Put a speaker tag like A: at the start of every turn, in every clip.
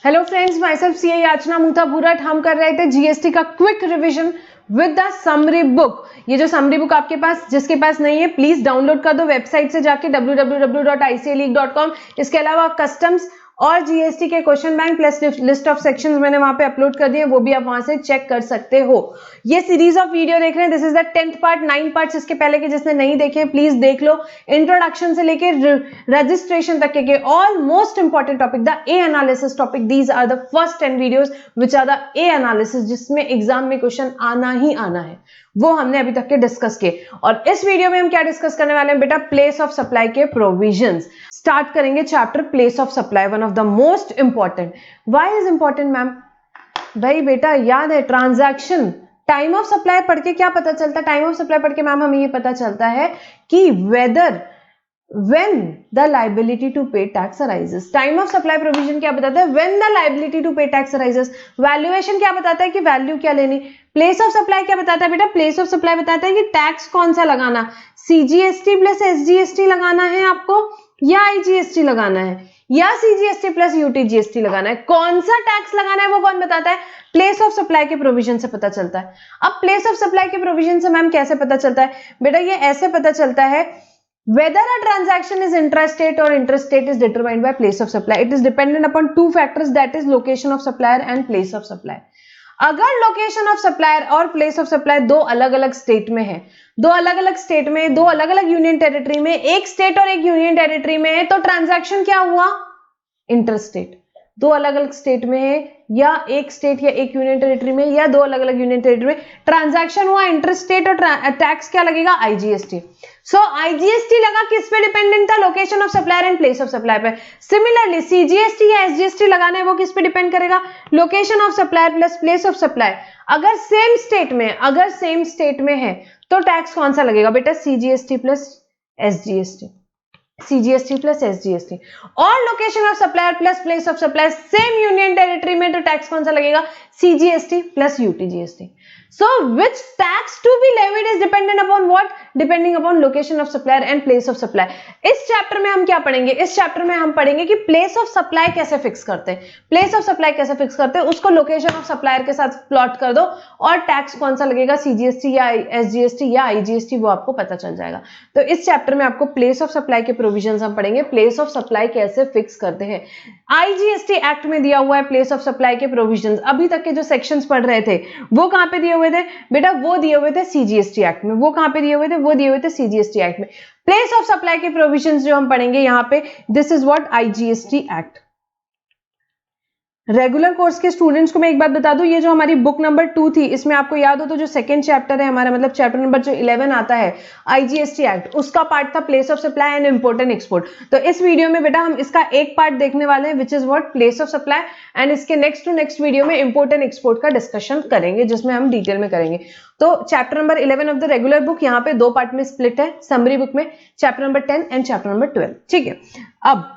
A: Hello friends, my self CA याचना मुथा भूरट। हम कर रहे थे जीएसटी का quick revision with the summary book. ये जो समरी बुक आपके पास, जिसके पास नहीं है प्लीज डाउनलोड कर दो वेबसाइट से जाके www.icaleague.com। इसके अलावा कस्टम्स और जीएसटी के question bank plus list of sections मैंने वहां पे अपलोड कर दिए, वो भी आप वहां से चेक कर सकते हो। ये सीरीज ऑफ वीडियो देख रहे हैं, this is the 10th part, 9 parts इसके पहले के जिसने नहीं देखे प्लीज देख लो। इंट्रोडक्शन से लेके रजिस्ट्रेशन तक के all most important topic, the a analysis topic, these are the first 10 videos which are the a analysis, जिसमें एग्जाम में क्वेश्चन आना ही आना है, वो हमने अभी तक के डिस्कस किए। और इस वीडियो में हम क्या डिस्कस करने वाले हैं बेटा, प्लेस ऑफ सप्लाई के प्रोविजंस। स्टार्ट करेंगे chapter place of supply, one of the most important. Why is important ma'am? भाई बेटा याद है ट्रांजैक्शन, टाइम ऑफ सप्लाई पढ़ के क्या पता चलता है? टाइम ऑफ सप्लाई पढ़ के मैम हमें ये पता चलता है कि whether when the liability to pay tax arises। Time of supply provision क्या बताता है? when the liability to pay tax arises। Valuation क्या बताता है कि वैल्यू क्या लेनी। प्लेस ऑफ सप्लाई क्या बताता है बेटा? प्लेस ऑफ सप्लाई बताता है कि टैक्स कौन सा लगाना, सीजीएसटी प्लस एसजीएसटी लगाना है आपको, या आईजीएसटी लगाना है, या सीजीएसटी प्लस यूटीजीएसटी लगाना है। कौन सा टैक्स लगाना है वो कौन बताता है? प्लेस ऑफ सप्लाई के प्रोविजन से पता चलता है। अब प्लेस ऑफ सप्लाई के प्रोविजन से मैम कैसे पता चलता है बेटा? ये ऐसे पता चलता है, whether a transaction is intrastate or interstate is determined by place of supply। It is dependent upon two factors, that is location of supplier and place of supply। अगर लोकेशन ऑफ सप्लायर और place of supply दो अलग अलग state में है, दो अलग अलग स्टेट में, दो अलग अलग यूनियन टेरिटरी में, एक स्टेट और एक यूनियन टेरिटरी में है, तो ट्रांजैक्शन क्या हुआ? इंटरस्टेट। दो अलग अलग स्टेट में है, या एक स्टेट या एक यूनियन टेरिटरी में, या दो अलग अलग यूनियन टेरिटरी में ट्रांजैक्शन हुआ इंटरस्टेट, और टैक्स क्या लगेगा? आईजीएसटी। सो आईजीएसटी लगा किस पे डिपेंडेंट था? Location of supplier and place of supply पे। सिमिलरली सीजीएसटी या एसजीएसटी लगाना है, वो किस पे डिपेंड करेगा? Location of supplier plus place of supply. अगर सेम स्टेट में है तो टैक्स कौन सा लगेगा बेटा? CGST plus SGST, CGST plus SGST. और location of supplier plus place of supply same union territory में, तो टैक्स कौन सा लगेगा? CGST plus UTGST. So which tax to be levied is dependent upon what? Depending upon location of supplier and place of supply। इस chapter में हम क्या पढ़ेंगे? इस चैप्टर में हम पढ़ेंगे कि प्लेस ऑफ सप्लाई कैसे फिक्स करते हैं। प्लेस ऑफ सप्लाई कैसे फिक्स करते हैं, उसको लोकेशन ऑफ सप्लायर के साथ प्लॉट कर दो, और टैक्स कौन सा लगेगा? सीजीएसटी या एसजीएसटी या आईजीएसटी, वो आपको पता चल जाएगा। तो इस चैप्टर में आपको प्लेस ऑफ सप्लाई के प्रोविजंस हम पढ़ेंगे, प्लेस ऑफ सप्लाई कैसे फिक्स करते हैं। आईजीएसटी एक्ट में दिया हुआ है प्लेस ऑफ सप्लाई के प्रोविजंस। अभी तक के जो सेक्शंस पढ़ रहे थे वो कहां पे दिए हुए थे बेटा? वो दिए हुए थे सीजीएसटी एक्ट में। वो कहां पे दिए हुए थे? वो दिए हुए थे सीजीएसटी एक्ट में। प्लेस ऑफ सप्लाई के प्रोविजंस जो हम पढ़ेंगे यहां पे, this is what IGST act. Regular course के स्टूडेंट्स को मैं एक बात बता दूं, ये जो हमारी बुक नंबर 2 थी, इसमें आपको याद हो तो जो सेकंड चैप्टर है हमारा, मतलब चैप्टर नंबर जो 11 आता है आईजीएसटी एक्ट, उसका पार्ट था place of supply and import and export. तो इस वीडियो में बेटा हम इसका एक पार्ट देखने वाले हैं, which is what? Place of supply. And इसके नेक्स्ट टू नेक्स्ट वीडियो में इंपोर्ट एंड एक्सपोर्ट का डिस्कशन करेंगे, जिसमें हम डिटेल में करेंगे। तो chapter number 11 of the regular book यहाँ पे दो पार्ट में स्प्लिट है, समरी बुक में chapter number 10 and chapter number 12। ठीक है, अब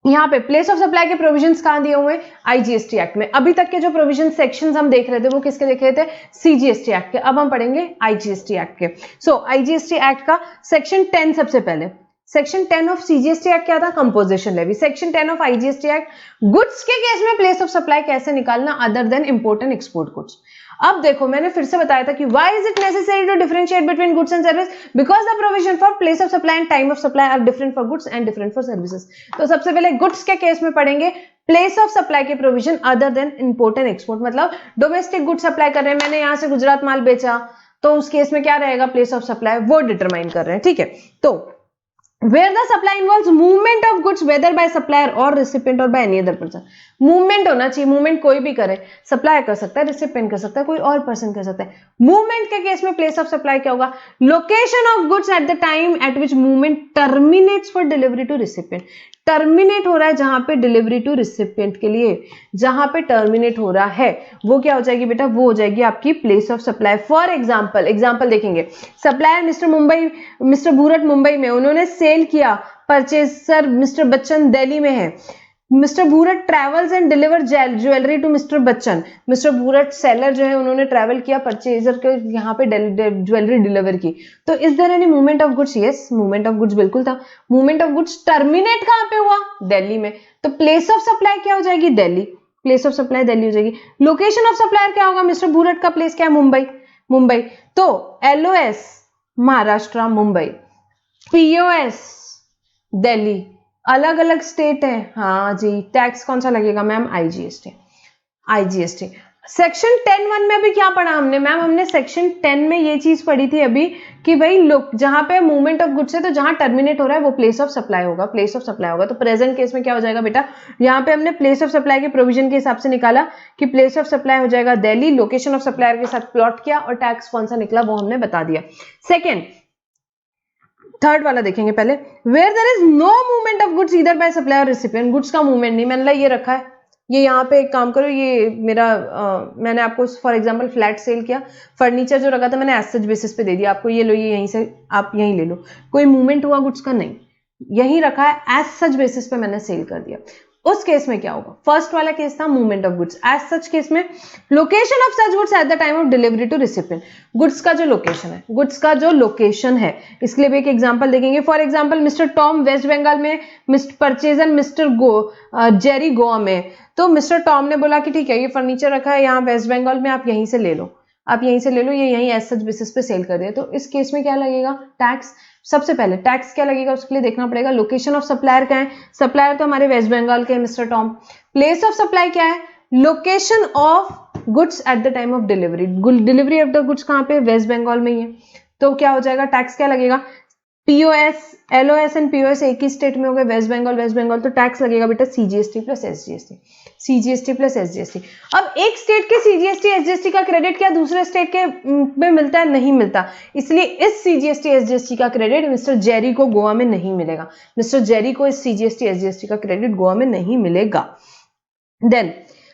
A: यहाँ पे प्लेस ऑफ सप्लाई के प्रोविजंस कहां दिए हुए हैं? आईजीएसटी एक्ट में। अभी तक के जो प्रोविजन सेक्शंस हम देख रहे थे वो किसके देख रहे थे? सीजीएसटी एक्ट के। अब हम पढ़ेंगे आईजीएसटी एक्ट के। सो आईजीएसटी एक्ट का सेक्शन 10, सबसे पहले सेक्शन 10 ऑफ सीजीएसटी एक्ट क्या था? Composition levy. Section 10 of IGST act, goods के केस में प्लेस ऑफ सप्लाई कैसे निकालना other than import and export goods. अब देखो, मैंने फिर से बताया था कि why is it necessary to differentiate between goods and service? Because the provision for place of supply and time of supply are different for goods and different for services। तो सबसे पहले गुड्स के केस में पढ़ेंगे place of supply के provision other than import and export. मतलब domestic good supply कर रहे हैं, मैंने यहां से गुजरात माल बेचा, तो उस केस में क्या रहेगा? प्लेस ऑफ सप्लाई, वो डिटरमाइन कर रहे हैं। ठीक है, तो where the supply involves movement of goods whether by supplier or recipient or by any other person। Movement होना चाहिए, मूवमेंट कोई भी करे, सप्लाई कर सकता है, रिसिपिएंट कर सकता है, कोई और पर्सन कर सकता है। मूवमेंट के केस में प्लेस ऑफ सप्लाई क्या होगा? Location of goods at the time at which movement terminates for delivery to recipient. Terminate हो रहा है जहां पे डिलीवरी टू रिसिपिएंट के लिए, जहां पे टर्मिनेट हो रहा है वो क्या हो जाएगी बेटा? वो हो जाएगी आपकी place of supply. For example देखेंगे, सप्लायर मिस्टर भूरट मुंबई में, उन्होंने सेल किया, परचेसर मिस्टर बच्चन दिल्ली में है। Mr Bhurat travels and deliver jewellery to Mr Bachchan. Mr Bhurat seller जो है उन्होंने ट्रेवल किया, परचेजर के यहाँ पे ज्वेलरी डिलीवर की। तो is there any movement of goods? Yes, movement of goods बिल्कुल था। मूवमेंट ऑफ गुड्स टर्मिनेट कहाँ पे हुआ? दिल्ली में। तो प्लेस ऑफ सप्लाई क्या हो जाएगी? Delhi. Place of supply Delhi हो जाएगी। लोकेशन ऑफ सप्लायर क्या होगा, मिस्टर भूरट का प्लेस क्या है, मुंबई, मुंबई। तो LOS महाराष्ट्र मुंबई, POS दिल्ली, अलग अलग स्टेट है, हाँ जी। टैक्स कौन सा लगेगा मैम, IGST। सेक्शन 10(1) में अभी क्या पढ़ा हमने मैम, हमने सेक्शन 10 में ये चीज पढ़ी थी अभी कि भाई लोग जहां पे मूवमेंट ऑफ गुड्स है तो जहां टर्मिनेट हो रहा है वो प्लेस ऑफ सप्लाई होगा, प्लेस ऑफ सप्लाई होगा। तो प्रेजेंट केस में क्या हो जाएगा बेटा, यहाँ पे हमने प्लेस ऑफ सप्लाई के प्रोविजन के हिसाब से निकाला कि प्लेस ऑफ सप्लाई हो जाएगा दिल्ली, लोकेशन ऑफ सप्लायर के साथ प्लॉट किया और टैक्स कौन सा निकला वो हमने बता दिया। सेकेंड, थर्ड वाला देखेंगे पहले, where there is no movement of goods either by supplier recipient, goods का मूवमेंट नहीं, मैंने ये रखा है, ये यहाँ पे एक काम करो, ये मेरा मैंने आपको फॉर एग्जांपल फ्लैट सेल किया, फर्नीचर जो रखा था मैंने एज सच बेसिस पे दे दिया आपको, ये लो, ये यहीं से आप यहीं ले लो, कोई मूवमेंट हुआ गुड्स का नहीं, यहीं रखा है, एज सच बेसिस पे मैंने सेल कर दिया। उस केस में क्या होगा, फर्स्ट वाला केस था movement of goods, as such case में location of such goods at the time of delivery to recipient, goods का जो लोकेशन है, गुड्स का जो लोकेशन है, इसके लिए भी एक एग्जांपल देखेंगे। For example mister Tom West Bengal में परचेजर मिस्टर जेरी गोवा में, तो मिस्टर टॉम ने बोला कि ठीक है ये फर्नीचर रखा है यहाँ वेस्ट बंगाल में, आप यहीं से ले लो, आप यहीं से ले लो, ये यहीं एज सच बेसिस पे सेल कर दिया। तो इस केस में क्या लगेगा, टैक्स। सबसे पहले टैक्स क्या लगेगा उसके लिए देखना पड़ेगा, लोकेशन ऑफ सप्लायर क्या है, सप्लायर तो हमारे वेस्ट बंगाल के mister Tom, place of supply क्या है, location of goods at the time of delivery, delivery of the goods कहाँ पे, वेस्ट बंगाल में ही है, तो क्या हो जाएगा, टैक्स क्या लगेगा, POS, LOS एंड POS एक ही स्टेट में हो गए, वेस्ट बंगाल, तो टैक्स लगेगा बेटा CGST plus SGST, CGST plus SGST। अब एक स्टेट के CGST SGST का क्रेडिट क्या दूसरे स्टेट के में मिलता है, नहीं मिलता, इसलिए इस CGST SGST का क्रेडिट मिस्टर जेरी को गोवा में नहीं मिलेगा, मिस्टर जेरी को इस CGST SGST का क्रेडिट गोवा में नहीं मिलेगा। देन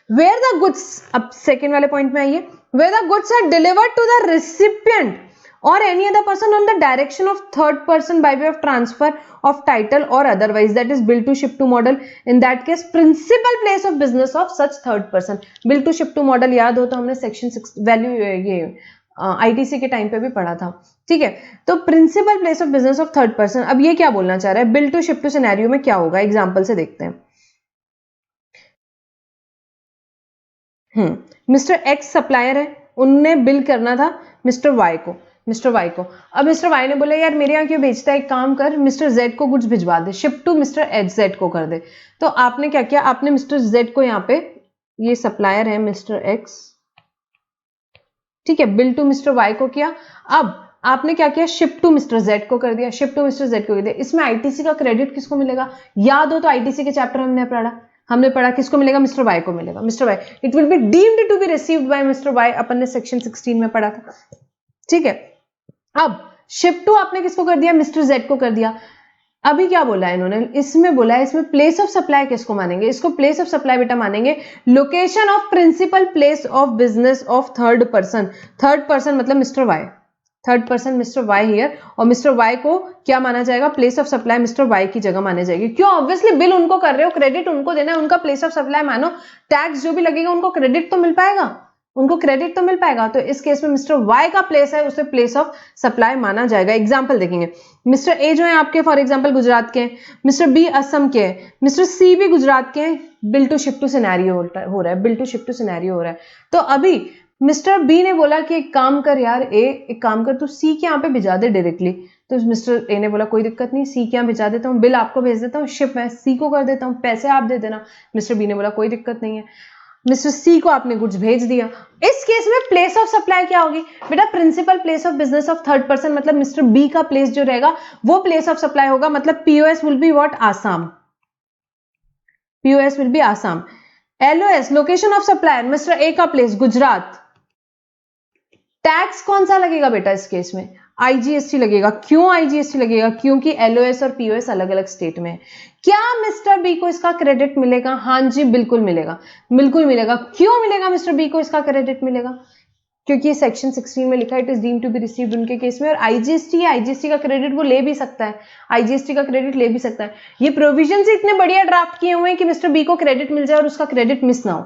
A: वेयर द गुड्स, अब सेकेंड वाले पॉइंट में आइए, where the goods are delivered to the recipient or any other person on the direction of third person by way of transfer of title or otherwise, that is bill to ship to model, in that case principal place of business of such third person। bill to ship to model याद हो तो हमने section 6 value ये ITC के time पे भी पढ़ा था, ठीक है। तो principal place of business of third person, अब ये क्या बोलना चाह रहा है, bill to ship to scenario में क्या होगा, एग्जाम्पल से देखते हैं। मिस्टर एक्स सप्लायर है, उनने बिल करना था मिस्टर वाई को, अब मिस्टर वाई ने बोला यार मेरे यहाँ क्यों भेजता है, एक काम कर मिस्टर जेड को गुड्स भिजवा दे, ship to Mr H Z को कर दे। तो आपने क्या किया, आपने मिस्टर जेड को यहाँ पे, ये सप्लायर है मिस्टर एक्स, ठीक है, बिल टू मिस्टर वाई को किया, अब आपने क्या किया, शिप टू मिस्टर जेड को कर दिया, शिप टू मिस्टर जेड को कर दिया। इसमें ITC का क्रेडिट किसको मिलेगा, याद हो तो ITC के चैप्टर हमने पढ़ा किसको मिलेगा, मिस्टर वाई को मिलेगा, Mr Y, it will be deemed to be received by Mr Y, अपन ने सेक्शन 16 में पढ़ा था, ठीक है। अब शिप टू आपने किसको कर दिया, मिस्टर जेड को कर दिया। अभी क्या बोला है इन्होंने, इसमें बोला है, इसमें प्लेस ऑफ सप्लाई किसको मानेंगे, इसको प्लेस ऑफ सप्लाई बेटा मानेंगे location of principal place of business of third person मतलब Mr Y, third person Mr Y here, और मिस्टर वाई को क्या माना जाएगा, place of supply Mr Y की जगह माने जाएगी। क्यों, ऑब्वियसली बिल उनको कर रहे हो, क्रेडिट उनको देना है, उनका प्लेस ऑफ सप्लाई मानो, टैक्स जो भी लगेगा उनको क्रेडिट तो मिल पाएगा, तो इस केस में मिस्टर वाई का प्लेस है, उसे प्लेस ऑफ सप्लाई माना जाएगा। एग्जांपल देखेंगे, मिस्टर ए जो है आपके फॉर एग्जांपल गुजरात के हैं, मिस्टर बी असम के हैं, मिस्टर सी भी गुजरात के हैं, bill to ship to scenario हो रहा है, तो अभी मिस्टर बी ने बोला कि एक काम कर यार ए, एक काम कर तू सी के यहाँ पे भिजा दे डायरेक्टली, तो मिस्टर ए ने बोला कोई दिक्कत नहीं, सी के यहाँ भिजा देता हूँ, बिल आपको भेज देता हूँ, शिप मैं सी को कर देता हूँ, पैसे आप दे देना। मिस्टर बी ने बोला कोई दिक्कत नहीं है, मिस्टर सी को आपने गुड्स भेज दिया। इस केस में प्लेस ऑफ सप्लाई क्या होगी बेटा, principal place of business of third person, मतलब मिस्टर बी का प्लेस जो रहेगा वो प्लेस ऑफ सप्लाई होगा, मतलब POS will be what, Assam, POS will be Assam. LOS location of supplier, mister A का प्लेस गुजरात। टैक्स कौन सा लगेगा बेटा इस केस में, IGST लगेगा। क्यों IGST लगेगा, क्योंकि LOS और POS अलग अलग स्टेट में है। क्या मिस्टर बी को इसका क्रेडिट मिलेगा, हाँ जी बिल्कुल मिलेगा, क्यों मिलेगा मिस्टर बी को इसका क्रेडिट मिलेगा, क्योंकि सेक्शन 16 में लिखा है it is deemed to be received उनके केस में, और IGST का क्रेडिट वो ले भी सकता है, ये प्रोविजन से इतने बढ़िया ड्राफ्ट किए हुए हैं कि मिस्टर बी को क्रेडिट मिल जाए और उसका क्रेडिट मिस ना हो।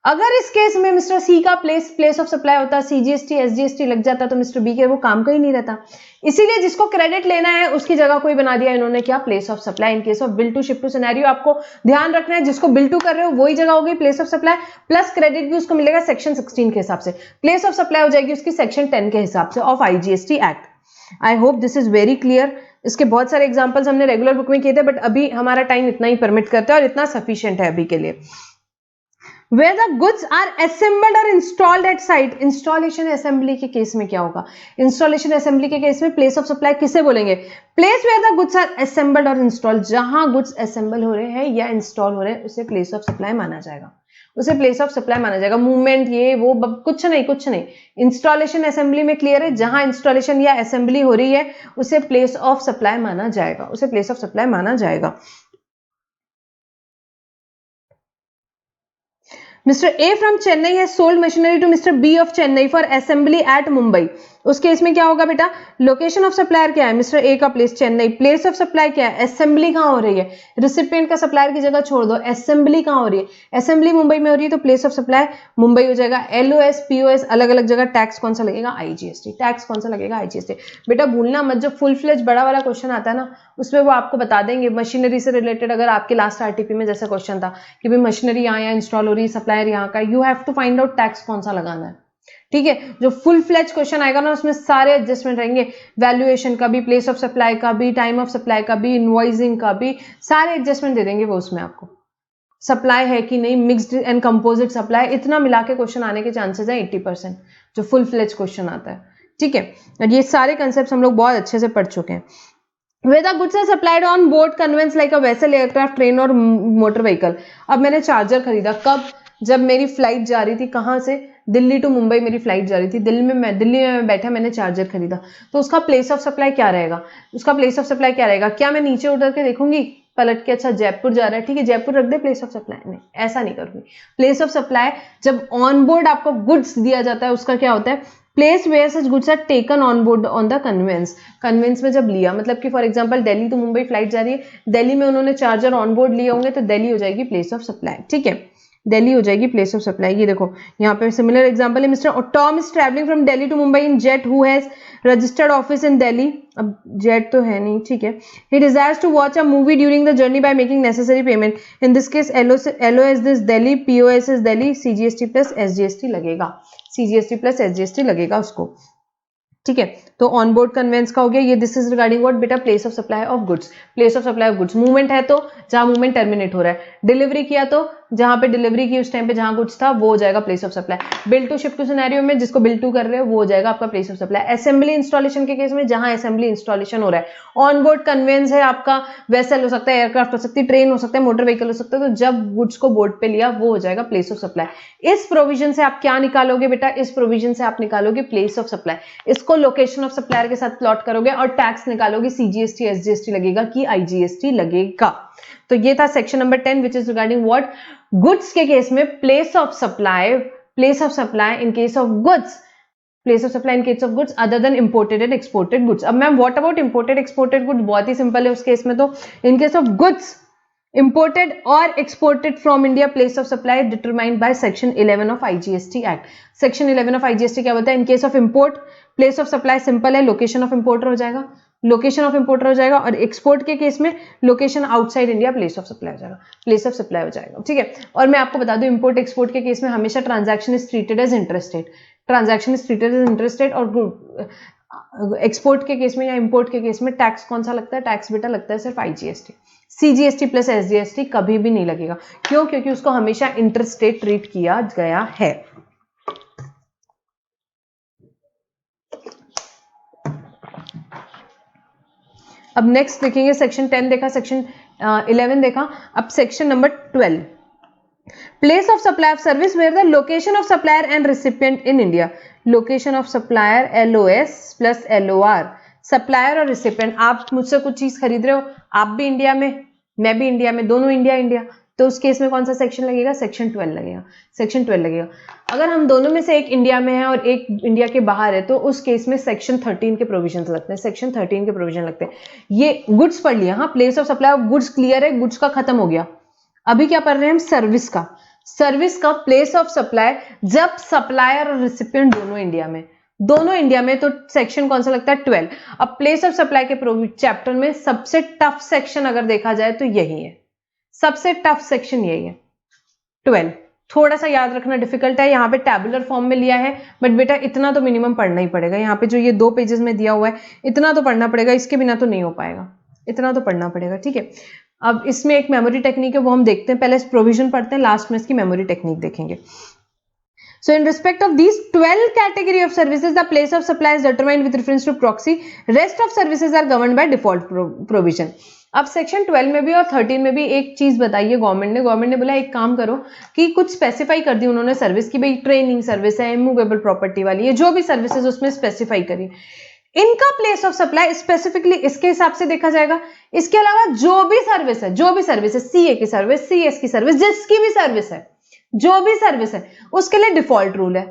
A: अगर इस केस में मिस्टर सी का प्लेस ऑफ सप्लाई होता, सीजीएसटी एसजीएसटी लग जाता, तो मिस्टर बी के वो काम का ही नहीं रहता। इसीलिए जिसको क्रेडिट लेना है उसकी जगह कोई बना दिया इन्होंने क्या, place of supply. In case of bill to ship to scenario आपको ध्यान रखना है, जिसको बिल टू कर रहे हो वही जगह होगी place of supply, plus credit भी उसको मिलेगा सेक्शन 16 के हिसाब से। प्लेस ऑफ सप्लाई हो जाएगी उसकी सेक्शन 10 के हिसाब से of IGST act. I hope this is very clear. इसके बहुत सारे एग्जांपल्स हमने रेगुलर बुक में किए थे, बट अभी हमारा टाइम इतना ही परमिट करता है और इतना सफिशिएंट है अभी के लिए। Where the goods are assembled or installed at site, installation assembly के केस में क्या होगा, इंस्टॉलेशन असेंबली के केस में प्लेस ऑफ सप्लाई किसे बोलेंगे, place where the goods are assembled और इंस्टॉल्ड, जहां गुड्स असेंबल हो रहे हैं या इंस्टॉल हो रहे हैं उसे प्लेस ऑफ सप्लाई माना जाएगा, उसे प्लेस ऑफ सप्लाई माना जाएगा। मूवमेंट ये वो कुछ नहीं। इंस्टॉलेशन असेंबली में क्लियर है, जहां इंस्टॉलेशन या असेंबली हो रही है उसे प्लेस ऑफ सप्लाई माना जाएगा, उसे प्लेस ऑफ सप्लाई माना जाएगा। Mr. A from Chennai has sold machinery to Mr. B of Chennai for assembly at Mumbai. उस केस में क्या होगा बेटा, लोकेशन ऑफ सप्लायर क्या है, मिस्टर ए का place Chennai, place of supply क्या है, असेंबली कहां हो रही है, रिसिपिएंट का सप्लायर की जगह छोड़ दो, असेंबली कहां हो रही है, असेंबली मुंबई में हो रही है तो प्लेस ऑफ सप्लाई मुंबई हो जाएगा। एलओएस पीओएस अलग अलग जगह, टैक्स कौन सा लगेगा, आईजीएसटी, टैक्स कौन सा लगेगा, आईजीएसटी। बेटा भूलना मत, जो फुल फ्लेज बड़ा वाला क्वेश्चन आता है ना उसमें वो आपको बता देंगे मशीनरी से रिलेटेड। अगर आपके लास्ट आरटीपी में जैसा क्वेश्चन था कि भाई मशीनरी यहाँ इंस्टॉल हो रही है, सप्लायर यहाँ का, you have to find out tax कौन सा लगाना है, ठीक है। जो फुल फ्लेज क्वेश्चन आएगा ना उसमें सारे एडजस्टमेंट रहेंगे, वैल्यूएशन का भी, प्लेस ऑफ सप्लाई का भी, टाइम ऑफ सप्लाई का भी, इनवॉइसिंग का भी, सारे एडजस्टमेंट दे देंगे वो उसमें आपको। सप्लाई है कि नहीं, मिक्स्ड एंड कंपोजिट सप्लाई, इतना मिला के क्वेश्चन आने के चांसेस है 80% जो फुल फ्लेज क्वेश्चन आता है, ठीक है। और ये सारे कंसेप्ट हम लोग बहुत अच्छे से पढ़ चुके हैं। Where the goods are supplied on board conveyance like a vessel, aircraft, train और मोटर व्हीकल। अब मैंने चार्जर खरीदा कब, जब मेरी फ्लाइट जा रही थी, कहां से, दिल्ली टू मुंबई मेरी फ्लाइट जा रही थी, दिल्ली में मैं बैठा मैंने चार्जर खरीदा, तो उसका प्लेस ऑफ सप्लाई क्या रहेगा, उसका प्लेस ऑफ सप्लाई क्या रहेगा। क्या मैं नीचे उतर के देखूंगी पलट के, अच्छा जयपुर जा रहा है, ठीक है जयपुर रख दे प्लेस ऑफ सप्लाई, नहीं ऐसा नहीं करूंगी। प्लेस ऑफ सप्लाई जब ऑन बोर्ड आपको गुड्स दिया जाता है उसका क्या होता है, place where such goods are taken on board on the conveyance. Conveyance में जब लिया, मतलब कि for example Delhi to Mumbai flight जा रही है, दिल्ली में उन्होंने चार्जर ऑन बोर्ड लिए होंगे तो दिल्ली हो जाएगी प्लेस ऑफ सप्लाई, ठीक है, दिल्ली हो जाएगी प्लेस ऑफ सप्लाई। ये देखो यहाँ पे सिमिलर एग्जांपल है, mister Tom is travelling from Delhi to Mumbai in Jet who has registered office in Delhi, अब जेट तो है नहीं, ठीक है। He desires to watch a movie during the journey by making necessary payment, in this case LOS this Delhi, POS is Delhi, CGST plus SGST लगेगा, CGST plus SGST लगेगा उसको, ठीक है। तो ऑन बोर्ड कन्वेंस का हो गया ये। दिस इज रिगार्डिंग व्हाट बेटा, place of supply of goods, place of supply of goods. Movement है तो जहां मूवमेंट टर्मिनेट हो रहा है, डिलीवरी किया तो जहां पे डिलीवरी की उस टाइम पे जहां गुड्स था वो हो जाएगा place of supply. Bill to ship to scenario में जिसको बिल टू कर रहे हो वो हो जाएगा आपका place of supply. Assembly installation के केस में जहां असेंबली इंस्टॉलेशन हो रहा है। ऑन बोर्ड कन्वेंस है आपका, वेसल हो सकता है, एयरक्राफ्ट हो सकती है, ट्रेन हो सकता है, मोटर व्हीकल हो सकता है, तो जब गुड्स को बोर्ड पे लिया वो हो जाएगा प्लेस ऑफ सप्लाई। इस प्रोविजन से आप क्या निकालोगे बेटा, इस प्रोविजन से आप निकालोगे प्लेस ऑफ सप्लाई, इसको लोकेशन ऑफ सप्लायर के साथ प्लॉट करोगे और टैक्स निकालोगे, सीजीएसटी एसजीएसटी लगेगा कि आईजीएसटी लगेगा। तो ये था section number 10 which is regarding what, goods के केस में place of supply, place of supply in case of goods, place of supply in case of goods other than imported and exported goods. अब ma'am what about imported exported goods, बहुत ही simple है उस case में। तो in case of goods imported or exported from India, place of supply determined by section 11 of IGST Act. section 11 of IGST क्या बोलता है, in case of import place of supply simple है, location of importer हो जाएगा, location of importer हो जाएगा, और export के केस में location outside India place of supply हो जाएगा, प्लेस ऑफ सप्लाई हो जाएगा, ठीक है। और मैं आपको बता दूं इंपोर्ट एक्सपोर्ट के केस में हमेशा transaction is treated as interested, transaction is treated as interested. और एक्सपोर्ट के केस में या इंपोर्ट के केस में टैक्स कौन सा लगता है, टैक्स बेटा लगता है सिर्फ आईजीएसटी, सीजीएसटी प्लस एसजीएसटी कभी भी नहीं लगेगा। क्यों, क्योंकि उसको हमेशा इंटरस्टेट ट्रीट किया गया है। अब नेक्स्ट देखेंगे, सेक्शन 10 देखा, सेक्शन 11 देखा, अब section number 12, place of supply of service where the location of supplier and recipient in India. Location of supplier LOS plus LOR, supplier और रिसिपिएंट। आप मुझसे कुछ चीज खरीद रहे हो, आप भी इंडिया में, मैं भी इंडिया में, दोनों इंडिया इंडिया, तो उस केस में कौन सा सेक्शन लगेगा, सेक्शन 12 लगेगा, सेक्शन 12 लगेगा। अगर हम दोनों में से एक इंडिया में है और एक इंडिया के बाहर है तो उस केस में सेक्शन 13 के प्रोविजन लगते हैं, सेक्शन 13 के प्रोविजन लगते हैं। ये गुड्स पढ़ लिया, हाँ, place of supply of goods clear है, गुड्स का खत्म हो गया। अभी क्या पढ़ रहे हैं हम, सर्विस का। सर्विस का प्लेस ऑफ सप्लाई जब सप्लायर और रिसिपिएंट दोनों इंडिया में, तो सेक्शन कौन सा लगता है? 12। अब प्लेस ऑफ सप्लाई के चैप्टर में सबसे टफ सेक्शन अगर देखा जाए तो यही है, सबसे टफ सेक्शन यही है 12। थोड़ा सा याद रखना डिफिकल्ट है, यहाँ पे टैबुलर फॉर्म में लिया है, बट बेटा इतना तो मिनिमम पढ़ना ही पड़ेगा। यहाँ पे जो ये 2 पेजेस में दिया हुआ है इतना तो पढ़ना पड़ेगा, इसके बिना तो नहीं हो पाएगा, इतना तो पढ़ना पड़ेगा, ठीक है। अब इसमें एक मेमोरी टेक्निक है, वो हम देखते हैं, पहले प्रोविजन पढ़ते हैं, लास्ट में इसकी मेमोरी टेक्निक देखेंगे। So in respect of these 12 category of services, the place of supply is determined with reference to proxy. Rest of services are governed by default provision. अब सेक्शन 12 में भी और 13 में भी एक चीज बताइए गवर्नमेंट ने बोला एक काम करो कि कुछ स्पेसिफाई कर दी उन्होंने सर्विस की, भाई ट्रेनिंग सर्विस है, इमूवेबल प्रॉपर्टी वाली है, जो भी सर्विसेज उसमें स्पेसिफाई करी, इनका प्लेस ऑफ सप्लाई स्पेसिफिकली इसके हिसाब से देखा जाएगा। इसके अलावा जो भी सर्विस है, सीए की सर्विस, सीएस की सर्विस, जिसकी भी सर्विस है, जो भी सर्विस है, उसके लिए डिफॉल्ट रूल है,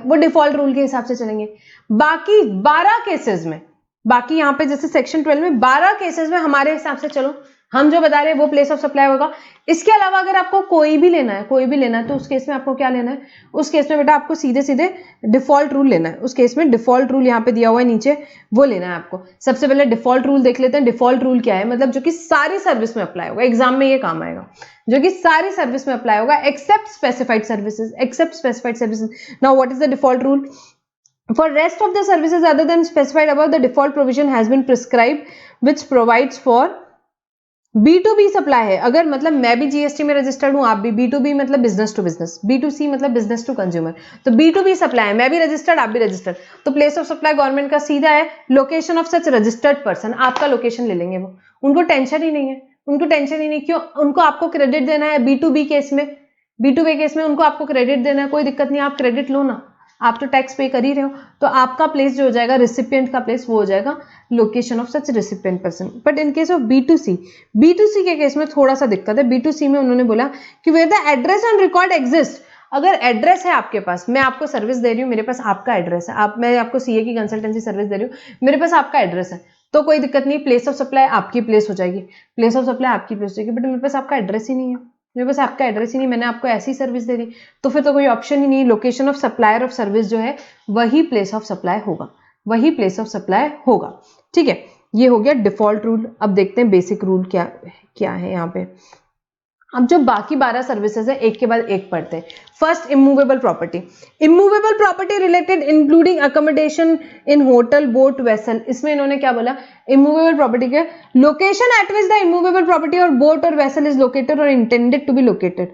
A: वो डिफॉल्ट रूल के हिसाब से चलेंगे। बाकी 12 केसेस में, बाकी यहां पे जैसे सेक्शन 12 में 12 केसेस में हमारे हिसाब से चलो, हम जो बता रहे हैं वो प्लेस ऑफ सप्लाई होगा। इसके अलावा अगर आपको कोई भी लेना है तो उस केस में आपको क्या लेना है? उस केस में बेटा आपको सीधे डिफॉल्ट रूल लेना है। उस केस में डिफॉल्ट रूल यहाँ पे दिया हुआ है नीचे, वो लेना है आपको। सबसे पहले डिफॉल्ट रूल देख लेते हैं। डिफॉल्ट रूल क्या है? मतलब जो कि सारी सर्विस में अप्लाई होगा, एग्जाम में ये काम आएगा, जो कि सारी सर्विस में अप्लाई होगा except specified services. Now what is the default rule? For rest of the services other than specified above, the default provision has been prescribed, which provides for B2B supply है। अगर मतलब मैं भी GST में registered हूं, आप भी, B2B मतलब बिजनेस टू बिजनेस, B2C मतलब बिजनेस टू कंज्यूमर, तो B2B सप्लाई है, मैं भी रजिस्टर्ड, आप भी रजिस्टर्ड, तो प्लेस ऑफ सप्लाई गवर्नमेंट का सीधा है location of such registered person. आपका लोकेशन ले लेंगे वो, उनको टेंशन ही नहीं है, क्यों? उनको आपको क्रेडिट देना है B2B केस में उनको आपको क्रेडिट देना है, कोई दिक्कत नहीं, आप क्रेडिट लो ना, आप तो टैक्स पे कर ही रहे हो, तो आपका प्लेस जो हो जाएगा रिसिपिएंट का प्लेस, वो हो जाएगा location of such recipient person. But in case of B2C के केस में थोड़ा सा दिक्कत है। B2C में उन्होंने बोला कि where the address on record exist, अगर एड्रेस है आपके पास, मैं आपको सर्विस दे रही हूँ, मेरे पास आपका एड्रेस है, मैं आपको सीए की कंसल्टेंसी सर्विस दे रही हूँ, मेरे पास आपका एड्रेस है, तो कोई दिक्कत नहीं, प्लेस ऑफ सप्लाई आपकी प्लेस हो जाएगी, बट मेरे पास आपका एड्रेस ही नहीं है, मैंने आपको ऐसी सर्विस दे दी, तो फिर तो कोई ऑप्शन ही नहीं। Location of supplier of service जो है वही प्लेस ऑफ सप्लाई होगा, ठीक है। ये हो गया डिफॉल्ट रूल। अब देखते हैं बेसिक रूल क्या है यहाँ पे। अब जो बाकी 12 सर्विसेज है एक के बाद एक पढ़ते हैं। First, immovable property related including accommodation in hotel, boat, vessel. इसमें इन्होंने क्या बोला? इमूवेबल प्रॉपर्टी के location at which the immovable property और बोट और वेसल इज लोकेटेड और इंटेंडेड टू बी लोकेटेड,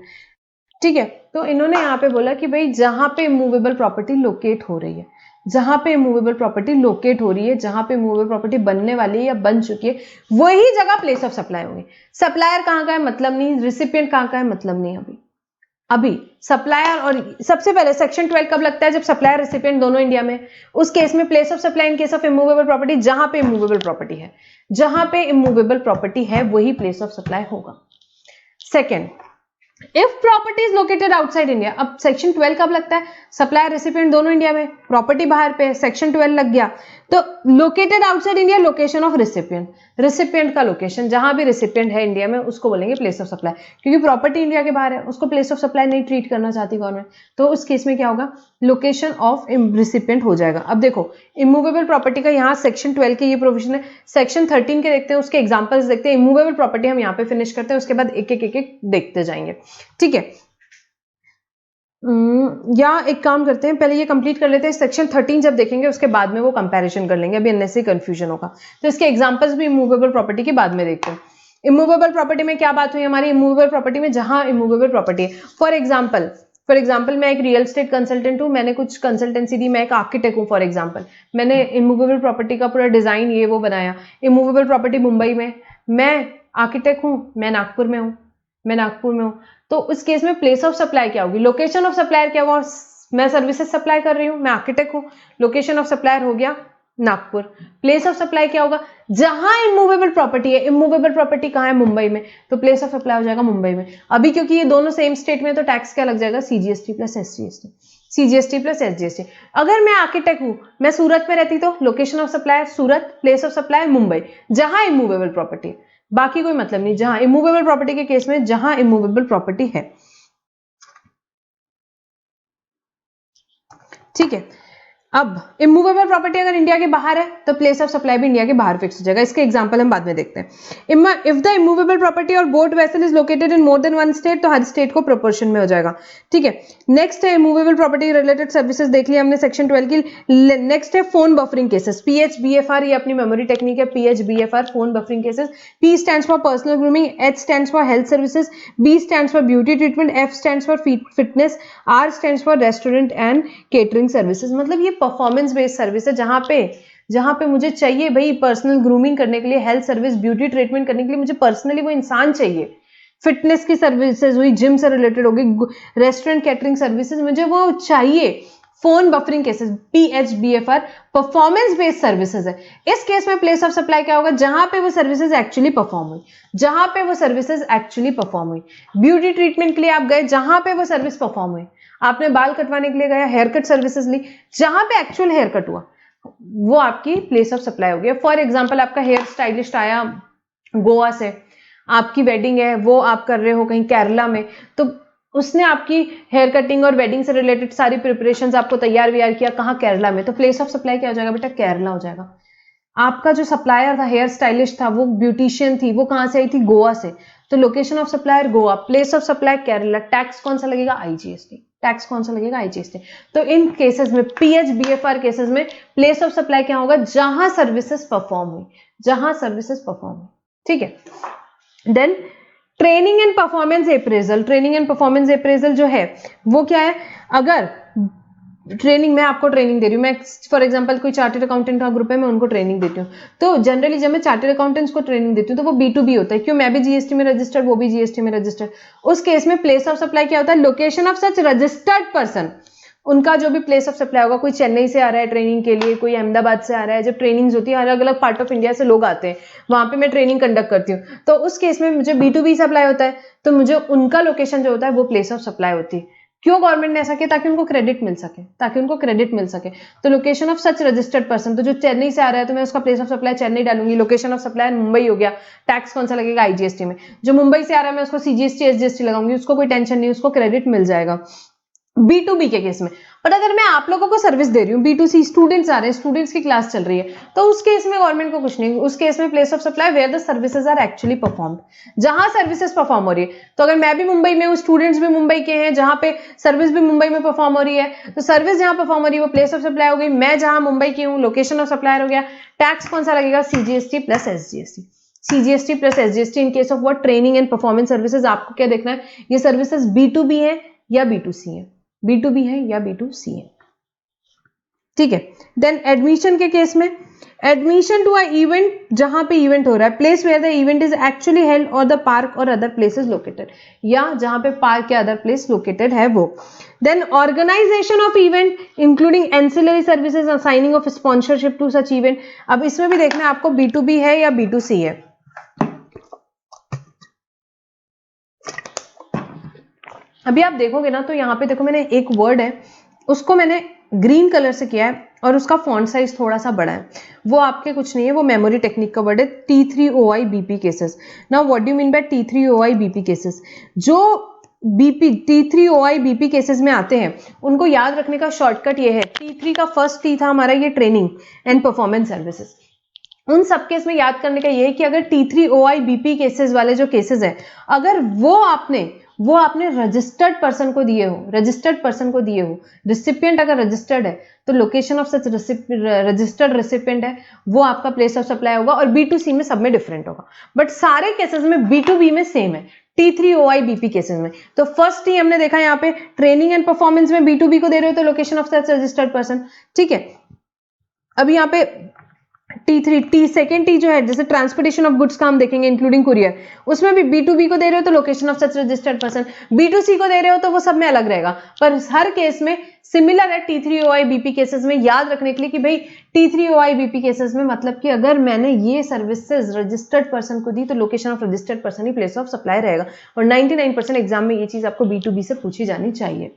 A: ठीक है। तो इन्होंने यहाँ पे बोला कि भाई जहां पे इमूवेबल प्रॉपर्टी लोकेट हो रही है, जहां पे इमूवेबल प्रॉपर्टी बनने वाली है या बन चुकी है, वही जगह प्लेस ऑफ सप्लाई होगी। सप्लायर कहाँ का है मतलब नहीं, रिसिपिएंट कहाँ का है मतलब नहीं। अभी सप्लायर, और सबसे पहले सेक्शन 12 कब लगता है? जब सप्लायर रिसिपिएंट दोनों इंडिया में, उस केस में place of supply in case of immovable property, जहां पे इमूवेबल प्रॉपर्टी है वही प्लेस ऑफ सप्लाई होगा। Second, if property is located outside India. अब सेक्शन 12 कब लगता है? सप्लायर रेसिपिएंट दोनों इंडिया में, प्रॉपर्टी बाहर पे, सेक्शन 12 लग गया। तो located outside India, location of recipient का लोकेशन, जहां भी रिसिपिएंट है इंडिया में उसको बोलेंगे प्लेस ऑफ सप्लाई, क्योंकि प्रॉपर्टी इंडिया के बाहर है, उसको प्लेस ऑफ सप्लाई नहीं ट्रीट करना चाहती गवर्नमेंट, तो उस केस में क्या होगा? लोकेशन ऑफ रिसिपिएंट हो जाएगा। अब देखो इमूवेबल प्रॉपर्टी का यहाँ सेक्शन 12 के ये प्रोविजन है। सेक्शन 13 के देखते हैं, उसके एग्जांपल्स देखते हैं। इमूवेबल प्रॉपर्टी हम यहाँ पे फिनिश करते हैं, उसके बाद एक एक देखते जाएंगे, ठीक है। या एक काम करते हैं, पहले ये कंप्लीट कर लेते हैं। सेक्शन 13 जब देखेंगे उसके बाद में वो कंपैरिजन कर लेंगे, अभी अननेसेसरी कंफ्यूजन होगा। तो इसके एग्जांपल्स भी इमूवेबल प्रॉपर्टी के बाद में देखते हैं। इमूवेबल प्रॉपर्टी में क्या बात हुई हमारी? इमूवेबल प्रॉपर्टी में जहां इमूवेबल प्रॉपर्टी है, फॉर एग्जाम्पल मैं एक रियल एस्टेट कंसल्टेंट हूं, मैंने कुछ कंसल्टेंसी दी, मैं एक आर्किटेक्ट हूं फॉर एग्जाम्पल, मैंने इमूवेबल प्रॉपर्टी का पूरा डिजाइन ये वो बनाया। इमूवेबल प्रॉपर्टी मुंबई में, मैं आर्किटेक्ट हूं, मैं नागपुर में हूं, तो उस केस में प्लेस ऑफ सप्लाई क्या होगी? लोकेशन ऑफ सप्लायर क्या होगा? मैं सर्विसेज सप्लाई कर रही हूं, मैं आर्किटेक्ट हूं, लोकेशन ऑफ सप्लायर हो गया नागपुर। प्लेस ऑफ सप्लाई क्या होगा? जहां इमूवेबल प्रॉपर्टी है, इमूवेबल प्रॉपर्टी कहां है? मुंबई में, तो प्लेस ऑफ सप्लाई हो जाएगा मुंबई में। अभी क्योंकि ये दोनों सेम स्टेट में, तो टैक्स क्या लग जाएगा? CGST plus SGST। अगर मैं आर्किटेक्ट हूं, मैं सूरत में रहती, तो location of supply Surat, place of supply Mumbai, जहां इमूवेबल प्रॉपर्टी, बाकी कोई मतलब नहीं। जहां इमूवेबल प्रॉपर्टी के केस में जहां इमूवेबल प्रॉपर्टी है, ठीक है। अब इमूवेबल प्रॉपर्टी अगर इंडिया के बाहर है तो प्लेस ऑफ सप्लाई भी इंडिया के बाहर फिक्स हो जाएगा। इसके एग्जांपल हम बाद में देखते हैं। इफ द इमूवेबल प्रॉपर्टी और boat vessel is located in more than one state, तो हर स्टेट को प्रोपोर्शन में हो जाएगा। ठीक है। नेक्स्ट है इमूवेबल प्रॉपर्टी रिलेटेड सर्विसेज, देख लिया हमने सेक्शन 12 की। नेक्स्ट है फोन बफरिंग केसेस, PHBFR, ये अपनी मेमोरी टेक्निक है, PHBFR phone buffering cases. P stands for personal grooming, H stands for health services, B stands for beauty treatment, F stands for fitness, R stands for restaurant and catering services. मतलब ये performance based service है, जहां पे मुझे चाहिए भाई personal grooming करने के लिए, हेल्थ सर्विस, ब्यूटी ट्रीटमेंट करने के लिए मुझे पर्सनली वो इंसान चाहिए। फिटनेस की सर्विसेज हुई, जिम से रिलेटेड होगी, रेस्टोरेंट कैटरिंग सर्विसेज, मुझे वो चाहिए। Phone buffering cases, PHBFR performance based services है। इस केस में प्लेस ऑफ सप्लाई क्या होगा? जहां पे वो सर्विसेज एक्चुअली परफॉर्म हुई, जहां पे वो सर्विसेज एक्चुअली परफॉर्म हुई। ब्यूटी ट्रीटमेंट के लिए आप गए, जहां पे वो सर्विस परफॉर्म हुई। आपने बाल कटवाने के लिए गया, हेयर कट सर्विसेज ली, जहां पे एक्चुअल हेयर कट हुआ, वो आपकी प्लेस ऑफ सप्लाई होगी। फॉर एग्जांपल आपका हेयर स्टाइलिस्ट आया गोवा से, आपकी वेडिंग है, वो आप कर रहे हो कहीं केरला में, तो उसने आपकी हेयर कटिंग और वेडिंग से रिलेटेड सारी प्रिपरेशंस आपको तैयार व्यार किया, कहाँ? केरला में। तो प्लेस ऑफ सप्लाई क्या हो जाएगा बेटा? केरला हो जाएगा। आपका जो सप्लायर था, हेयर स्टाइलिस्ट था, वो ब्यूटिशियन थी, वो कहां से आई थी? गोवा से। तो location of supplier Goa, place of supply Kerala. Tax कौन सा लगेगा? IGST। टैक्स कौन सा लगेगा? IGST। तो इन केसेस में, PHBFR केसेस में प्लेस ऑफ सप्लाई क्या होगा? जहां सर्विसेज परफॉर्म हुई, जहां सर्विसेज परफॉर्म हुई। ठीक है। Then training and performance appraisal. Training and performance appraisal जो है वो क्या है? अगर ट्रेनिंग, मैं आपको ट्रेनिंग दे रही हूँ, मैं फॉर एग्जांपल कोई चार्टर्ड अकाउंटेंट का ग्रुप है, मैं उनको ट्रेनिंग देती हूँ, तो जनरली जब मैं चार्टर्ड अकाउंटेंट्स को ट्रेनिंग देती हूँ तो वो B2B होता है। क्यों? मैं भी GST में रजिस्टर्ड, वो भी GST में रजिस्टर्ड। उस केस में प्लेस ऑफ सप्लाई क्या होता है? Location of such registered person, उनका जो भी प्लेस ऑफ सप्लाई होगा। कोई चेन्नई से आ रहा है ट्रेनिंग के लिए, कोई अहमदाबाद से आ रहा है। जब ट्रेनिंग्स होती है, अलग अलग पार्ट ऑफ इंडिया से लोग आते हैं, वहां पे मैं ट्रेनिंग कंडक्ट करती हूँ, तो उस केस में मुझे B2B सप्लाई होता है, तो मुझे उनका लोकेशन जो होता है वो प्लेस ऑफ सप्लाई होती है। क्यों गवर्नमेंट ने ऐसा किया? ताकि उनको क्रेडिट मिल सके, ताकि उनको क्रेडिट मिल सके। तो location of such registered person, तो जो चेन्नई से आ रहा है तो मैं उसका प्लेस ऑफ सप्लाई चेन्नई डालूंगी। लोकेशन ऑफ सप्लाई मुंबई हो गया, टैक्स कौन सा लगेगा? IGST में। जो मुंबई से आ रहा है मैं उसको CGST SGST लगाऊंगी, उसको कोई टेंशन नहीं, उसको क्रेडिट मिल जाएगा। B2B के केस में। पर अगर मैं आप लोगों को सर्विस दे रही हूँ, B2C, स्टूडेंट्स आ रहे हैं, स्टूडेंट्स की क्लास चल रही है, तो उस केस में गवर्नमेंट को कुछ नहीं। उस केस में place of supply where the services are actually performed, जहां सर्विसेज परफॉर्म हो रही है। तो अगर मैं भी मुंबई में हूँ, स्टूडेंट्स भी मुंबई के हैं, जहां पे सर्विस भी मुंबई में परफॉर्म हो रही है, तो सर्विस जहां परफॉर्म हो रही है वो प्लेस ऑफ सप्लाई हो गई। मैं जहां मुंबई की हूँ, लोकेशन ऑफ सप्लायर हो गया। टैक्स कौन सा लगेगा? CGST plus SGST। CGST plus SGST in case of what? Training and performance services. आपको क्या देखना है? ये सर्विसेज B2B है या B2C है? B2B है या B2C है? ठीक है। देन एडमिशन के केस में, एडमिशन टू अ इवेंट, जहां पे इवेंट हो रहा है, place where the event is actually held और द पार्क और अदर प्लेसेस लोकेटेड, या जहां पे पार्क या अदर प्लेस लोकेटेड है वो। Then organisation of event including ancillary services, assigning of sponsorship to such event. अब इसमें भी देखना है आपको B2B है या B2C है। अभी आप देखोगे ना तो यहाँ पे देखो, मैंने एक वर्ड है उसको मैंने ग्रीन कलर से किया है और उसका फॉन्ट साइज थोड़ा सा बड़ा है। वो आपके कुछ नहीं है, वो मेमोरी टेक्निक का वर्ड है, T3OI BP cases. Now what do you mean by T3OI BP cases? जो T3OI BP केसेस में आते हैं उनको याद रखने का शॉर्टकट ये है। T3 का फर्स्ट T था हमारा ये ट्रेनिंग एंड परफॉर्मेंस सर्विसेज। उन सब केस में याद करने का ये है कि अगर T3OI BP केसेस वाले जो केसेस है, अगर वो आपने रजिस्टर्ड पर्सन को दिए हो, रिसिपिएंट अगर रजिस्टर्ड है तो location of such registered recipient है, वो आपका प्लेस ऑफ सप्लाई होगा। और B2C में सब में डिफरेंट होगा, बट सारे केसेस में B2B में सेम है, T3OI BP केसेस में। तो फर्स्ट T हमने देखा यहाँ पे, ट्रेनिंग एंड परफॉर्मेंस में B2B को दे रहे हो तो location of such registered person. ठीक है। अब यहाँ पे T3 सेकेंड T जो है, जैसे ट्रांसपोर्टेशन ऑफ गुड्स का हम देखेंगे इंक्लूडिंग कुरियर, उसमें भी B2B को दे रहे हो तो location of such registered person. B2C को दे रहे हो तो वो सब में अलग रहेगा, पर हर केस में सिमिलर है T3OI BP केसेस में। याद रखने के लिए कि भाई T3OI BP केसेस में मतलब कि अगर मैंने ये सर्विसेज रजिस्टर्ड पर्सन को दी तो location of registered person he place of supply रहेगा। और 99% एग्जाम में ये चीज आपको B2B से पूछी जानी चाहिए।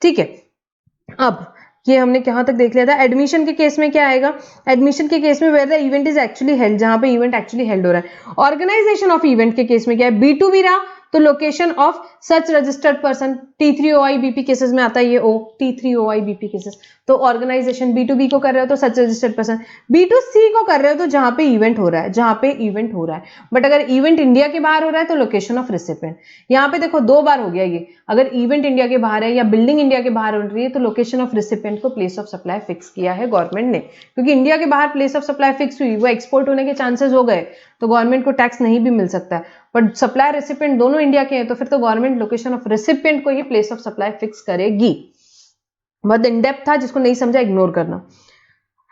A: ठीक है। अब ये हमने कहां तक देख लिया था। एडमिशन के केस में क्या आएगा? एडमिशन के केस में where the event is actually held, जहां पे इवेंट एक्चुअली हेल्ड हो रहा है। ऑर्गेनाइजेशन ऑफ इवेंट के केस में क्या है? B2B रहा तो location of such registered person, T3OIBP cases में आता है ये O, T3OIBP केसेस। तो ऑर्गेनाइजेशन B2B को कर रहे हो तो सच रजिस्टर्ड पर्सन, B2C को कर रहे हो तो जहां पे इवेंट हो रहा है, जहां पे इवेंट हो रहा है। बट अगर इवेंट इंडिया के बाहर हो रहा है तो लोकेशन ऑफ रिसिपिएंट। यहाँ पे देखो 2 बार हो गया ये, अगर इवेंट इंडिया के बाहर है या बिल्डिंग इंडिया के बाहर हो रही है तो लोकेशन ऑफ रिसिपिएंट को प्लेस ऑफ सप्लाई फिक्स किया है गवर्नमेंट ने, क्योंकि इंडिया के बाहर प्लेस ऑफ सप्लाई फिक्स हुई, वो एक्सपोर्ट होने के चांसेस हो गए तो गवर्नमेंट को टैक्स नहीं भी मिल सकता है। बट सप्लाई रेसिपिएंट दोनों इंडिया के हैं तो फिर तो गवर्नमेंट लोकेशन ऑफ रेसिपिएंट को ही प्लेस ऑफ सप्लाई फिक्स करेगी। बहुत इन डेप्थ था, जिसको नहीं समझा इग्नोर करना।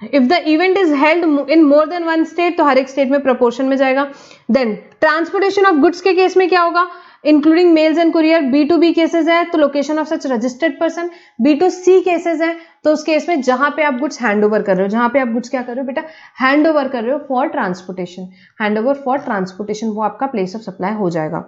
A: If the event is held in more than 1 state तो हर एक स्टेट में प्रोपोर्शन में जाएगा। देन ट्रांसपोर्टेशन ऑफ गुड्स के केस में क्या होगा, including mails and courier, B2B cases है तो location of such registered person, B2C cases है तो उस केस में जहां पे आप गुड्स हैंड ओवर कर रहे हो, जहां पे आप गुड्स क्या कर रहे हो बेटा, हैंड ओवर कर रहे हो for transportation, hand over for transportation, वो आपका प्लेस ऑफ सप्लाई हो जाएगा।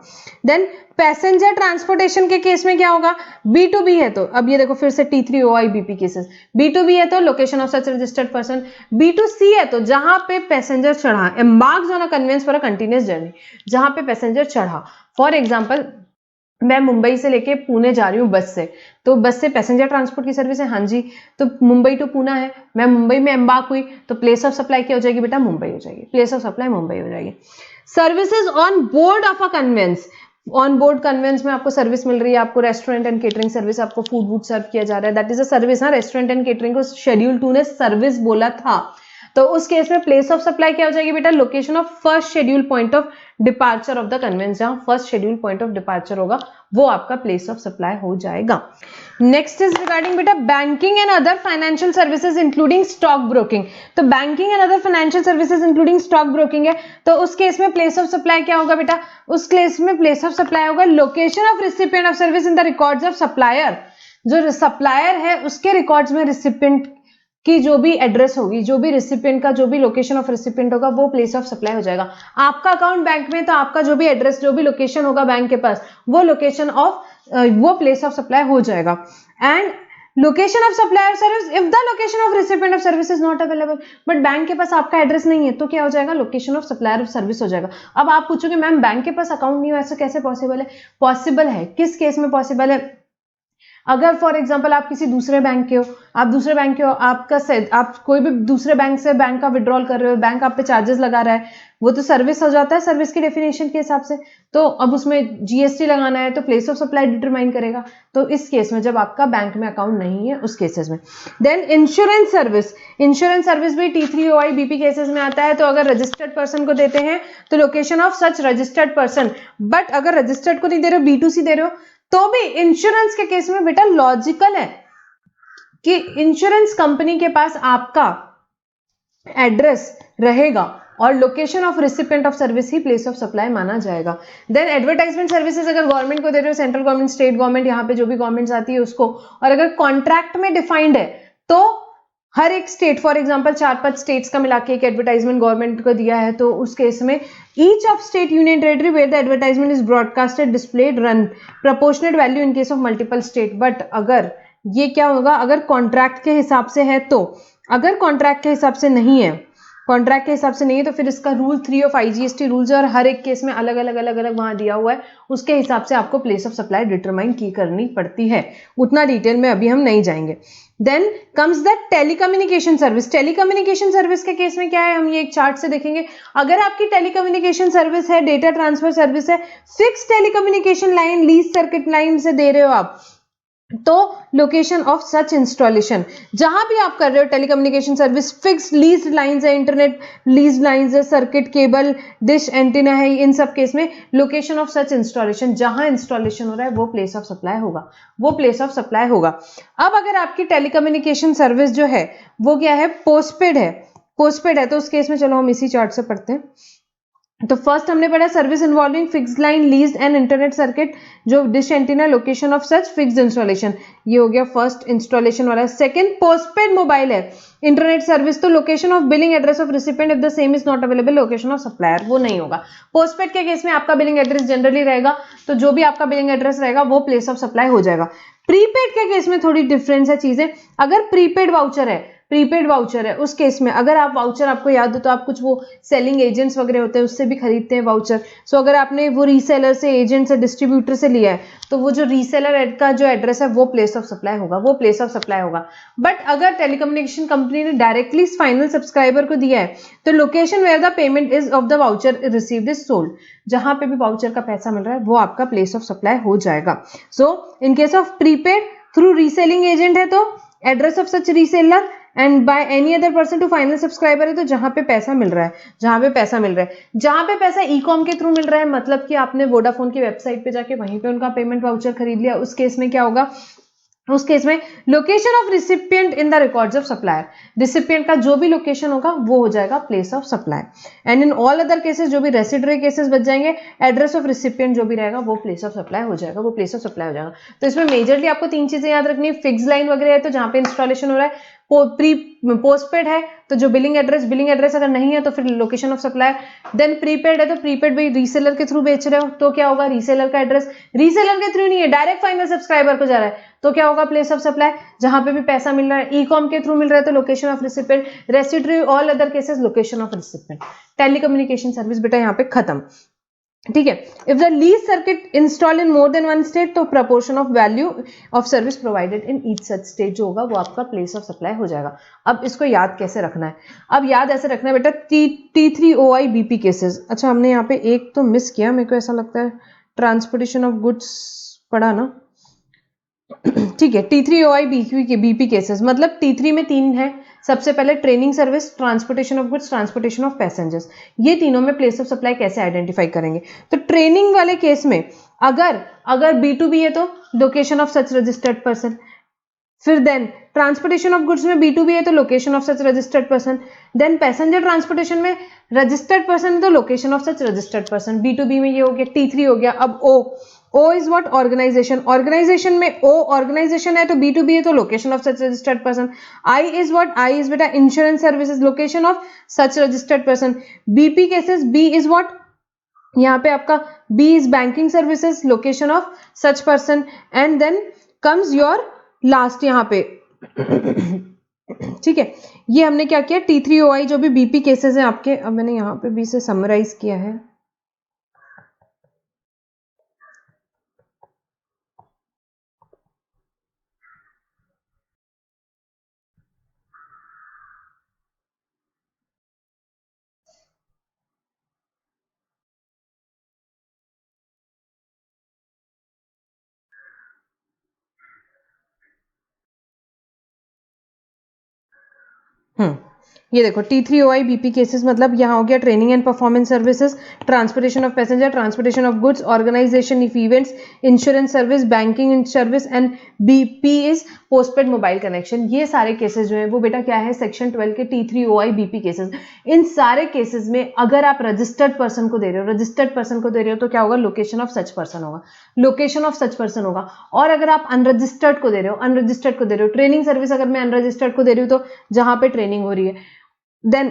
A: देन पैसेंजर ट्रांसपोर्टेशन के केस में क्या होगा, B2B है तो अब ये देखो फिर से T3OIBP केसेस, B2B है तो location of such registered person, B2C है तो जहां पे पैसेंजर चढ़ा, embarked on a conveyance for a continuous journey, जहां पे पैसेंजर चढ़ा। फॉर एग्जाम्पल मैं मुंबई से लेके पुणे जा रही हूँ बस से, तो बस से पैसेंजर ट्रांसपोर्ट की सर्विस है, हाँ जी, तो मुंबई टू पुणे है, मैं मुंबई में एम्बार्क हुई तो प्लेस ऑफ सप्लाई क्या हो जाएगी बेटा, मुंबई हो जाएगी, प्लेस ऑफ सप्लाई मुंबई हो जाएगी। Services on board of a conveyance, on board conveyance में आपको सर्विस मिल रही है, आपको रेस्टोरेंट एंड केटरिंग सर्विस, आपको फूड वूड सर्व किया जा रहा है, दैट इज अ सर्विस। हाँ, रेस्टोरेंट एंड केटरिंग को शेड्यूल 2 ने सर्विस बोला था, तो उस केस में प्लेस ऑफ सप्लाई क्या हो जाएगी बेटा, location of first schedule point of departure of the conveyance, जहां first schedule point of departure होगा वो आपका प्लेस ऑफ सप्लाई हो जाएगा। नेक्स्ट इज रिगार्डिंग बेटा banking and other financial services including stock broking. तो banking and other financial services including stock broking है तो उस केस में प्लेस ऑफ सप्लाई क्या होगा बेटा, उस केस में प्लेस ऑफ सप्लाई होगा location of recipient of service in the records of supplier. जो सप्लायर है उसके रिकॉर्ड्स में रिसिपिएंट की जो भी एड्रेस होगी, जो भी रिसिपिएंट का जो भी लोकेशन ऑफ रिसिपिएंट होगा वो प्लेस ऑफ सप्लाई हो जाएगा। आपका अकाउंट बैंक में तो आपका जो भी एड्रेस, जो भी लोकेशन होगा बैंक के पास, वो लोकेशन ऑफ वो प्लेस ऑफ सप्लाई हो जाएगा। And location of supplier service if the location of recipient of service is not available, but bank के पास आपका एड्रेस नहीं है तो क्या हो जाएगा, location of supplier of service हो जाएगा। अब आप पूछोगे मैम बैंक के पास अकाउंट नहीं हो, ऐसा कैसे पॉसिबल है? पॉसिबल है, किस केस में पॉसिबल है, अगर फॉर एग्जांपल आप किसी दूसरे बैंक के हो, आप दूसरे बैंक के हो, आप कोई भी दूसरे बैंक से बैंक का विड्रॉल कर रहे हो, बैंक आप पे चार्जेस लगा रहा है, वो तो सर्विस हो जाता है सर्विस की डेफिनेशन के हिसाब से, तो अब उसमें जीएसटी लगाना है तो प्लेस ऑफ सप्लाई डिटरमाइन करेगा। तो इस केस में जब आपका बैंक में अकाउंट नहीं है उस केसेस में। Then insurance service, insurance service भी T3OIBP केसेस में आता है। तो अगर रजिस्टर्ड पर्सन को देते हैं तो location of such registered person, but अगर रजिस्टर्ड को नहीं दे रहे हो, B2C दे रहे हो, तो भी इंश्योरेंस के केस में बेटा लॉजिकल है कि इंश्योरेंस कंपनी के पास आपका एड्रेस रहेगा और location of recipient of service he place of supply माना जाएगा। देन एडवर्टाइजमेंट सर्विसेज अगर गवर्नमेंट को दे रहे हो, सेंट्रल गवर्नमेंट, स्टेट गवर्नमेंट, यहाँ पे जो भी गवर्नमेंट आती है उसको, और अगर कॉन्ट्रैक्ट में डिफाइंड है तो हर एक स्टेट, फॉर एग्जांपल 4-5 स्टेट्स का मिला के एक एडवर्टाइजमेंट गवर्नमेंट को दिया है तो उस केस में each of state union territory where the advertisement is broadcasted displayed run proportionate value in case of multiple state. But अगर ये क्या होगा, अगर कॉन्ट्रैक्ट के हिसाब से है तो, अगर कॉन्ट्रैक्ट के हिसाब से नहीं है, कॉन्ट्रैक्ट के हिसाब से नहीं है तो फिर इसका रूल 3 ऑफ IGST रूल्स है और हर एक केस में अलग अलग वहां दिया हुआ है, उसके हिसाब से आपको प्लेस ऑफ सप्लाई डिटरमाइन की करनी पड़ती है। उतना डिटेल में अभी हम नहीं जाएंगे। Then comes the telecommunication service. Telecommunication service के केस में क्या है, हम ये एक चार्ट से देखेंगे। अगर आपकी टेलीकम्युनिकेशन सर्विस है, डेटा ट्रांसफर सर्विस है, fix telecommunication line, lease circuit line से दे रहे हो आप, तो लोकेशन ऑफ सच इंस्टॉलेशन, जहां भी आप कर रहे हो telecommunication service, fix lease lines है, इंटरनेट लीज लाइंस है, सर्किट केबल, डिश एंटीना है, इन सब केस में लोकेशन ऑफ सच इंस्टॉलेशन, जहां इंस्टॉलेशन हो रहा है वो प्लेस ऑफ सप्लाई होगा, वो प्लेस ऑफ सप्लाई होगा। अब अगर आपकी टेलीकम्युनिकेशन सर्विस जो है वो क्या है, पोस्टपेड है, पोस्टपेड है, तो उस केस में चलो हम इसी चार्ट से पढ़ते हैं। तो फर्स्ट हमने पढ़ा service involving fixed line, lease and internet circuit, जो dish antenna, location of such fixed installation, ये हो गया फर्स्ट इंस्टॉलेशन वाला। सेकंड पोस्टपेड मोबाइल है, इंटरनेट सर्विस, तो location of billing address of recipient if the same is not available, location of supplier वो नहीं होगा। पोस्टपेड के केस में आपका बिलिंग एड्रेस जनरली रहेगा, तो जो भी आपका बिलिंग एड्रेस रहेगा वो प्लेस ऑफ सप्लाई हो जाएगा। प्रीपेड के केस में थोड़ी डिफरेंस है चीजें। अगर प्रीपेड वाउचर है, प्रीपेड वाउचर है, उस केस में अगर आप वाउचर, आपको याद हो तो आप कुछ वो सेलिंग एजेंट्स वगैरह होते हैं उससे भी खरीदते हैं वाउचर। सो अगर आपने वो रीसेलर से, एजेंट से, डिस्ट्रीब्यूटर से लिया है तो वो जो रीसेलर का जो एड्रेस है वो प्लेस ऑफ सप्लाई होगा, वो प्लेस ऑफ सप्लाई होगा। बट अगर टेलीकम्युनिकेशन कंपनी ने डायरेक्टली फाइनल सब्सक्राइबर को दिया है तो location where the payment is of the voucher received is sold, जहां पे भी वाउचर का पैसा मिल रहा है वो आपका प्लेस ऑफ सप्लाई हो जाएगा। So in case of prepaid through reselling agent है तो address of such reseller, and by any other person to final subscriber है तो जहां पे पैसा मिल रहा है, जहां पे पैसा मिल रहा है, जहां पे पैसा ई कॉम के थ्रू मिल रहा है, मतलब कि आपने वोडाफोन की वेबसाइट पे जाके वहीं पे उनका पेमेंट वाउचर खरीद लिया, उस केस में क्या होगा, उस केस में location of recipient in the records of supplier, recipient का जो भी लोकेशन होगा वो हो जाएगा place of supply. And in all other cases, जो भी रेसिडरी केसेस बच जाएंगे, एड्रेस ऑफ रिसिपिएंट जो भी रहेगा वो प्लेस ऑफ सप्लाई हो जाएगा, वो प्लेस ऑफ सप्लाई हो जाएगा। तो इसमें मेजरली आपको 3 चीजें याद रखनी है। फिक्स लाइन वगैरह है तो जहां पे इंस्टॉलेशन हो रहा है, पोस्टपेड है तो जो बिलिंग एड्रेस अगर नहीं है तो फिर location of supplier. Then prepaid है तो प्रीपेड भी रीसेलर के थ्रू बेच रहे हो तो क्या होगा, रीसेलर का एड्रेस, रीसेलर के थ्रू नहीं है, डायरेक्ट फाइनल सब्सक्राइबर को जा रहा है तो क्या होगा, प्लेस ऑफ सप्लाई, जहां पे भी पैसा मिल रहा है। ई कॉम के थ्रू मिल रहा है तो location of recipient, residuary all other cases location of recipient. Telecommunication service बेटा यहाँ पे खत्म, ठीक है। If the lease circuit install in more than one state तो proportion of value of service provided in each such state जो होगा वो आपका प्लेस ऑफ सप्लाई हो जाएगा। अब इसको याद कैसे रखना है, अब याद ऐसे रखना है बेटा, T3OI BP केसेस। अच्छा हमने यहाँ पे एक तो मिस किया, मेरे को ऐसा लगता है ट्रांसपोर्टेशन ऑफ गुड्स पढ़ा ना, ठीक है। T3OI BP केसेस मतलब T3 में 3 है, सबसे पहले training service, transportation of goods, transportation of passengers. ये तीनों में प्लेस ऑफ सप्लाई कैसे आइडेंटिफाई करेंगे, तो ट्रेनिंग वाले केस में अगर B2B है तो location of such registered person, फिर देन ट्रांसपोर्टेशन ऑफ गुड्स में B2B है तो location of such registered person, then passenger transportation में रजिस्टर्ड पर्सन है तो location of such registered person. B2B में ये हो गया, T3 हो गया। अब O is what, organisation, organisation में O ऑर्गेनाइजेशन है तो B2B है तो location of such registered person. I is what, I is बेटा insurance services, location of such registered person. BP cases, B is what, यहाँ पे आपका B is banking services, location of such person. And then comes your last यहाँ पे ठीक है। ये हमने क्या किया, T3OI जो भी BP केसेस हैं आपके, अब मैंने यहाँ पे B से समराइज किया है। ये देखो T3OI BP केसेस मतलब यहाँ हो गया training and performance services, transportation of passenger, transportation of goods, organisation of events, insurance service, banking service and BP is postpaid mobile connection. ये सारे केसेस जो है वो बेटा क्या है, सेक्शन 12 के T3OI BP केसेस। इन सारे केसेस में अगर आप रजिस्टर्ड पर्सन को दे रहे हो, रजिस्टर्ड पर्सन को दे रहे हो तो क्या होगा, लोकेशन ऑफ सच पर्सन होगा, लोकेशन ऑफ सच पर्सन होगा। और अगर आप अनरजिस्टर्ड को दे रहे हो, अनरजिस्टर्ड को दे रहे हो, ट्रेनिंग सर्विस अगर मैं अनरजिस्टर्ड को दे रही हूँ तो जहां पे ट्रेनिंग हो रही है। देन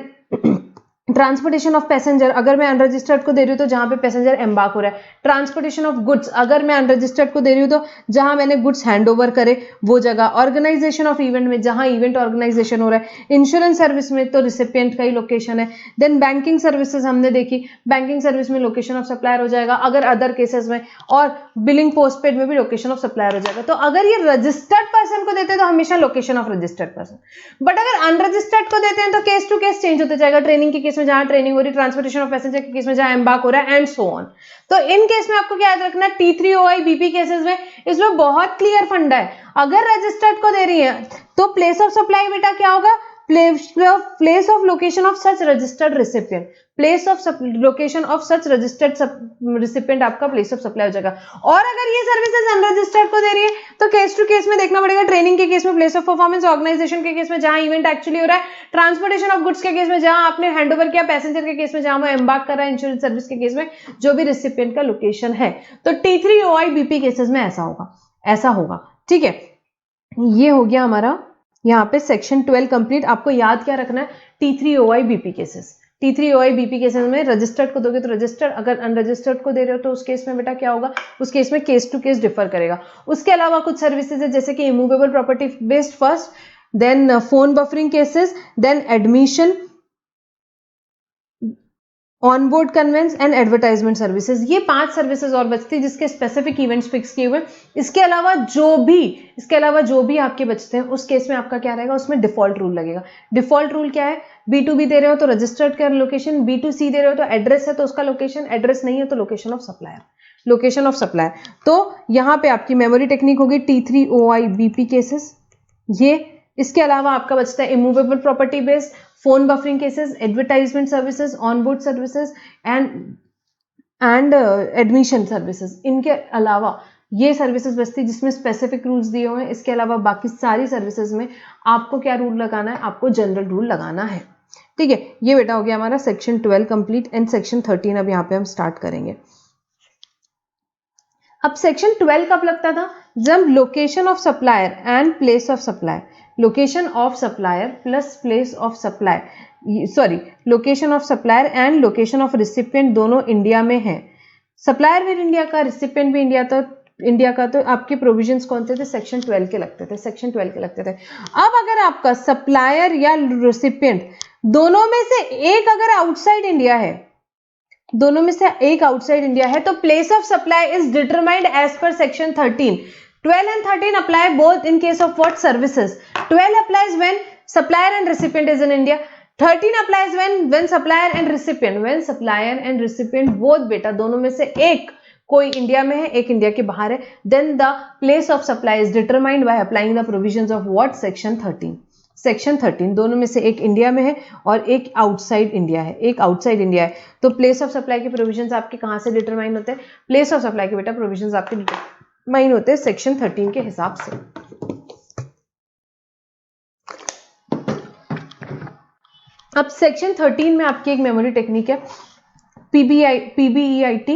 A: ट्रांसपोर्टेशन ऑफ पैसेंजर अगर मैं अनरजिस्टर्ड को दे रही हूँ तो जहां पे पैसेंजर एम्बार्क हो रहा है। ट्रांसपोर्टेशन ऑफ गुड्स अगर मैं अनरजिस्टर्ड को दे रही हूँ तो जहां मैंने गुड्स हैंडओवर करे वो जगह। ऑर्गेनाइजेशन ऑफ इवेंट में जहां इवेंट ऑर्गेनाइजेशन हो रहा है। इंश्योरेंस सर्विस में तो रिसिपिएंट का ही लोकेशन है। देन बैंकिंग सर्विसेज हमने देखी, बैंकिंग सर्विस में लोकेशन ऑफ सप्लायर हो जाएगा अगर अदर केसेस में, और बिलिंग पोस्टपेड में भी लोकेशन ऑफ सप्लायर हो जाएगा। तो अगर ये रजिस्टर्ड पर्सन को देते हैं तो हमेशा location of registered person, but अगर अनरजिस्टर्ड को देते हैं तो केस टू केस चेंज होता जाएगा। ट्रेनिंग के केस में जहां ट्रेनिंग हो रही, ट्रांसपोर्टेशन ऑफ पैसेंजर के केस में जहां एम्बार्क हो रहा है, एंड सो ऑन। तो इन केस में आपको क्या याद रखना है, T3OI BP केसेस में इसमें बहुत क्लियर फंडा है। अगर रजिस्टर्ड को दे रही है तो प्लेस ऑफ सप्लाई बेटा क्या होगा, place of location of such registered recipient, place of location of such registered recipient आपका प्लेस ऑफ सप्लाई हो जाएगा। और अगर ये सर्विसेज अनरजिस्टर्ड को दे रही है तो केस टू केस में देखना पड़ेगा। ट्रेनिंग के केस में प्लेस ऑफ परफॉर्मेंस, ऑर्गेनाइजेशन के केस में जहां इवेंट एक्चुअली हो रहा है, ट्रांसपोर्टेशन ऑफ गुड्स के केस में जहां आपने हैंडओवर किया, पैसेंजर के केस में जहां वो एम्बार्क कर रहा है, इंश्योरेंस सर्विस के केस में जो भी रिसिपिएंट का लोकेशन है। तो T3OI BP केसेस में ऐसा होगा, ऐसा होगा, ठीक है। ये हो गया हमारा यहाँ पे सेक्शन 12 कंप्लीट। आपको याद क्या रखना है, T3OI BP cases. T3OI BP cases में रजिस्टर्ड को दोगे तो रजिस्टर्ड, अगर अनरजिस्टर्ड को दे रहे हो तो उस केस में बेटा क्या होगा, उस केस में केस टू केस डिफर करेगा। उसके अलावा कुछ सर्विसेज है जैसे कि immovable property based first, then phone buffering cases, then admission, onboard conveyance and advertisement services. ये 5 सर्विसेज और बचती है जिसके स्पेसिफिक इवेंट्स फिक्स किए हुए। इसके अलावा जो भी आपके बचते हैं उस केस में आपका क्या रहेगा, उसमें डिफॉल्ट रूल लगेगा। डिफॉल्ट रूल क्या है, B2B दे रहे हो तो रजिस्टर्ड कर लोकेशन, B2C दे रहे हो तो एड्रेस है तो उसका लोकेशन, एड्रेस नहीं है तो location of supplier, location of supplier. तो यहाँ पे आपकी मेमोरी टेक्निक होगी T3 OIBP केसेस ये। इसके अलावा आपका बचता है immovable property based, phone buffering cases, advertisement services, onboard services and admission services. इनके अलावा ये सर्विसेज बचती है जिसमें स्पेसिफिक रूल्स दिए हुए हैं। इसके अलावा बाकी सारी सर्विसेज में आपको क्या रूल लगाना है, आपको जनरल रूल लगाना है। ठीक है, ये बेटा हो गया हमारा सेक्शन 12 कंप्लीट एंड सेक्शन 13 अब यहाँ पे हम स्टार्ट करेंगे। अब सेक्शन 12 कब लगता था, जब location of supplier and place of supply, location of supplier plus place of supply, sorry location of supplier and location of recipient दोनों इंडिया में है। सप्लायर भी इंडिया का, रिसिपिएंट भी इंडिया का, तो आपके प्रोविजंस कौन से थे, सेक्शन 12 के लगते थे, सेक्शन 12 के लगते थे। अब अगर आपका सप्लायर या रिसिपिएंट दोनों में से एक अगर आउटसाइड इंडिया है, दोनों में से एक आउटसाइड इंडिया है, तो place of supply is determined as per section 13। 12 and 13 apply both in case of what services. 12 applies when supplier and recipient is in India. 13 applies when supplier and recipient, when supplier and recipient both बेटा दोनों में से एक कोई India में है, एक India के बाहर है, then the place of supply is determined by applying the provisions of what, section 13. Section 13 दोनों में से एक इंडिया में है और एक आउटसाइड इंडिया है, एक आउटसाइड इंडिया है। तो प्लेस ऑफ सप्लाई के प्रोविजंस आपके कहां से डिटरमाइन होते हैं, प्लेस ऑफ सप्लाई के बेटा प्रोविजंस आपके डिटरमाइन होते हैं सेक्शन 13 के हिसाब से। अब सेक्शन 13 में आपकी एक मेमोरी टेक्निक है PBEIT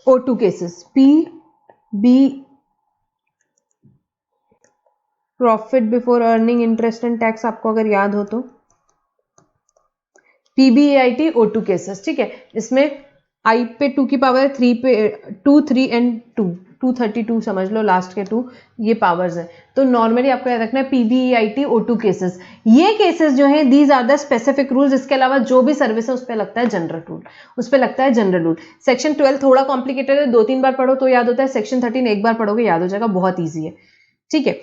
A: O2 cases, PB profit before earning interest and tax, आपको अगर याद हो तो PBEIT O2 केसेस। ठीक है, इसमें I पे 2 की पावर 3 पे 2, 3 एंड 2, 232 समझ लो, लास्ट के 2 ये पावर्स है। तो नॉर्मली आपको याद रखना है PBEIT O2 केसेस। ये केसेस जो है these are the specific rules. इसके अलावा जो भी सर्विस है उस पर लगता है जनरल रूल, उस पर लगता है जनरल रूल। सेक्शन 12 थोड़ा कॉम्प्लिकेटेड है, 2-3 बार पढ़ो तो याद होता है। सेक्शन 13 एक बार पढ़ोगे याद हो जाएगा, बहुत ईजी है। ठीक है,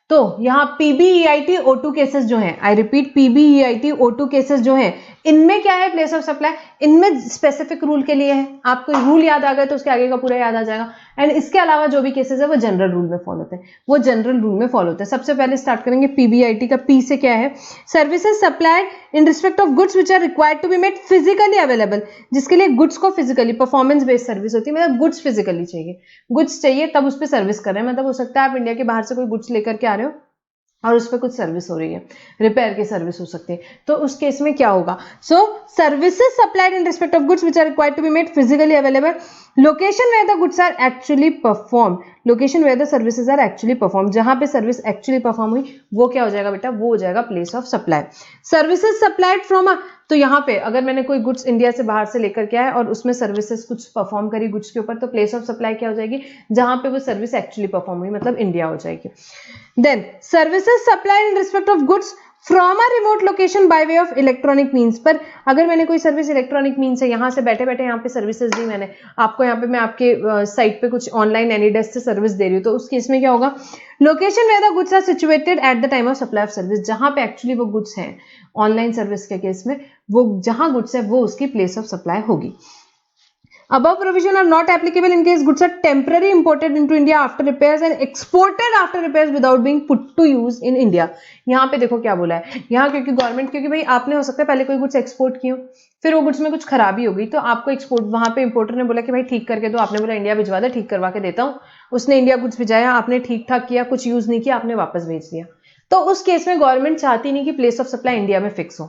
A: तो यहाँ PBEIT O2 केसेस जो हैं, I repeat PBEIT O2 cases जो हैं, इनमें क्या है, प्लेस ऑफ सप्लाई, इनमें स्पेसिफिक रूल के लिए है। आपको रूल याद आ गए तो उसके आगे का पूरा याद आ जाएगा। एंड इसके अलावा जो भी केसेस है वो जनरल रूल में फॉलो होते हैं, वो जनरल रूल में फॉलो होते हैं। सबसे पहले स्टार्ट करेंगे PBEIT का। P से क्या है, services supplied in respect of goods which are required to be made physically available, जिसके लिए गुड्स को फिजिकली, परफॉर्मेंस बेस्ड सर्विस होती है, मतलब गुड्स फिजिकली चाहिए, गुड्स चाहिए तब उस पर सर्विस कर रहे हैं। मतलब हो सकता है आप इंडिया के बाहर से कोई गुड्स लेकर के आ रहे हो और उस पर कुछ सर्विस हो रही है, रिपेयर की सर्विस हो सकती है, तो उस केस में क्या होगा, so services supplied in respect of goods which are required to be made physically available, location where the goods are actually perform, location where the services are actually perform, जहां पे सर्विस एक्चुअली परफॉर्म हुई वो क्या हो जाएगा बेटा, वो हो जाएगा place of supply. Services supplied from तो यहाँ पे अगर मैंने कोई गुड्स इंडिया से बाहर से लेकर के आया और उसमें सर्विसेज कुछ परफॉर्म करी गुड्स के ऊपर, तो प्लेस ऑफ सप्लाई क्या हो जाएगी, जहां पे वो सर्विस एक्चुअली परफॉर्म हुई, मतलब इंडिया हो जाएगी। Then services supplied in respect of goods from a remote location by way of electronic means, पर अगर मैंने कोई सर्विस इलेक्ट्रॉनिक मीन्स से यहाँ से बैठे बैठे यहाँ पे सर्विसेज दी मैंने आपको, यहाँ पे मैं आपके साइट पे कुछ ऑनलाइन एनी डेस्क से सर्विस दे रही हूँ, तो उस केस में क्या होगा, location where the goods are situated at the time of supply of service, जहां पे एक्चुअली वो गुड्स हैं, ऑनलाइन सर्विस के केस में वो जहां गुड्स है वो उसकी प्लेस ऑफ सप्लाई होगी। Above provision are not applicable in case goods are temporarily imported into India after repairs and exported after repairs without being put to use in India। यहाँ पे देखो क्या बोला है, यहाँ क्योंकि गवर्नमेंट, क्योंकि भाई आपने हो सकता है पहले कोई गुड्स एक्सपोर्ट किए, फिर वो गुड्स में कुछ खराबी हो गई, तो आपको एक्सपोर्ट, वहां पे इंपोर्टर ने बोला कि भाई ठीक करके दो, आपने बोला इंडिया भिजवा दे, ठीक करवा के देता हूँ, उसने इंडिया गुड्स भिजाया, आपने ठीक ठाक किया, कुछ यूज नहीं किया, आपने वापस भेज दिया, तो उस केस में गवर्नमेंट चाहती नहीं कि प्लेस ऑफ सप्लाई इंडिया में फिक्स हो।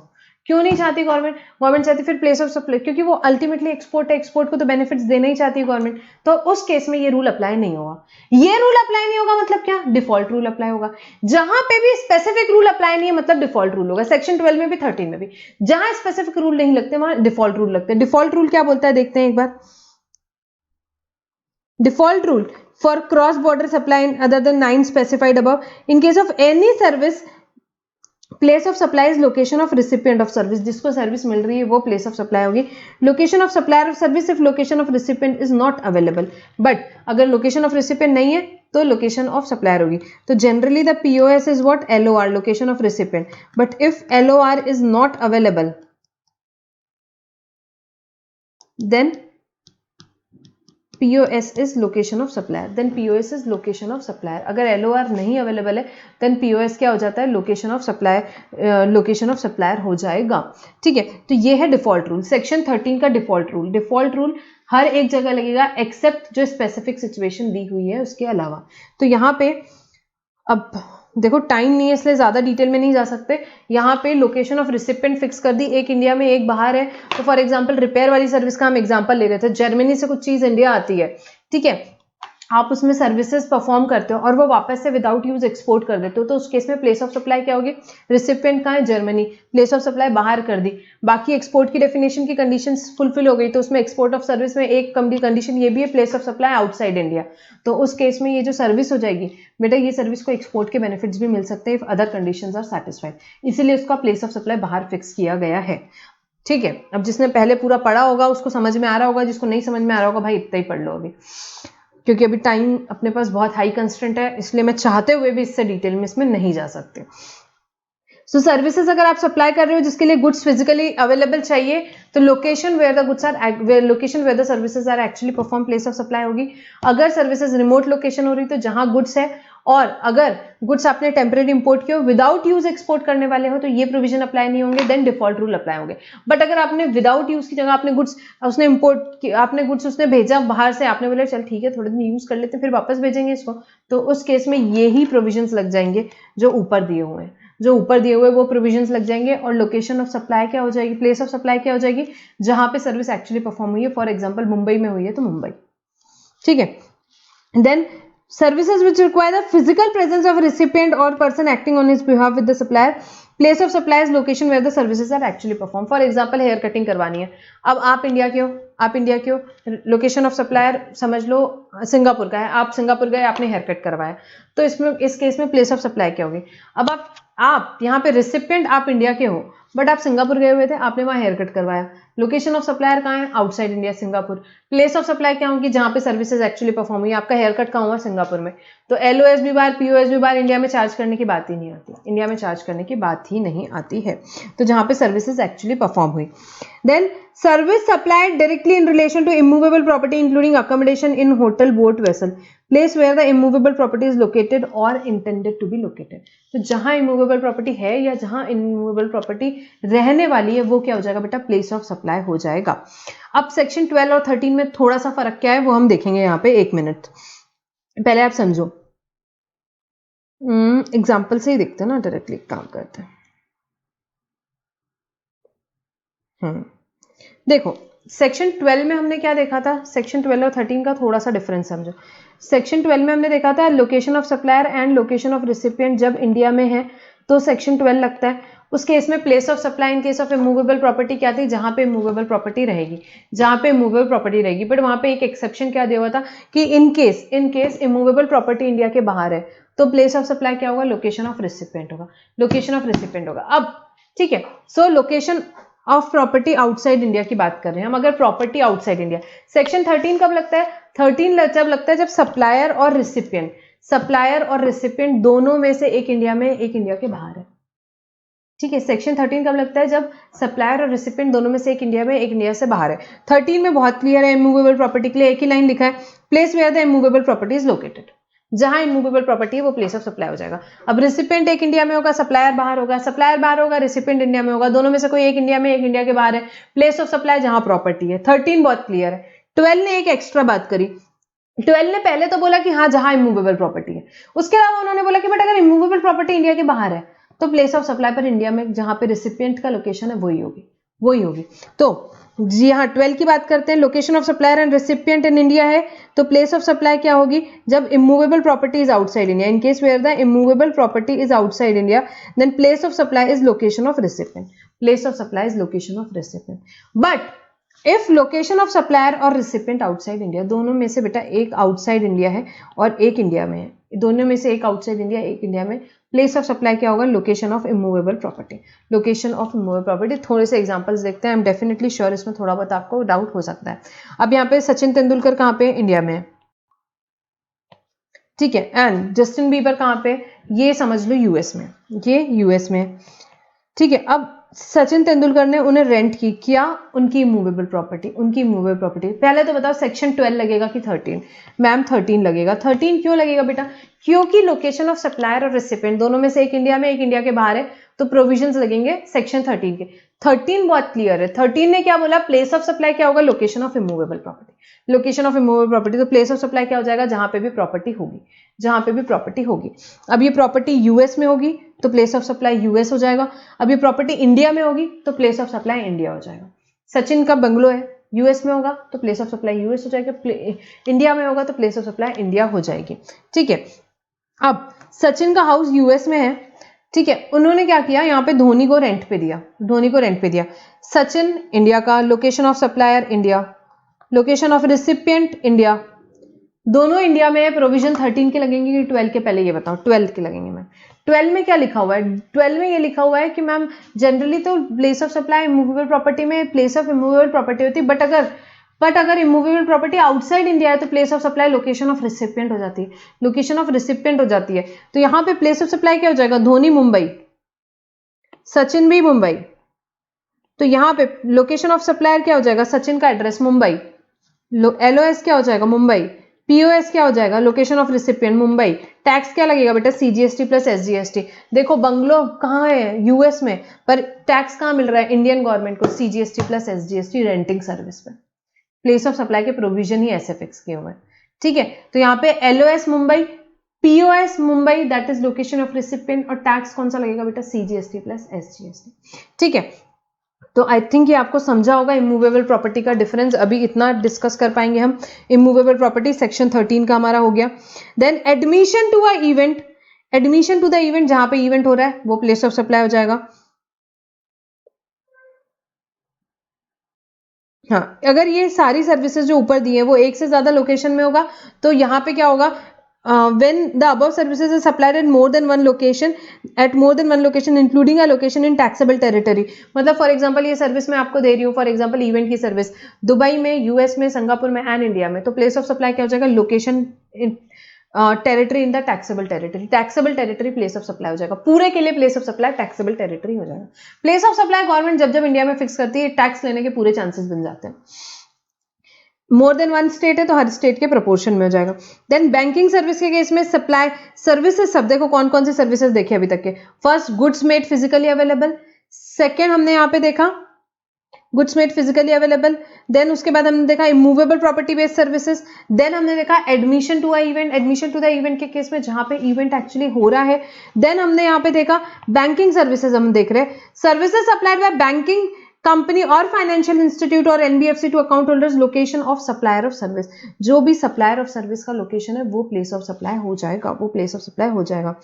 A: क्यों नहीं चाहती गवर्नमेंट, गवर्नमेंट चाहती फिर प्लेस ऑफ सप्लाई, क्योंकि वो अल्टीमेटली एक्सपोर्ट है, एक्सपोर्ट को तो बेनिफिट्स देना ही चाहती है गवर्नमेंट, तो उस केस में ये रूल अप्लाई नहीं होगा। ये रूल अप्लाई नहीं होगा मतलब क्या, डिफॉल्ट रूल अप्लाई होगा। जहां पे भी स्पेसिफिक रूल अप्लाई नहीं है मतलब डिफॉल्ट रूल होगा। सेक्शन 12 में भी 13 में भी जहां स्पेसिफिक रूल नहीं लगते वहां डिफॉल्ट रूल लगते हैं। डिफॉल्ट रूल क्या बोलता है देखते हैं एक बार। Default rule for cross border supply other than 9 specified above, in case of any service place of supply is location of recipient of service, जिसको सर्विस मिल रही है वो प्लेस ऑफ सप्लाई होगी. Location of supplier of service if location of recipient is not available, but अगर location of recipient नहीं है तो लोकेशन ऑफ सप्लायर होगी. तो generally the POS is what, LOR, location of recipient. But if LOR is not available then POS is location of supplier. Then POS is location of supplier. अगर LOR नहीं available है then POS क्या हो जाता है, location of supply, location of supplier हो जाएगा. ठीक है, तो ये है डिफॉल्ट रूल. सेक्शन 13 का डिफॉल्ट रूल. डिफॉल्ट रूल हर एक जगह लगेगा एक्सेप्ट जो स्पेसिफिक सिचुएशन दी हुई है उसके अलावा. तो यहाँ पे अब देखो टाइम नहीं है इसलिए ज्यादा डिटेल में नहीं जा सकते. यहाँ पे लोकेशन ऑफ रिसिपिएंट फिक्स कर दी, एक इंडिया में एक बाहर है. तो फॉर एग्जांपल रिपेयर वाली सर्विस का हम एग्जांपल ले रहे थे. जर्मनी से कुछ चीज इंडिया आती है, ठीक है, आप उसमें सर्विसेज परफॉर्म करते हो और वो वापस से विदाउट यूज एक्सपोर्ट कर देते हो, तो उस केस में प्लेस ऑफ सप्लाई क्या होगी, रिसिपिएंट कहाँ है, जर्मनी, प्लेस ऑफ सप्लाई बाहर कर दी. बाकी एक्सपोर्ट की डेफिनेशन की कंडीशंस फुलफिल हो गई, तो उसमें एक्सपोर्ट ऑफ सर्विस में एक कंडीशन ये भी है, place of supply outside India. तो उस केस में ये जो सर्विस हो जाएगी बेटा, ये सर्विस को एक्सपोर्ट के बेनिफिट्स भी मिल सकते हैं if other conditions are satisfied. इसीलिए उसका प्लेस ऑफ सप्लाई बाहर फिक्स किया गया है. ठीक है, अब जिसने पहले पूरा पढ़ा होगा उसको समझ में आ रहा होगा, जिसको नहीं समझ में आ रहा होगा भाई इतना ही पढ़ लो अभी, क्योंकि अभी टाइम अपने पास बहुत हाई कंस्ट्रेंट है, इसलिए मैं चाहते हुए भी इससे डिटेल में इसमें नहीं जा सकते. सो सर्विसेज अगर आप सप्लाई कर रहे हो जिसके लिए गुड्स फिजिकली अवेलेबल चाहिए, तो location where the goods are, location where the services are actually perform place of supply होगी. अगर सर्विसेज रिमोट लोकेशन हो रही तो जहां गुड्स है, और अगर गुड्स आपने टेम्परेरी इंपोर्ट किया विदाउट यूज एक्सपोर्ट करने वाले हो तो ये प्रोविजन अप्लाई नहीं होंगे, देन डिफॉल्ट रूल अप्लाई होंगे. बट अगर आपने विदाउट यूज की जगह आपने गुड्स उसने इंपोर्ट, आपने गुड्स उसने भेजा बाहर से, आपने बोला चल ठीक है थोड़े दिन यूज कर लेते हैं फिर वापस भेजेंगे इसको, तो उस केस में यही प्रोविजंस लग जाएंगे जो ऊपर दिए हुए हैं. जो ऊपर दिए हुए वो प्रोविजंस लग जाएंगे. और लोकेशन ऑफ सप्लाई क्या हो जाएगी, प्लेस ऑफ सप्लाई क्या हो जाएगी, जहां पे सर्विस एक्चुअली परफॉर्म हुई है. फॉर एग्जांपल मुंबई में हुई है तो मुंबई. ठीक है, then services which require the physical presence of a recipient or person acting on his behalf with the supplier, place of supply is location where the services are actually performed. For example hair cutting करवानी है, अब आप India के हो, location of supplier समझ लो Singapore का है, आप सिंगापुर गए, आपने हेयर कट करवाया, तो इसमें इस केस में प्लेस ऑफ सप्लाई क्या होगी. अब आप यहाँ पे रिसिपिएंट आप इंडिया के हो बट आप सिंगापुर गए हुए थे, आपने वहां हेयर कट करवाया, लोकेशन ऑफ सप्लायर कहाँ है, outside India Singapore. Place of supply क्या होगी, जहां पे सर्विसेज एक्चुअली परफॉर्म हुई, आपका हेयर कट कहाँ हुआ, सिंगापुर में. तो LOS भी बार, POS भी बार इंडिया में चार्ज करने की बात ही नहीं आती, इंडिया में चार्ज करने की बात ही नहीं आती है. तो जहां पे सर्विसेज एक्चुअली परफॉर्म हुई. Then service supplied directly in relation to immovable property including accommodation in hotel, boat, vessel, place where the immovable property is located और इंटेंडेड टू बी लोकेटेड. तो जहां इमूवेबल प्रॉपर्टी है या जहां immovable property रहने वाली है वो क्या हो जाएगा बेटा, प्लेस ऑफ सप्लाई हो जाएगा. अब सेक्शन 12 और 13 में थोड़ा सा फर्क क्या है वो हम देखेंगे यहाँ पे. 1 मिनट पहले आप समझो, एग्जाम्पल से ही देखते हैं ना, डायरेक्टली काम करते हैं. देखो सेक्शन 12 में हमने क्या देखा था, सेक्शन 12 और 13 का थोड़ा सा डिफरेंस समझो. सेक्शन 12 में हमने देखा था location of supplier and location of recipient जब इंडिया में है तो सेक्शन 12 लगता है. उस केस में place of supply in case of immovable property क्या थी, जहां पे इमूवेबल प्रॉपर्टी रहेगी, जहां पे इमूवेबल प्रॉपर्टी रहेगी. बट वहां पे एक एक्सेप्शन क्या दिया हुआ था कि in case immovable property India के बाहर है तो प्लेस ऑफ सप्लाई क्या होगा, लोकेशन ऑफ रिसिपिएंट होगा, लोकेशन ऑफ रिसिपिएंट होगा. अब ठीक है, सो location of property outside India की बात कर रहे हैं हम. अगर प्रॉपर्टी आउटसाइड इंडिया, सेक्शन 13 कब लगता है, 13 जब लगता है जब सप्लायर और रिसिपिएंट दोनों में से एक इंडिया में एक इंडिया के बाहर है. ठीक है, सेक्शन 13 कब लगता है, जब सप्लायर और रिसिपिएंट दोनों में से एक इंडिया में एक इंडिया से बाहर है. 13 में बहुत क्लियर है, इमूवेबल प्रॉपर्टी के लिए एक ही लाइन लिखा है, place where the immovable property is located. जहां इमूवेबल प्रॉपर्टी है वो प्लेस ऑफ सप्लाई हो जाएगा. अब रिसिपिएंट एक इंडिया में होगा, सप्लायर बाहर होगा, रिसिपिएंट इंडिया में होगा, दोनों में से कोई एक इंडिया में एक इंडिया के बाहर है, प्लेस ऑफ सप्लाई जहां प्रॉपर्टी है. 13 बहुत क्लियर है. 12 ने एक एक्स्ट्रा बात करी. 12 ने पहले तो बोला कि हाँ जहां इमूवेबल प्रॉपर्टी है, उसके अलावा उन्होंने बोला कि बट अगर इमूवेबल प्रॉपर्टी इंडिया के बाहर है तो प्लेस ऑफ सप्लाई पर इंडिया में जहां पे रिसिपिएंट का लोकेशन है वही होगी. तो जी हाँ 12 की बात करते हैं. Location of supplier and recipient in India है तो प्लेस ऑफ सप्लाई क्या होगी, जब immovable property is outside India. In case where the immovable property is outside India then place of supply is location of recipient. Place of supply is location of recipient. But if location of supplier और recipient outside India, दोनों में से बेटा एक outside India है और एक India में है, दोनों में से एक आउटसाइड इंडिया एक इंडिया में, प्लेस ऑफ सप्लाई क्या होगा? Location of immovable property. Location of immovable property, थोड़े से एग्जांपल्स देखते हैं, आई एम डेफिनेटली श्योर इसमें थोड़ा बहुत आपको डाउट हो सकता है। अब यहाँ पे सचिन तेंदुलकर कहाँ पे? इंडिया में, ठीक है। एंड जस्टिन बीबर कहाँ पे? ये समझ लो यूएस में, ये यूएस में, ठीक है। अब सचिन तेंदुलकर ने उन्हें रेंट की, क्या? उनकी इमूवेबल प्रॉपर्टी, उनकी इमूवेबल प्रॉपर्टी। पहले तो बताओ सेक्शन 12 लगेगा कि 13? मैम 13 लगेगा। 13 क्यों लगेगा बेटा? क्योंकि लोकेशन ऑफ सप्लायर और रेसिपिएंट दोनों में से एक इंडिया में एक इंडिया के बाहर है, तो प्रोविजंस लगेंगे सेक्शन 13 के। 13 बहुत क्लियर है। 13 ने क्या बोला? प्लेस ऑफ सप्लाई क्या होगा? Location of immovable property. Location of immovable property, तो प्लेस ऑफ सप्लाई क्या हो जाएगा? जहां पे भी प्रॉपर्टी होगी, जहां पे भी प्रॉपर्टी होगी। अब ये प्रॉपर्टी यूएस में होगी तो प्लेस ऑफ सप्लाई यूएस हो जाएगा। अब ये प्रॉपर्टी इंडिया में होगी तो प्लेस ऑफ सप्लाई इंडिया हो जाएगा। सचिन का बंगलो है, यूएस में होगा तो प्लेस ऑफ सप्लाई यूएस हो जाएगा, इंडिया में होगा तो प्लेस ऑफ सप्लाई इंडिया हो जाएगी, ठीक है। अब सचिन का हाउस यूएस में है, ठीक है। उन्होंने क्या किया? यहाँ पे धोनी को रेंट पे दिया, धोनी को रेंट पे दिया। सचिन इंडिया का, location of supplier India, location of recipient India, दोनों इंडिया में। प्रोविजन 13 के लगेंगे कि 12 के? पहले ये बताओ, 12 के लगेंगे मैम। 12 में क्या लिखा हुआ है? 12 में ये लिखा हुआ है कि मैम जनरली तो place of supply immovable property में प्लेस ऑफ इमूवेबल प्रॉपर्टी होती है, बट अगर इमूवेबल प्रॉपर्टी आउटसाइड इंडिया है तो place of supply location of recipient हो जाती है, लोकेशन ऑफ रिसिपिएंट हो जाती है। तो यहाँ पे प्लेस ऑफ सप्लाई क्या हो जाएगा? धोनी मुंबई, सचिन भी मुंबई, तो यहाँ पे लोकेशन ऑफ सप्लायर क्या हो जाएगा? सचिन का एड्रेस मुंबई, एलओएस क्या हो जाएगा? मुंबई, पीओएस क्या हो जाएगा? Location of recipient Mumbai. Tax क्या लगेगा बेटा? CGST plus SGST. देखो बंगलो कहाँ है? यूएस में, पर टैक्स कहाँ मिल रहा है? इंडियन गवर्नमेंट को, CGST plus SGST renting service पे। प्लेस ऑफ सप्लाई के प्रोविजन ही ऐसे फिक्स किए हुए हैं, ठीक है। तो यहाँ पे LOS Mumbai, POS Mumbai, that is location of recipient, और टैक्स कौन सा लगेगा बेटा? सीजीएसटी प्लस एसजीएसटी, ठीक है। तो आई थिंक ये आपको समझा होगा इमूवेबल प्रॉपर्टी का डिफरेंस। अभी इतना डिस्कस कर पाएंगे हम। इमूवेबल प्रॉपर्टी सेक्शन 13 का हमारा हो गया। Then admission to a event, admission to the event, जहां पे इवेंट हो रहा है वो प्लेस ऑफ सप्लाई हो जाएगा। हाँ, अगर ये सारी सर्विसेज जो ऊपर दी है वो एक से ज्यादा लोकेशन में होगा तो यहाँ पे क्या होगा? when the above services is supplied at more than one location including a location in taxable territory, मतलब फॉर एग्जांपल ये सर्विस मैं आपको दे रही हूँ, फॉर एग्जांपल इवेंट की सर्विस दुबई में, यूएस में, सिंगापुर में एंड इंडिया में, तो प्लेस ऑफ सप्लाई क्या हो जाएगा? Location territory in the taxable territory, taxable territory place of supply हो जाएगा। पूरे के लिए place of supply taxable territory हो जाएगा। प्लेस ऑफ सप्लाई गवर्नमेंट जब जब इंडिया में फिक्स करती है, टैक्स लेने के पूरे चांसेस बन जाते हैं। मोर देन वन स्टेट है तो हर स्टेट के प्रोपोर्शन में हो जाएगा। देन बैंकिंग सर्विस के केस में सप्लाई सर्विसेज, सब देखो कौन कौन सी सर्विसेज देखी अभी तक के। First, goods made physically available. Second हमने यहाँ पे देखा goods made physically available. Then उसके बाद हमने देखा immovable property based services. Then हमने देखा admission to a event, admission to the event के केस में जहां पे इवेंट एक्चुअली हो रहा है। देन हमने यहाँ पे देखा बैंकिंग सर्विसेज, हम देख रहे हैं services supplied by banking company और फाइनेंशियल इंस्टीट्यूट और NBFC to account holders, location of supplier of service, जो भी सप्लायर ऑफ सर्विस का लोकेशन है वो प्लेस ऑफ सप्लाई हो जाएगा, वो प्लेस ऑफ सप्लाई हो जाएगा,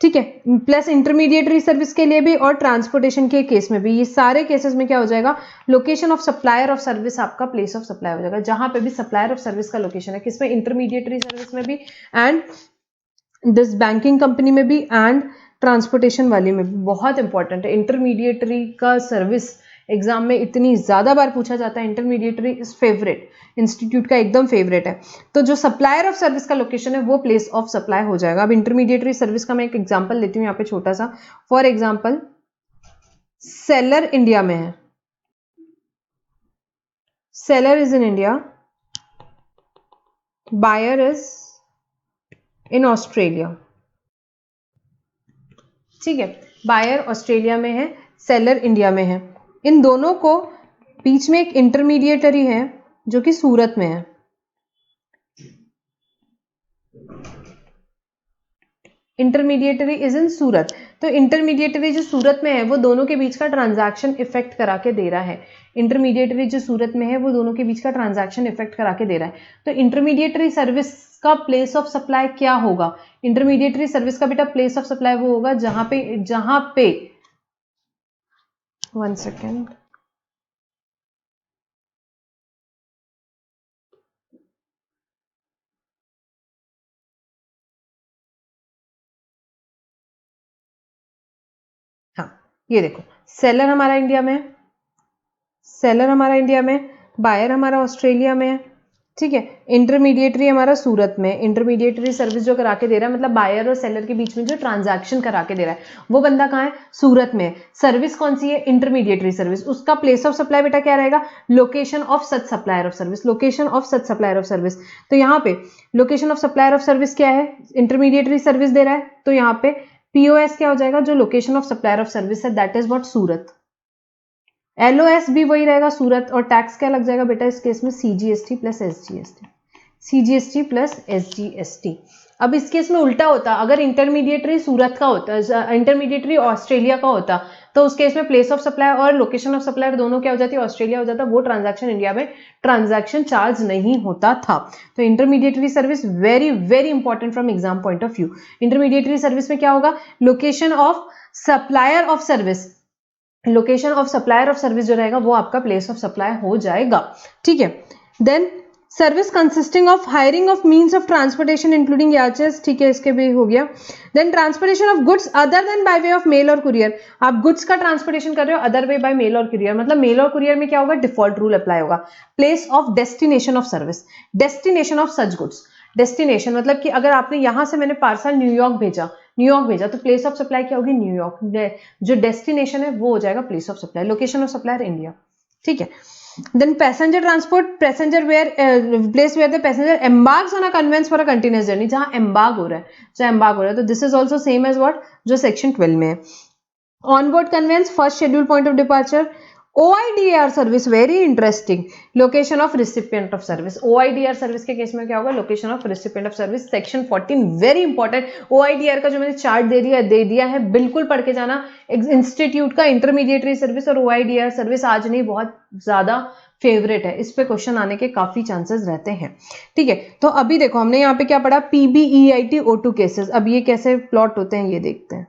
A: ठीक है। प्लस इंटरमीडिएटरी सर्विस के लिए भी और ट्रांसपोर्टेशन के केस में भी, ये सारे केसेस में क्या हो जाएगा? Location of supplier of service आपका प्लेस ऑफ सप्लाई हो जाएगा, जहां पे भी सप्लायर ऑफ सर्विस का लोकेशन है, किसमें? इंटरमीडिएटरी सर्विस में भी एंड दिस बैंकिंग कंपनी में भी एंड ट्रांसपोर्टेशन वाली में भी। बहुत इंपॉर्टेंट है इंटरमीडिएटरी का सर्विस, एग्जाम में इतनी ज्यादा बार पूछा जाता है। इंटरमीडिएटरी इज फेवरेट, इंस्टीट्यूट का एकदम फेवरेट है। तो जो सप्लायर ऑफ सर्विस का लोकेशन है वो प्लेस ऑफ सप्लाई हो जाएगा। अब इंटरमीडिएटरी सर्विस का मैं एक एग्जांपल लेती हूँ यहाँ पे छोटा सा। फॉर एग्जांपल सेलर इंडिया में है, seller is in India, buyer is in Australia, ठीक है। बायर ऑस्ट्रेलिया में है, सेलर इंडिया में है। इन दोनों को बीच में एक इंटरमीडिएटरी है जो कि सूरत में है। इंटरमीडिएटरी इज इन सूरत। तो इंटरमीडिएटरी जो सूरत में है वो दोनों के बीच का ट्रांजैक्शन इफेक्ट करा के दे रहा है। इंटरमीडिएटरी जो सूरत में है वो दोनों के बीच का ट्रांजैक्शन इफेक्ट करा के दे रहा है। तो इंटरमीडिएटरी सर्विस का प्लेस ऑफ सप्लाई क्या होगा? इंटरमीडिएटरी सर्विस का बेटा प्लेस ऑफ सप्लाई वो होगा जहां पे 1 सेकेंड, ये देखो सेलर हमारा इंडिया में है, सेलर हमारा इंडिया में, बायर हमारा ऑस्ट्रेलिया में है, ठीक है। इंटरमीडिएटरी हमारा सूरत में, इंटरमीडिएटरी सर्विस जो करा के दे रहा है, मतलब बायर और सेलर के बीच में जो ट्रांजैक्शन करा के दे रहा है, वो बंदा कहाँ है, सूरत में। सर्विस कौन सी है, इंटरमीडिएटरी सर्विस। उसका प्लेस ऑफ सप्लाई बेटा क्या रहेगा, location of such supplier of service, location of such supplier of service. तो यहाँ पे location of supplier of service क्या है, इंटरमीडिएटरी सर्विस दे रहा है, तो यहाँ पे पीओएस क्या हो जाएगा, जो location of supplier of service है, that is what, Surat. LOS भी वही रहेगा, सूरत। और टैक्स क्या लग जाएगा बेटा इस केस में, CGST plus SGST, CGST plus SGST. अब इस केस में उल्टा होता, अगर इंटरमीडिएटरी सूरत का होता, इंटरमीडिएटरी ऑस्ट्रेलिया का होता, तो उस केस में प्लेस ऑफ सप्लाई और लोकेशन ऑफ सप्लायर दोनों क्या हो जाती है, ऑस्ट्रेलिया हो जाता, वो ट्रांजैक्शन इंडिया में ट्रांजैक्शन चार्ज नहीं होता था। तो intermediary service very very important from exam point of view. Intermediary service में क्या होगा, location of supplier of service, location of supplier of service जो रहेगा वो आपका प्लेस ऑफ सप्लाई हो जाएगा, ठीक है। Then service consisting of hiring of means of transportation including याचेस, ठीक है, इसके भी हो गया। Then transportation of goods other than by way of mail और कुरियर, आप गुड्स का ट्रांसपोर्टेशन कर रहे हो अदर वे बाय मेल और कुरियर, मतलब मेल और कुरियर में क्या होगा, डिफॉल्ट रूल अप्लाई होगा। Place of destination of service, destination of such goods, destination मतलब कि अगर आपने यहां से मैंने पार्सल न्यूयॉर्क भेजा तो प्लेस ऑफ सप्लाई क्या होगी, न्यूयॉर्क। जो डेस्टिनेशन है वो हो जाएगा place of supply, location of supplier India, ठीक है। Then passenger transport, passenger where place where the passenger embarks on a conveyance for a continuous journey, जहां एम्बार्क हो रहा है, तो this is also same as what, जो section 12 में है। Onboard conveyance first schedule point of departure. OIDR service very interesting, location of recipient of service. OIDR service के case में क्या होगा, location of recipient of service, section 14 very important. OIDR का जो मैंने चार्ट दे दिया है बिल्कुल पढ़ के जाना, इंस्टीट्यूट का इंटरमीडिएटरी सर्विस और OIDR सर्विस आज नहीं बहुत ज्यादा फेवरेट है, इस पे क्वेश्चन आने के काफी चांसेस रहते हैं, ठीक है। तो अभी देखो हमने यहाँ पे क्या पढ़ा, PBEIT O2 केसेस। अब ये कैसे प्लॉट होते हैं ये देखते हैं।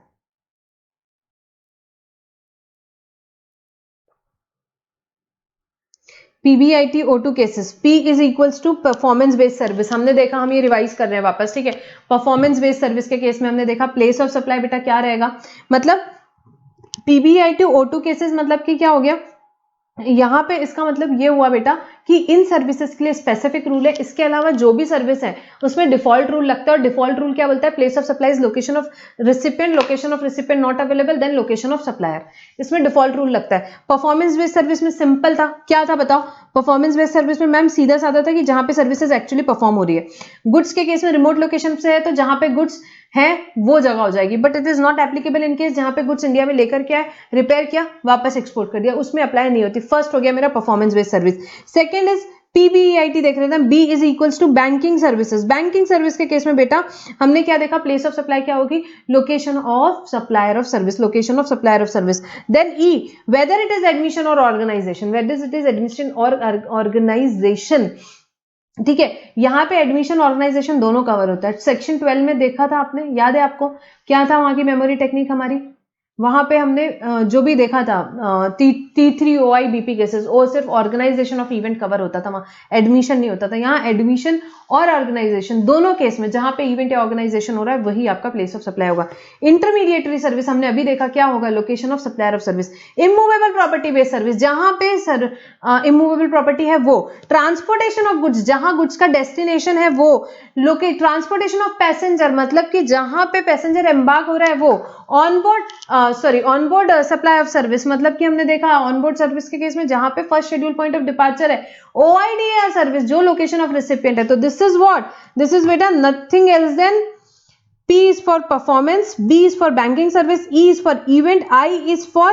A: PBIT O2 cases, P is equals to performance based service. हमने देखा, हम ये रिवाइज कर रहे हैं वापस, ठीक है। परफॉर्मेंस बेस्ड सर्विस के केस में हमने देखा प्लेस ऑफ सप्लाई बेटा क्या रहेगा, मतलब PBIT O2 केसेस मतलब कि क्या हो गया, यहाँ पे इसका मतलब ये हुआ बेटा कि इन सर्विसेज के लिए स्पेसिफिक रूल है, इसके अलावा जो भी सर्विस है उसमें डिफॉल्ट रूल लगता है। और डिफॉल्ट रूल क्या बोलता है, place of supply is location of recipient, location of recipient not available, then location of supplier, इसमें डिफॉल्ट रूल लगता है। परफॉर्मेंस बेस्ड सर्विस में सिंपल था, क्या था बताओ, परफॉर्मेंस बेस्ड सर्विस में मैम सीधा साधा था कि जहां पे सर्विसेज एक्चुअली परफॉर्म हो रही है। गुड्स के केस में रिमोट लोकेशन से है तो जहां पे गुड्स है वो जगह हो जाएगी, but it is not applicable in case जहां पे गुड्स इंडिया में लेकर के आए, रिपेयर किया, वापस एक्सपोर्ट कर दिया, उसमें अप्लाई नहीं होती। फर्स्ट हो गया मेरा performance based service. Second is PBEIT देख रहे थे, B is equals to banking services. Banking service के केस में बेटा हमने क्या देखा, प्लेस ऑफ सप्लाई क्या होगी, location of supplier of service, location of supplier of service. Then E, whether it is admission और organisation, whether it is admission और ऑर्गेनाइजेशन, ठीक है। यहाँ पे एडमिशन ऑर्गेनाइजेशन दोनों कवर होता है। सेक्शन 12 में देखा था आपने, याद है आपको क्या था वहां की मेमोरी टेक्निक हमारी, वहां पे हमने जो भी देखा था T3OI BP केसेस, वो सिर्फ ऑर्गेनाइजेशन ऑफ इवेंट कवर होता था, वहां एडमिशन नहीं होता था। यहाँ एडमिशन और ऑर्गेनाइजेशन दोनों केस में जहां पे इवेंट या ऑर्गेनाइजेशन हो रहा है वही आपका प्लेस ऑफ सप्लाई होगा। इंटरमीडिएटरी सर्विस हमने अभी देखा क्या होगा, location of supplier of service. Immovable property based service, जहां पे इमूवेबल प्रॉपर्टी है वो। ट्रांसपोर्टेशन ऑफ गुड्स, जहां गुड्स का डेस्टिनेशन है वो। ट्रांसपोर्टेशन ऑफ पैसेंजर, मतलब कि जहां पे पैसेंजर एम्बार्क हो रहा है वो। ऑनबोर्ड सप्लाई ऑफ सर्विस, मतलब कि हमने देखा ऑनबोर्ड सर्विस के केस में जहां पे first schedule point of departure है। OIDR सर्विस, जो लोकेशन ऑफ रिसिपिएंट है। तो this is what, this is बेटा nothing else then P is for performance, B is for banking service, E is for event, I is for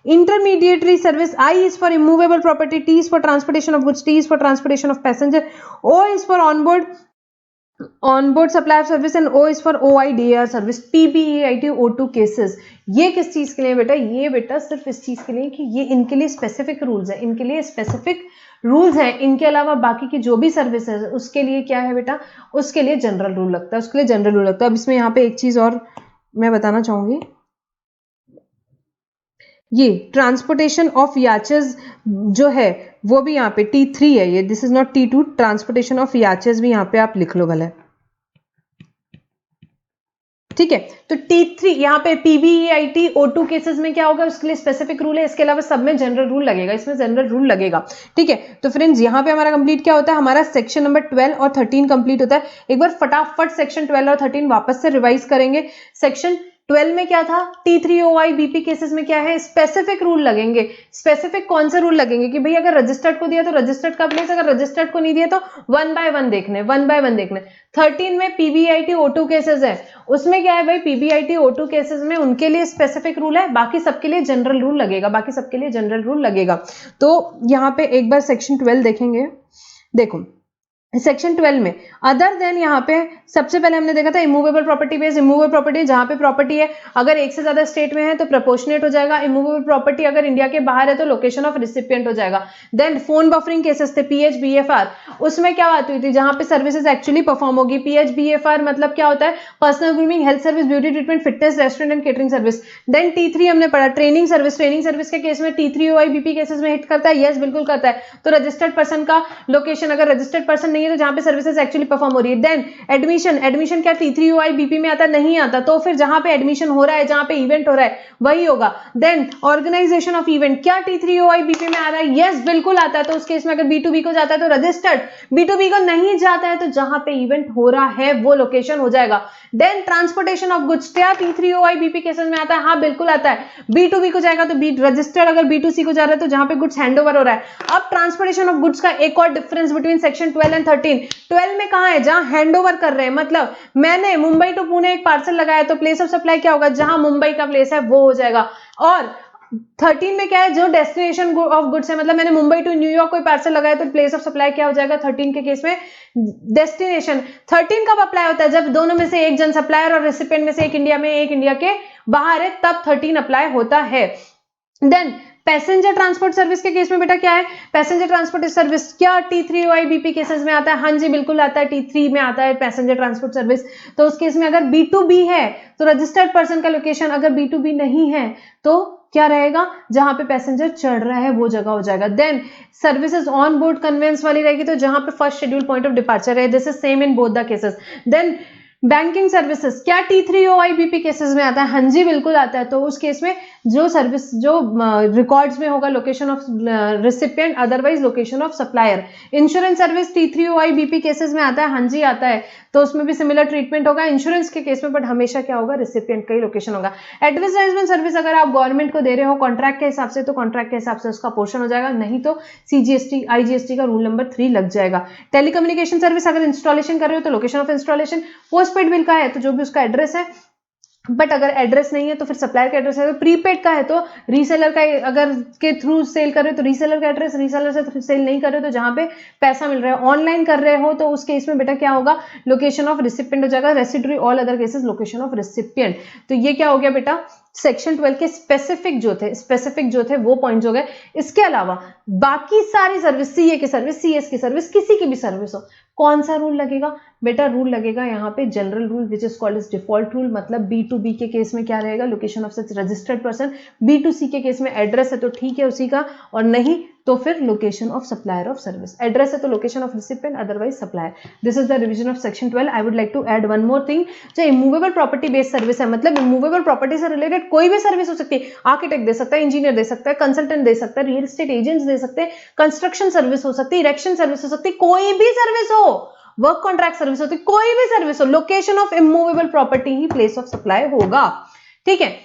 A: intermediary service, I is for immovable property, T is for transportation of goods, T is for transportation of passenger, O is for onboard supply of service and O is for OIDR service. PBEIT O2 cases, ये किस चीज के लिए बेटा, ये बेटा सिर्फ इस चीज के लिए कि ये इनके लिए स्पेसिफिक रूल्स है, इनके लिए स्पेसिफिक रूल्स हैं। इनके अलावा बाकी की जो भी सर्विस है उसके लिए क्या है बेटा, उसके लिए जनरल रूल लगता है, उसके लिए जनरल रूल लगता है। अब इसमें यहाँ पे एक चीज और मैं बताना चाहूंगी, ये ट्रांसपोर्टेशन ऑफ याचेस जो है वो भी यहाँ पे T3 है, ये this is not T2। Transportation of याचेस भी यहाँ पे आप लिख लो भले, ठीक है। तो T3 यहाँ पे PBEIT O2 केसेस में क्या होगा, उसके लिए स्पेसिफिक रूल है, इसके अलावा सब में जनरल रूल लगेगा, इसमें जनरल रूल लगेगा, ठीक है। तो फ्रेंड्स यहाँ पे हमारा कंप्लीट क्या होता है, हमारा सेक्शन नंबर 12 और 13 कंप्लीट होता है। एक बार फटाफट सेक्शन 12 और 13 वापस से रिवाइज करेंगे। सेक्शन 12 में क्या था, T3OI BP केसेस में क्या है, स्पेसिफिक रूल लगेंगे। स्पेसिफिक कौन से रूल लगेंगे कि भाई अगर रजिस्टर्ड को दिया तो रजिस्टर्ड का प्लेस, अगर रजिस्टर्ड को नहीं दिया तो वन बाय वन देखने। 13 में PBIT O2 केसेस है, उसमें क्या है भाई, PBIT O2 केसेस में उनके लिए स्पेसिफिक रूल है, बाकी सबके लिए जनरल रूल लगेगा, बाकी सबके लिए जनरल रूल लगेगा। तो यहाँ पे एक बार सेक्शन 12 देखेंगे। देखो सेक्शन 12 में अदर देन यहाँ पे सबसे पहले हमने देखा था immovable property based. Immovable property जहाँ पे प्रॉपर्टी है अगर एक से ज्यादा स्टेट में है तो प्रोपोर्शनेट हो जाएगा। इमूवेबल प्रॉपर्टी अगर इंडिया के बाहर है तो लोकेशन ऑफ रिसिपिएंट हो जाएगा। देन फोन बफरिंग केसेस थे PHBFR, उसमें क्या बात हुई थी, जहाँ पे सर्विसेज एक्चुअली परफॉर्म होगी। PHBFR मतलब क्या होता है, personal grooming, health service, beauty treatment, fitness, restaurant and catering service. Then T3 हमने पढ़ा ट्रेनिंग सर्विस। ट्रेनिंग सर्विस के केस में T3OI BP केसेस में हिट करता है, यस बिल्कुल करता है। तो रजिस्टर्ड पर्सन का लोकेशन, अगर रजिस्टर्ड पर्सन नहीं है तो जहाँ पे सर्विसेज एक्चुअली परफॉर्म हो रही है। देन एडमिशन, एडमिशन क्या T3OI BP में आता, नहीं आता, तो फिर जहां पे एडमिशन हो रहा है, जहां पे इवेंट हो रहा है वही होगा। देन ऑर्गेनाइजेशन ऑफ इवेंट, क्या T3OI BP में आ रहा है, यस बिल्कुल आता है। तो उस केस में अगर B2B को जाता है तो रजिस्टर्ड, B2B को नहीं जाता है तो जहां पे इवेंट हो रहा है वो लोकेशन हो जाएगा। देन ट्रांसपोर्टेशन ऑफ गुड्स, क्या T3OI BP केसेस में आता है, हाँ बिल्कुल आता है। B2B को जाएगा तो रजिस्टर्ड, अगर B2C को जा रहा है तो जहां पे गुड्स हैंडओवर हो रहा है। अब ट्रांसपोर्टेशन ऑफ गुड्स का एक और डिफरेंस बिटवीन सेक्शन 12 एंड 13। 12 में कहां है, जहां हैंडओवर कर रहे हैं, मतलब मैंने मुंबई टू पुणे एक पार्सल लगाया तो प्लेस ऑफ सप्लाई क्या होगा, जहां मुंबई का प्लेस है वो हो जाएगा। और 13 में क्या है, जो डेस्टिनेशन ऑफ गुड्स है, मतलब मैंने मुंबई टू न्यूयॉर्क कोई पार्सल लगाया तो प्लेस ऑफ सप्लाई क्या हो जाएगा 13 के केस में, डेस्टिनेशन। 13 कब अप्लाई होता है, जब दोनों में से एक जन सप्लायर और रेसिपिएंट में से एक इंडिया में एक इंडिया के बाहर है, तब 13 अप्लाई होता है। देन पैसेंजर ट्रांसपोर्ट सर्विस के केस में बेटा क्या है, पैसेंजर ट्रांसपोर्ट सर्विस क्या T3OI BP केसेस में आता है, हाँ जी बिल्कुल आता है, T3 में आता है पैसेंजर ट्रांसपोर्ट सर्विस। तो उस केस में अगर B2B है तो रजिस्टर्ड पर्सन का लोकेशन, अगर B2B नहीं है तो क्या रहेगा, जहां पे पैसेंजर चढ़ रहा है वो जगह हो जाएगा। Then services on board conveyance वाली रहेगी, तो जहां पे first schedule point of departure है, this is same in both the cases. Then banking services क्या T3OI BP केसेस में आता है, हाँ जी बिल्कुल आता है। तो उस केस में जो सर्विस जो रिकॉर्ड्स में होगा location of recipient, otherwise location of supplier. Insurance service T3OI BP cases में आता है, हाँ जी आता है। तो उसमें भी सिमिलर ट्रीटमेंट होगा इंश्योरेंस के केस में, बट हमेशा क्या होगा, रिसिपिएंट का ही लोकेशन होगा। एडवर्टाइजमेंट सर्विस अगर आप गवर्नमेंट को दे रहे हो कॉन्ट्रैक्ट के हिसाब से, तो कॉन्ट्रैक्ट के हिसाब से उसका पोर्शन हो जाएगा, नहीं तो CGST IGST का रूल नंबर 3 लग जाएगा। टेलीकम्युनिकेशन सर्विस अगर इंस्टॉलेशन कर रहे हो तो location of installation. Postpaid bill का है तो जो भी उसका एड्रेस है, बट अगर एड्रेस नहीं है तो फिर सप्लायर का एड्रेस है। तो प्रीपेड का है तो रीसेलर का, अगर के थ्रू सेल कर रहे हो तो रीसेलर का एड्रेस, रीसेलर से सेल नहीं कर रहे हो तो जहां पे पैसा मिल रहा है। ऑनलाइन कर रहे हो तो उस केस में बेटा क्या होगा, लोकेशन ऑफ रिसिपिएंट हो जाएगा। Residuary all other cases location of recipient. तो ये क्या हो गया बेटा, सेक्शन 12 के स्पेसिफिक जो थे वो पॉइंट्स हो गए। इसके अलावा बाकी सारी सर्विस, CA की सर्विस, CS की सर्विस, किसी की भी सर्विस हो, कौन सा रूल लगेगा बेटा, रूल लगेगा यहाँ पे general rule which is called is default rule. मतलब B2B के केस में क्या रहेगा, location of such registered person. B2C के केस में एड्रेस है तो ठीक है उसी का, और नहीं तो फिर location of supplier of service. Address है तो location of recipient, otherwise supplier. This is the revision of section 12। I would like to add one more thing, जो इमूवेबल प्रॉपर्टी बेस्ड सर्विस है, मतलब इमूवेबल प्रॉपर्टी से related कोई भी service हो सकती है। आर्किटेक्ट दे सकता है, इंजीनियर दे सकता है, कंसल्टेंट दे सकता है, रियल एस्टेट एजेंट्स दे सकते हैं, कंस्ट्रक्शन सर्विस हो सकती है, इरेक्शन सर्विस हो सकती है, कोई भी सर्विस हो, वर्क कॉन्ट्रैक्ट सर्विस होती है, कोई भी सर्विस हो, location of immovable property he place of supply होगा। ठीक है,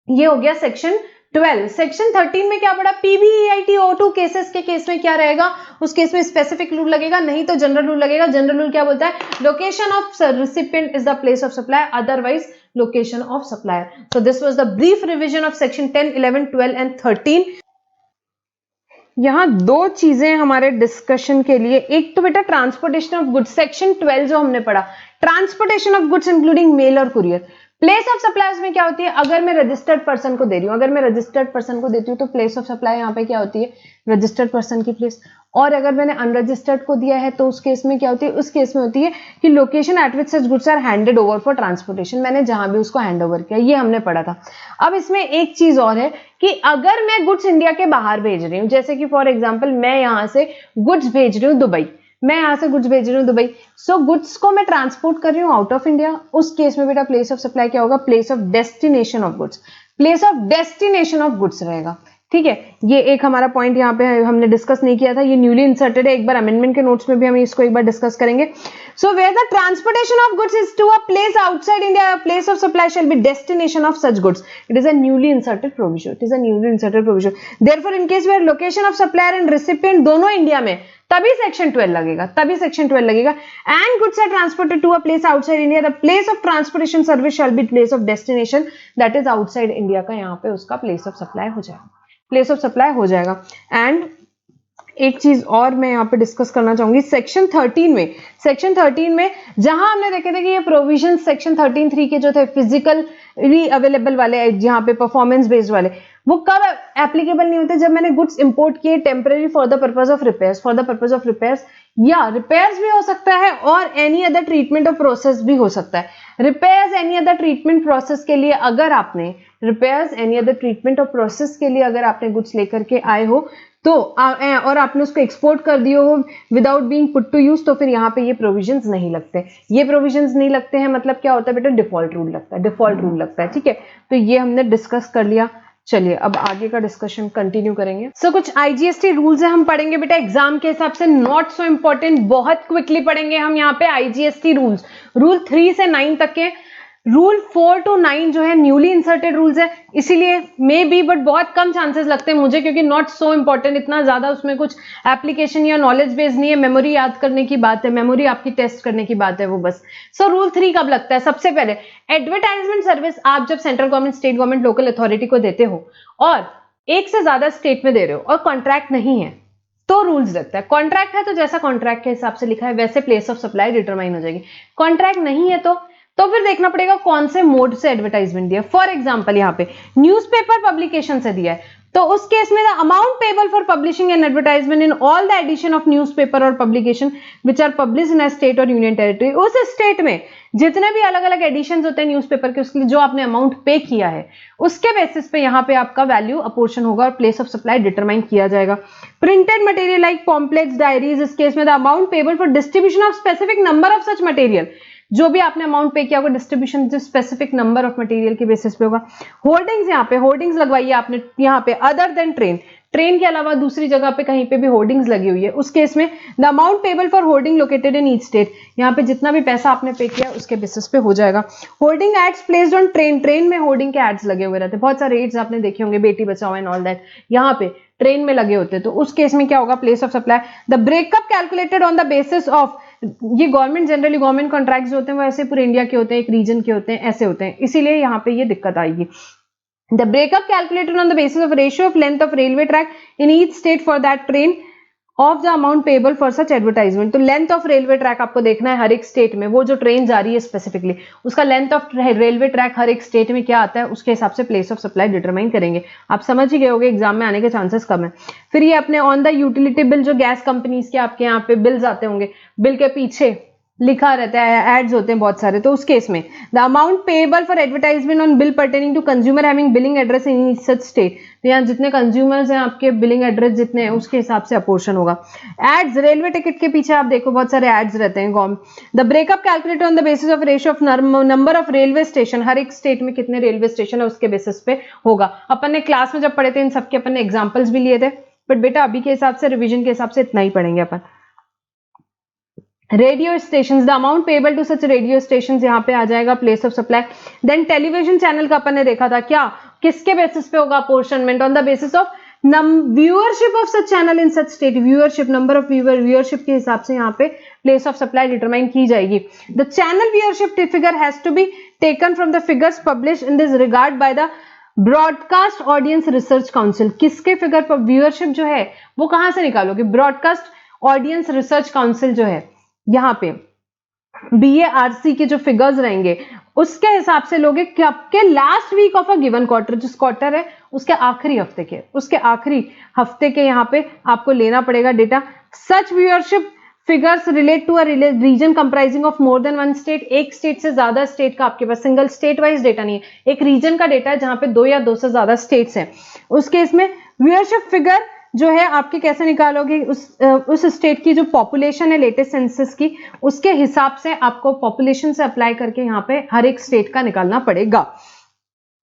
A: ये हो गया सेक्शन 12। सेक्शन 13 में क्या पड़ा, PBEIT O2 केसेस के केस में क्या रहेगा, उस केस में स्पेसिफिक रूल लगेगा, नहीं तो जनरल रूल लगेगा। जनरल रूल क्या बोलता है, location of recipient is the place of supply, otherwise location of supplier. So this was the brief revision of section 10, 11, 12 and 13। यहां दो चीजें हमारे डिस्कशन के लिए, एक तो बेटा ट्रांसपोर्टेशन ऑफ गुड्स, सेक्शन 12 जो हमने पढ़ा, transportation of goods including mail और कुरियर। प्लेस ऑफ सप्लाईज में क्या होती है, अगर मैं रजिस्टर्ड पर्सन को दे रही हूं, अगर मैं रजिस्टर्ड पर्सन को देती हूँ तो प्लेस ऑफ सप्लाई यहाँ पे क्या होती है, रजिस्टर्ड पर्सन की प्लेस। और अगर मैंने अनरजिस्टर्ड को दिया है तो उस केस में क्या होती है, उस केस में होती है कि location at which such goods are handed over for transportation, मैंने जहां भी उसको हैंड ओवर किया, ये हमने पढ़ा था। अब इसमें एक चीज और है कि अगर मैं गुड्स इंडिया के बाहर भेज रही हूँ, जैसे कि फॉर एग्जाम्पल मैं यहां से गुड्स भेज रही हूँ दुबई, मैं यहाँ से गुड्स भेज रही हूँ दुबई, सो गुड्स को मैं ट्रांसपोर्ट कर रही हूँ आउट ऑफ इंडिया, उस केस में बेटा प्लेस ऑफ सप्लाई क्या होगा, place of destination of goods, place of destination of goods रहेगा। ठीक है, ये एक हमारा पॉइंट यहाँ पे हमने डिस्कस नहीं किया था, ये न्यूली इंसर्टेड है, एक बार अमेंडमेंट के नोट्स में भी हम इसको एक बार डिस्कस करेंगे। So where the transportation of goods is to a place outside India, place of supply shall be destination of such goods, it is a newly inserted provision, it is a newly inserted provision. Therefore in case where location of supplier and recipient दोनों India में, तभी section 12 लगेगा, तभी section 12 लगेगा। And goods are transported to a place outside India, the place of transportation service shall be place of destination, that is outside India का यहाँ पे उसका प्लेस ऑफ सप्लाई हो जाएगा, प्लेस ऑफ सप्लाई हो जाएगा। एंड एक चीज और मैं यहाँ पे डिस्कस करना चाहूंगी, सेक्शन 13 में जहां हमने देखे थे कि ये प्रोविजन सेक्शन 13(3) के जो थे फिजिकली अवेलेबल वाले, जहां पे परफॉर्मेंस बेस्ड वाले, वो कब एप्लीकेबल नहीं होते, जब मैंने गुड्स इंपोर्ट किए temporary for the purpose of repairs, for the purpose of repairs, या रिपेयर्स भी हो सकता है और any other treatment of process भी हो सकता है। Repairs any other treatment process के लिए अगर आपने गुड्स लेकर के आए हो तो और आपने उसको एक्सपोर्ट कर दिए हो without being put to use, तो फिर यहाँ पे ये प्रोविजंस नहीं लगते। ये प्रोविजंस नहीं लगते हैं मतलब क्या होता है बेटा, डिफॉल्ट रूल लगता है, डिफॉल्ट रूल लगता है। ठीक है, तो ये हमने डिस्कस कर लिया। चलिए अब आगे का डिस्कशन कंटिन्यू करेंगे। सो कुछ आईजीएसटी रूल्स है, हम पढ़ेंगे बेटा एग्जाम के हिसाब से, नॉट सो इंपॉर्टेंट, बहुत क्विकली पढ़ेंगे हम यहाँ पे आईजीएसटी रूल्स। रूल 3 से 9 तक के, रूल 4 to 9 जो है न्यूली इंसर्टेड रूल्स है, इसीलिए मे बी बट बहुत कम चांसेस लगते हैं मुझे, क्योंकि नॉट सो इंपॉर्टेंट, इतना ज्यादा उसमें कुछ एप्लीकेशन या नॉलेज बेस नहीं है, मेमोरी याद करने की बात है, मेमोरी आपकी टेस्ट करने की बात है वो बस। सो रूल 3 कब लगता है, सबसे पहले एडवर्टाइजमेंट सर्विस आप जब central government, state government, local authority को देते हो और एक से ज्यादा स्टेट में दे रहे हो और कॉन्ट्रैक्ट नहीं है तो रूल्स लगता है। कॉन्ट्रैक्ट है तो जैसा कॉन्ट्रैक्ट के हिसाब से लिखा है वैसे प्लेस ऑफ सप्लाई डिटरमाइन हो जाएगी। कॉन्ट्रैक्ट नहीं है तो फिर देखना पड़ेगा कौन से मोड से एडवर्टाइजमेंट दिया। फॉर एग्जांपल यहाँ पे न्यूज़पेपर पब्लिकेशन से दिया है तो उस केस में the amount payable for publishing and advertisement in all the edition of newspaper और publication which are publish in a state और यूनियन टेरिटरी, उस स्टेट में जितने भी अलग अलग एडिशन होते हैं न्यूज़पेपर के, उसके लिए जो आपने अमाउंट पे किया है उसके बेसिस पे यहाँ पे आपका वैल्यू अपोर्शन होगा और प्लेस ऑफ सप्लाई डिटरमाइन किया जाएगा। Printed material like pamphlets, diaries, इस केस में the amount payable for distribution of specific number of such material, जो भी आपने अमाउंट पे किया होगा डिस्ट्रीब्यूशन जो स्पेसिफिक नंबर ऑफ मटेरियल के बेसिस पे होगा। होर्डिंग्स, यहाँ पे होर्डिंग्स लगवाई आपने यहाँ पे, अदर देन ट्रेन के अलावा दूसरी जगह पे कहीं पे भी होर्डिंग्स लगी हुई है, उस केस में the amount payable for hoarding located in each state, यहाँ पे जितना भी पैसा आपने पे किया उसके बेसिस पे हो जाएगा। Hoarding ads placed on train में होर्डिंग के एड्स लगे हुए रहते हैं, बहुत सारे एड्स आपने देखे होंगे, Beti Bachao and all that, यहाँ पे ट्रेन में लगे होते हैं, तो उस केस में क्या होगा, place of supply. The breakup calculated on the basis of, ये गवर्नमेंट जनरली गवर्नमेंट कॉन्ट्रैक्ट्स होते हैं वो ऐसे पूरे इंडिया के होते हैं, एक रीजन के होते हैं, ऐसे होते हैं, इसीलिए यहाँ पे ये दिक्कत आएगी। The breakup calculated on the basis of ratio of length of railway track in each state for that train of the amount payable for such advertisement। तो लेंथ ऑफ रेलवे ट्रैक आपको देखना है हर एक स्टेट में, वो जो train जा रही है स्पेसिफिकली उसका लेंथ ऑफ रेलवे ट्रैक हर एक स्टेट में क्या आता है, उसके हिसाब से प्लेस ऑफ सप्लाई डिटरमाइन करेंगे। आप समझ ही गए होंगे, एग्जाम में आने के चांसेस कम है। फिर ये अपने ऑन द यूटिलिटी बिल, जो गैस कंपनीज के आपके यहाँ पे बिल्स आते होंगे, बिल के पीछे लिखा रहता है, एड्स होते हैं बहुत सारे, तो उस केस में the amount payable for advertisement on bill pertaining to consumer having billing address in such state, तो यहाँ जितने कंज्यूमर्स हैं आपके बिलिंग एड्रेस जितने हैं उसके हिसाब से अपोर्शन होगा। एड्स, रेलवे टिकट के पीछे आप देखो बहुत सारे एड्स रहते हैं। The breakup calculated on the basis of ratio of number of railway station, हर एक स्टेट में कितने रेलवे स्टेशन है उसके बेसिस पे होगा। अपन ने क्लास में जब पढ़े थे इन सबके अपन ने एग्जाम्पल्स भी लिए थे, बट बेटा अभी के हिसाब से रिविजन के हिसाब से इतना ही पढ़ेंगे अपन। Radio station, the amount payable to such radio station, यहाँ पे आ जाएगा place of supply. Then television channel का अपन ने देखा था, क्या किसके बेसिस पे होगा apportionment, on the basis of viewership of such channel in such state, viewership, number of viewership के हिसाब से यहाँ पे प्लेस ऑफ सप्लाई डिटरमाइन की जाएगी। The channel viewership figure has to be taken from the figures publish in this regard by the broadcast audience research council. किसके figure पर viewership जो है वो कहां से निकालोगे, ब्रॉडकास्ट ऑडियंस रिसर्च काउंसिल जो है यहाँ पे BARC के जो फिगर्स रहेंगे उसके हिसाब से लोगे कि last week of a given quarter, जिस क्वार्टर है उसके आखिरी हफ्ते के, उसके आखिरी हफ्ते के यहाँ पे आपको लेना पड़ेगा data. Such viewership figures relate to a region comprising of more than one state, एक स्टेट से ज्यादा स्टेट का आपके पास सिंगल स्टेट वाइज डेटा नहीं है, एक रीजन का डेटा है जहां पे 2 या 2 से ज्यादा स्टेट्स हैं। उस केस में व्यूअरशिप फिगर जो है आपके कैसे निकालोगे, उस स्टेट की जो पॉपुलेशन है लेटेस्ट सेंसस की, उसके हिसाब से आपको पॉपुलेशन से अप्लाई करके यहाँ पे हर एक स्टेट का निकालना पड़ेगा,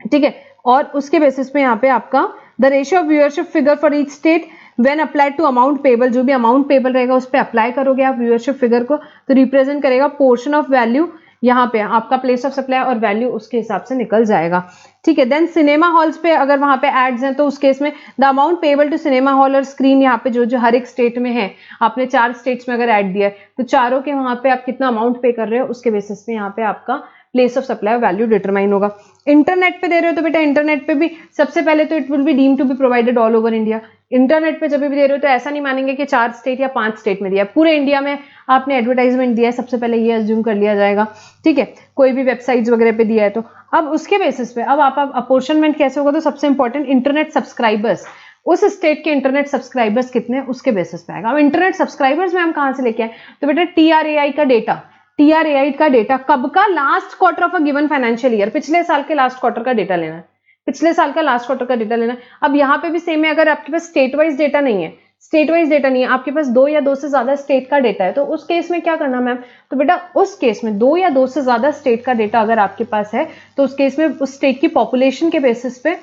A: ठीक है। और उसके बेसिस पे यहाँ पे आपका the ratio of viewership figure for each state when applied to amount payable, जो भी अमाउंट पेबल रहेगा उस पर अप्लाई करोगे आप व्यूअरशिप फिगर को, तो रिप्रेजेंट करेगा पोर्शन ऑफ वैल्यू, यहाँ पे आपका प्लेस ऑफ सप्लाई और वैल्यू उसके हिसाब से निकल जाएगा, ठीक है। देन सिनेमा हॉल्स पे अगर वहां पे एड्स हैं तो उस केस में the amount payable to cinema hall और स्क्रीन, यहाँ पे जो जो हर एक स्टेट में है, आपने 4 स्टेट्स में अगर ऐड दिया है तो चारों के वहां पे आप कितना अमाउंट पे कर रहे हो उसके बेसिस पे यहाँ पे आपका place of supply value determine होगा। इंटरनेट पे दे रहे हो तो बेटा इंटरनेट पे भी सबसे पहले तो it will be deem to be provided all over India. Internet पे जब भी दे रहे हो तो ऐसा नहीं मानेंगे कि 4 स्टेट या 5 स्टेट में दिया है, पूरे इंडिया में आपने एडवर्टाइजमेंट दिया है, सबसे पहले ये अज्यूम कर लिया जाएगा, ठीक है। कोई भी वेबसाइट्स वगैरह पे दिया है तो अब उसके बेसिस पे अब आप अपॉर्शनमेंट कैसे होगा, तो सबसे इंपॉर्टेंट इंटरनेट सब्सक्राइबर्स, उस स्टेट के इंटरनेट सब्सक्राइबर्स कितने उसके बेसिस पे आएगा। अब इंटरनेट सब्सक्राइबर्स में हम कहां से लेके आए, तो बेटा TRAI का डेटा, TRAI का डेटा कब का, last quarter of a given financial year, पिछले साल के लास्ट क्वार्टर का डेटा लेना है, पिछले साल का लास्ट क्वार्टर का डेटा लेना है। अब यहाँ पे भी सेम है, अगर आपके पास स्टेट वाइज डेटा नहीं है, स्टेट वाइज डेटा नहीं है, आपके पास 2 या 2 से ज्यादा स्टेट का डेटा है, तो उस केस में क्या करना मैम, तो बेटा उस केस में 2 या 2 से ज्यादा स्टेट का डेटा अगर आपके पास है तो उस केस में उस स्टेट की पॉपुलेशन के बेसिस पे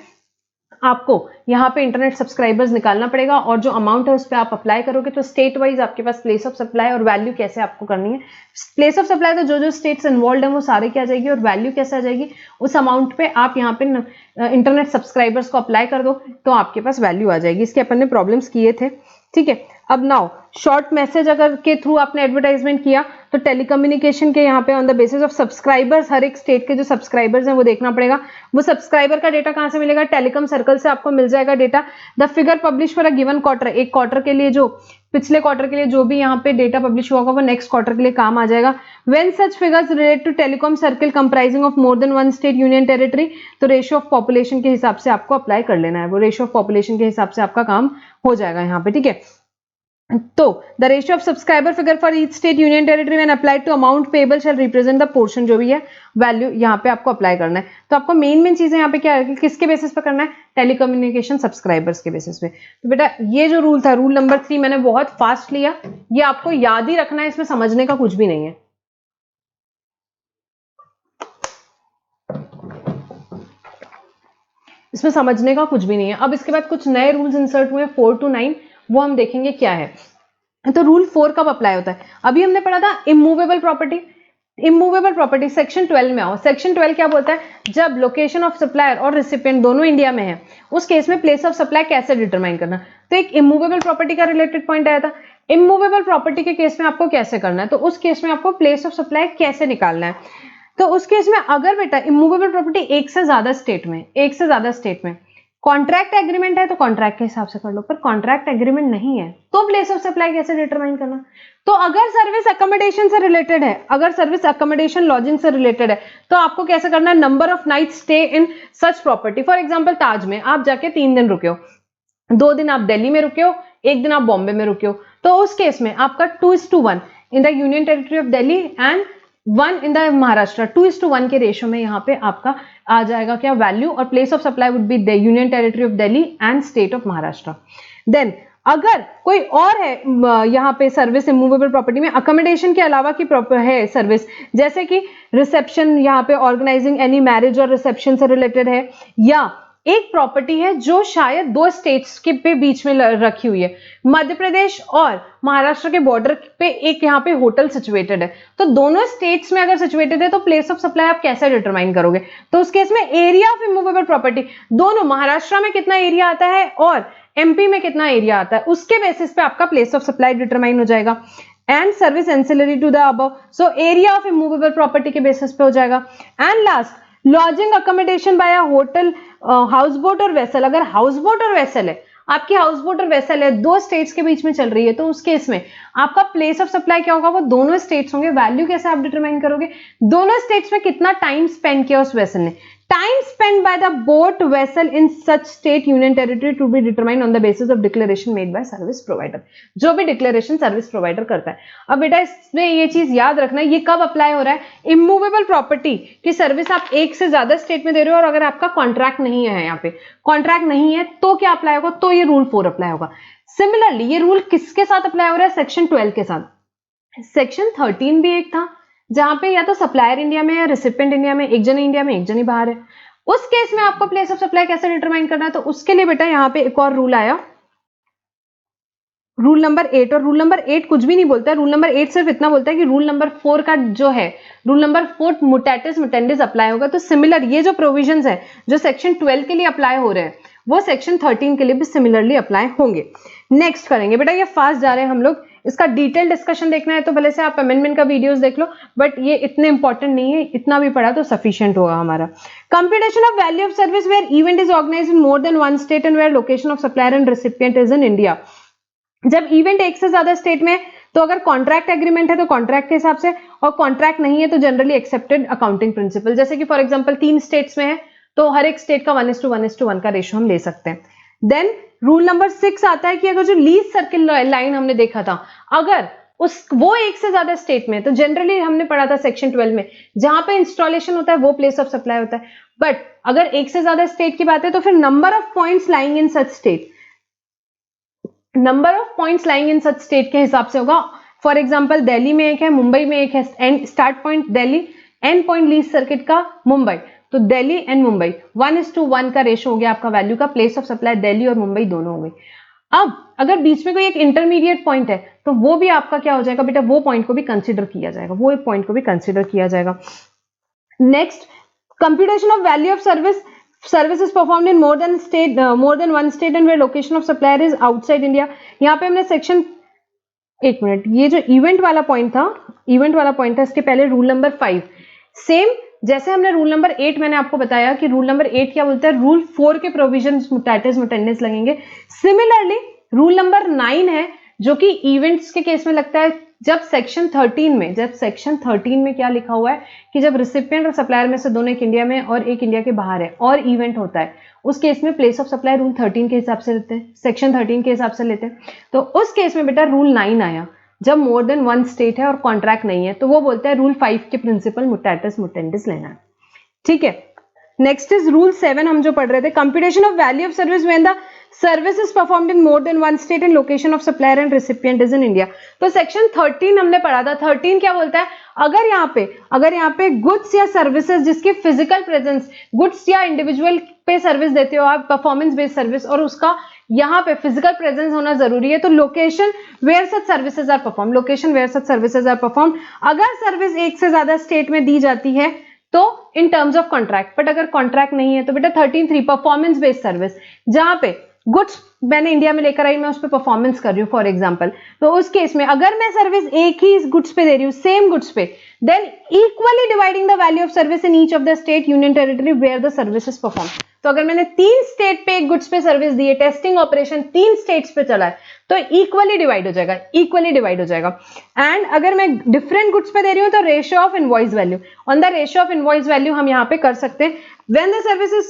A: आपको यहाँ पे इंटरनेट सब्सक्राइबर्स निकालना पड़ेगा, और जो अमाउंट है उस पर आप अप्लाई करोगे तो स्टेट वाइज आपके पास प्लेस ऑफ सप्लाई और वैल्यू कैसे आपको करनी है। प्लेस ऑफ सप्लाई तो जो जो स्टेट्स इन्वॉल्व है वो सारे क्या आ जाएगी, और वैल्यू कैसे आ जाएगी, उस अमाउंट पे आप यहाँ पे इंटरनेट सब्सक्राइबर्स को अप्लाई कर दो तो आपके पास वैल्यू आ जाएगी। इसके अपन ने प्रॉब्लम्स किए थे, ठीक है। अब नाउ शॉर्ट मैसेज अगर के थ्रू आपने एडवर्टाइजमेंट किया तो टेलीकम्युनिकेशन के यहाँ पे on the basis of subscribers, हर एक स्टेट के जो सब्सक्राइबर्स हैं वो देखना पड़ेगा। वो सब्सक्राइबर का डेटा कहाँ से मिलेगा, टेलीकॉम सर्कल से आपको मिल जाएगा data. The figure publish for a given quarter, एक क्वार्टर के लिए जो पिछले क्वार्टर के लिए जो भी यहाँ पे डेटा पब्लिश हुआ होगा वो नेक्स्ट क्वार्टर के लिए काम आ जाएगा। When such figures relate to telecom circle comprising of more than 1 state union territory, तो रेशियो ऑफ पॉपुलेशन के हिसाब से आपको अप्लाई कर लेना है, वो रेशियो ऑफ पॉपुलेशन के हिसाब से आपका काम हो जाएगा यहाँ पे, ठीक है। तो the ratio of subscriber figure for each state union territory when applied to amount payable shall represent the portion, जो भी है वैल्यू यहाँ पे आपको अप्लाई करना है। तो आपको मेन चीजें यहाँ पे क्या है, किसके बेसिस पे करना है, टेलीकम्युनिकेशन सब्सक्राइबर्स के बेसिस पे। तो बेटा ये जो रूल था, रूल नंबर 3 मैंने बहुत फास्ट लिया, ये आपको याद ही रखना है, इसमें समझने का कुछ भी नहीं है। इसमें समझने का कुछ भी नहीं है। अब इसके बाद कुछ नए रूल्स इंसर्ट हुए 4 to 9, वो हम देखेंगे क्या है। तो रूल 4 कब अप्लाई होता है, अभी हमने पढ़ा था immovable property. Immovable property section 12 में आओ। सेक्शन 12 क्या बोलता है, जब लोकेशन ऑफ सप्लायर और रिसिपिएंट दोनों इंडिया में है उस केस में प्लेस ऑफ सप्लाई कैसे डिटरमाइन करना। तो एक इमूवेबल प्रॉपर्टी का रिलेटेड पॉइंट आया था। इमूवेबल प्रॉपर्टी के केस में आपको कैसे करना है, तो उस केस में आपको प्लेस ऑफ सप्लाई कैसे निकालना है। तो उस केस में अगर बेटा इमूवेबल प्रॉपर्टी एक से ज्यादा स्टेट में कॉन्ट्रैक्ट एग्रीमेंट है तो कॉन्ट्रैक्ट के हिसाब से कर लो, पर कॉन्ट्रैक्ट एग्रीमेंट नहीं है तो प्लेस ऑफ सप्लाई कैसे डिटरमाइन करना। तो अगर सर्विस अकोमोडेशन से रिलेटेड है, अगर सर्विस अकोमोडेशन लॉजिंग से रिलेटेड है तो आपको कैसे करना है, number of night stay in such property. For example Taj में आप जाके 3 दिन रुके हो, 2 दिन आप दिल्ली में रुके हो, 1 दिन आप बॉम्बे में रुके हो, तो उस केस में आपका 2:1 in the union territory of Delhi and 1 in the Maharashtra, 2:1 के रेशियो में यहाँ पे आपका आ जाएगा क्या वैल्यू, और place of supply would be the union territory of Delhi and state of Maharashtra. Then अगर कोई और है यहाँ पे सर्विस इमूवेबल प्रॉपर्टी में अकोमोडेशन के अलावा की है सर्विस, जैसे कि रिसेप्शन, यहाँ पे ऑर्गेनाइजिंग एनी मैरिज और रिसेप्शन से रिलेटेड है, या एक प्रॉपर्टी है जो शायद 2 स्टेट्स के पे बीच में रखी हुई है, मध्य प्रदेश और महाराष्ट्र के बॉर्डर पे एक यहाँ पे होटल सिचुएटेड है, तो दोनों स्टेट्स में अगर सिचुएटेड है तो प्लेस ऑफ सप्लाई आप कैसे डिटरमाइन करोगे। तो उस केस में एरिया ऑफ इमूवेबल प्रॉपर्टी, दोनों महाराष्ट्र में कितना एरिया आता है और एमपी में कितना एरिया आता है, उसके बेसिस पे आपका प्लेस ऑफ सप्लाई डिटरमाइन हो जाएगा। And service ancillary to the above, so area of immovable property के बेसिस पे हो जाएगा। And last lodging accommodation by hotel, house boat और वेसल। अगर हाउस बोट और वेसल है, आपकी हाउस बोट और वेसल है 2 स्टेट्स के बीच में चल रही है, तो उस केस में आपका प्लेस ऑफ सप्लाई क्या होगा, वो दोनों स्टेट्स होंगे। वैल्यू कैसे आप डिटरमाइन करोगे, दोनों स्टेट्स में कितना टाइम स्पेंड किया उस वेसल ने, time spend by the boat vessel in such state union territory to be determined on the basis of declaration made by service provider, जो भी डिक्लेरेशन सर्विस प्रोवाइडर करता है। अब बेटा इसमें ये चीज याद रखना है, ये कब अप्लाई हो रहा है, इमूवेबल प्रॉपर्टी की सर्विस आप एक से ज्यादा स्टेट में दे रहे हो और अगर आपका कॉन्ट्रैक्ट नहीं है, यहाँ पे कॉन्ट्रैक्ट नहीं है तो क्या अप्लाई होगा, तो ये रूल 4 अप्लाई होगा। सिमिलरली ये रूल किसके साथ अप्लाई हो रहा है? सेक्शन 12 के साथ। सेक्शन 13 भी एक था जहां पे या तो सप्लायर इंडिया में या रिसिपिएंट इंडिया में, एक जने इंडिया में एक जने बाहर है। उस केस में आपको प्लेस ऑफ सप्लाई कैसे डिटरमाइन करना है? तो उसके लिए बेटा यहाँ पे एक और रूल आया, रूल नंबर 8। और रूल नंबर 8 कुछ भी नहीं बोलता है, रूल नंबर 8 सिर्फ इतना बोलता है कि रूल नंबर 4 का जो है, रूल नंबर 4 मुटेटिस मुटेंडिस अप्लाई होगा। तो सिमिलर ये जो प्रोविजंस है जो सेक्शन 12 के लिए अप्लाई हो रहे हैं वो सेक्शन 13 के लिए भी सिमिलरली अप्लाई होंगे। नेक्स्ट करेंगे बेटा, ये फास्ट जा रहे हैं हम लोग, इसका डिटेल डिस्कशन देखना है तो भले से आप अमेंडमेंट का वीडियोस देख लो, बट ये इतने इंपॉर्टेंट नहीं है, इतना भी पढ़ा तो सफिशिएंट होगा हमारा। Computation of value of service where event is organized in more than one state and where location of supplier and recipient is in India. जब इवेंट एक से ज्यादा स्टेट में, तो अगर कॉन्ट्रैक्ट एग्रीमेंट है तो कॉन्ट्रैक्ट के हिसाब से, और कॉन्ट्रैक्ट नहीं है तो जनरली एक्सेप्टेड अकाउंटिंग प्रिंसिपल। जैसे कि फॉर एग्जांपल 3 स्टेट्स में है तो हर एक स्टेट का 1:1:1 का रेशो हम ले सकते हैं। देन रूल नंबर 6 आता है कि अगर जो लीज सर्किल लाइन हमने देखा था, अगर वो एक से ज्यादा स्टेट में, तो जनरली हमने पढ़ा था सेक्शन 12 में जहां पे इंस्टॉलेशन होता है वो प्लेस ऑफ सप्लाई होता है। बट अगर एक से ज्यादा स्टेट की बात है तो फिर number of points lying in such state, number of points lying in such state के हिसाब से होगा। फॉर एग्जांपल दिल्ली में एक है, मुंबई में एक है, and start point Delhi, and point lease circuit का मुंबई, तो दिल्ली एंड मुंबई 1:1 का रेशो हो गया आपका वैल्यू का, प्लेस ऑफ सप्लाई दिल्ली और मुंबई दोनों हो गई। अब अगर बीच में कोई एक इंटरमीडिएट पॉइंट है तो वो भी आपका क्या हो जाएगा बेटा, वो पॉइंट को भी कंसिडर किया जाएगा, वो एक पॉइंट को भी कंसिडर किया जाएगा। Next, computation of value of service is performed in more than one state and where location of supplier is outside India. यहाँ पे हमने सेक्शन, एक मिनट, ये जो इवेंट वाला पॉइंट था इसके पहले रूल नंबर 5, सेम जैसे हमने रूल नंबर 8 मैंने आपको बताया कि रूल नंबर 8 क्या बोलता है, रूल 4 के प्रोविजंस मुटेटिस मुटेंडिस लगेंगे। सिमिलरली रूल नंबर 9 है जो कि इवेंट्स के केस में लगता है, जब सेक्शन 13 में क्या लिखा हुआ है कि जब रिसिपिएंट और सप्लायर में से दोनों एक इंडिया में और एक इंडिया के बाहर है और इवेंट होता है, उस केस में प्लेस ऑफ सप्लाई रूल 13 के हिसाब से लेते हैं, सेक्शन 13 के हिसाब से लेते हैं। तो उस केस में बेटा रूल 9 आया, जब मोर देन वन स्टेट है और कॉन्ट्रैक्ट नहीं है, तो वो बोलता है रूल 5 के प्रिंसिपल मुटेटिस मुटेंडिस लेना है। ठीक है, नेक्स्ट इज रूल 7 हम जो पढ़ रहे थे, computation of value of service when the service is performed in more than one state and location of supplier and recipient is in India. तो सेक्शन 13 हमने पढ़ा था, 13 क्या बोलता है, अगर यहाँ पे गुड्स या सर्विसेज जिसकी फिजिकल प्रेजेंस, गुड्स या इंडिविजुअल पे सर्विस देते हो आप, परफॉर्मेंस बेस्ड सर्विस, और उसका यहाँ पे फिजिकल प्रेजेंस होना जरूरी है, तो location where such services are perform, location where such services are perform. अगर सर्विस एक से ज्यादा स्टेट में दी जाती है तो in terms of contract, but अगर कॉन्ट्रैक्ट नहीं है तो बेटा 13(3) परफॉर्मेंस बेस्ड सर्विस, जहां पे गुड्स मैंने इंडिया में लेकर आई, मैं उस पर परफॉर्मेंस कर रही हूँ फॉर एग्जांपल, तो उस केस में अगर मैं सर्विस एक ही गुड्स पे दे रही हूँ, सेम गुड्स पे, then equally dividing the value of service in each of the state union territory where the service is perform. तो अगर मैंने 3 स्टेट पे एक गुड्स पे सर्विस दी है, टेस्टिंग ऑपरेशन 3 स्टेट्स पे चला है, तो इक्वली डिवाइड हो जाएगा। एंड अगर मैं डिफरेंट गुड्स पे दे रही हूँ तो ratio of invoice value, on the ratio of invoice value हम यहाँ पे कर सकते हैं। When the service is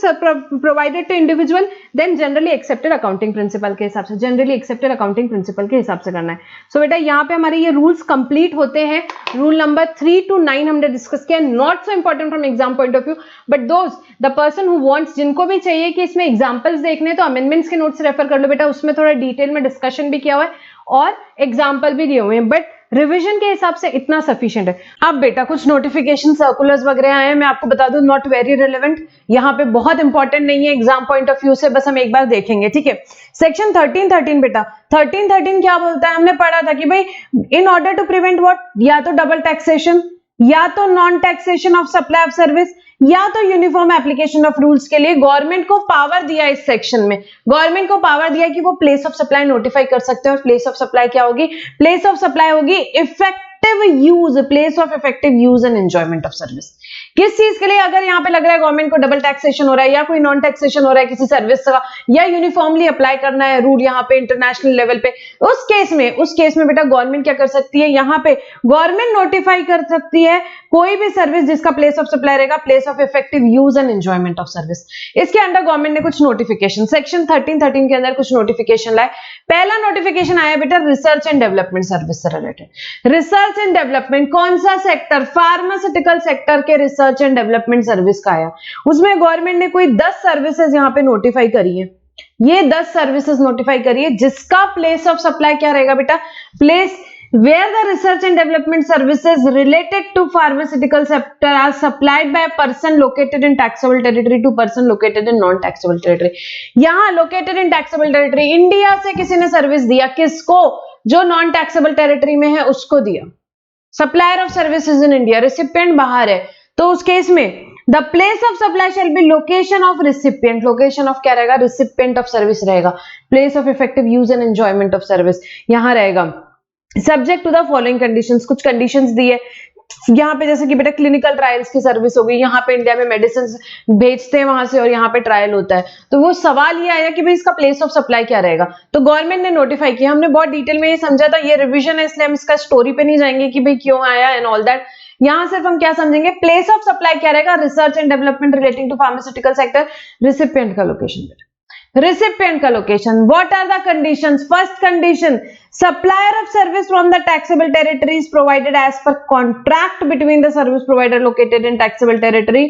A: provided to individual, then generally accepted accounting principle के हिसाब से, generally accepted accounting principle के हिसाब से करना है। So बेटा यहाँ पे हमारे ये रूल्स कंप्लीट होते हैं। रूल नंबर 3 to 9 हमने डिस्कस किया, not so important from exam point of view, but those the person who wants, जिनको भी चाहिए कि इसमें एग्जाम्पल्स देखने, तो अमेंडमेंट्स के नोट्स रेफर कर लो बेटा, उसमें थोड़ा डिटेल में डिस्कशन भी किया हुआ है और एग्जाम्पल भी दिए हुए हैं, बट रिवीजन के हिसाब से इतना सफिशिएंट है। अब बेटा कुछ नोटिफिकेशन सर्कुलर्स वगैरह आए हैं, मैं आपको बता दूं, नॉट वेरी रिलेवेंट, यहाँ पे बहुत इंपॉर्टेंट नहीं है एग्जाम पॉइंट ऑफ व्यू से, बस हम एक बार देखेंगे। ठीक है, सेक्शन 13 बेटा 13 क्या बोलता है, हमने पढ़ा था कि भाई in order to prevent what, या तो डबल टैक्सेशन, या तो non taxation of supply of service, या तो यूनिफॉर्म एप्लीकेशन ऑफ रूल्स के लिए गवर्नमेंट को पावर दिया इस सेक्शन में, गवर्नमेंट को पावर दिया कि वो प्लेस ऑफ सप्लाई नोटिफाई कर सकते हैं। और प्लेस ऑफ सप्लाई क्या होगी, प्लेस ऑफ सप्लाई होगी effective use, place of effective use and enjoyment of service. किस चीज के लिए, अगर यहाँ पे लग रहा है गवर्नमेंट को डबल टैक्सेशन हो रहा है या कोई नॉन टैक्सेशन हो रहा है किसी सर्विस का, या यूनिफॉर्मली अप्लाई करना है रूल यहाँ पे इंटरनेशनल लेवल पे, उस केस में बेटा गवर्नमेंट क्या कर सकती है, यहाँ पे गवर्नमेंट नोटिफाई कर सकती है कोई भी सर्विस जिसका प्लेस ऑफ सप्लाई रहेगा place of effective use and enjoyment of service. इसके अंडर गवर्नमेंट ने कुछ नोटिफिकेशन, सेक्शन 13 के अंदर कुछ नोटिफिकेशन लाए। पहला नोटिफिकेशन आया बेटा रिसर्च एंड डेवलपमेंट सर्विस से रिलेटेड। रिसर्च एंड डेवलपमेंट कौन सा सेक्टर, फार्मास्यूटिकल सेक्टर के रिसर्च एंड डेवलपमेंट सर्विस का आया। उसमें गवर्नमेंट ने कोई 10 सर्विसेज यहाँ पे नोटिफाई करी है। ये 10 सर्विसेज नोटिफाई करिए जिसका प्लेस ऑफ सप्लाई क्या रहेगा बेटा, place where the research and development services related to pharmaceutical sector are supplied by a person located in taxable territory to person located in non taxable territory. यहां located in taxable territory, India से किसी ने service दिया, किसको, जो non taxable territory में है उसको दिया. Supplier of services in India, recipient बाहर है, तो उस केस में the place of supply shall be location of recipient. Location of क्या रहेगा, रिसिपिएंट ऑफ सर्विस रहेगा. Place of effective use and enjoyment of service यहां रहेगा. Subject to the following conditions, कुछ कंडीशंस दी है यहाँ पे, जैसे कि बेटा क्लिनिकल ट्रायल्स की सर्विस होगी. यहाँ पे इंडिया में मेडिसिन भेजते हैं वहां से और यहाँ पे ट्रायल होता है, तो वो सवाल ये आया कि भाई इसका प्लेस ऑफ सप्लाई क्या रहेगा. तो गवर्नमेंट ने नोटिफाई किया. हमने बहुत डिटेल में ये समझा था, ये रिवीजन है इसलिए हम इसका स्टोरी पे नहीं जाएंगे कि भाई क्यों आया एंड ऑल दैट. यहां सिर्फ हम क्या समझेंगे, प्लेस ऑफ सप्लाई क्या रहेगा, research and development relating to pharmaceutical sector, recipient का लोकेशन. Recipient का location. What are the conditions? First condition, supplier of service from the taxable territory is provided as per contract between the service provider located in taxable territory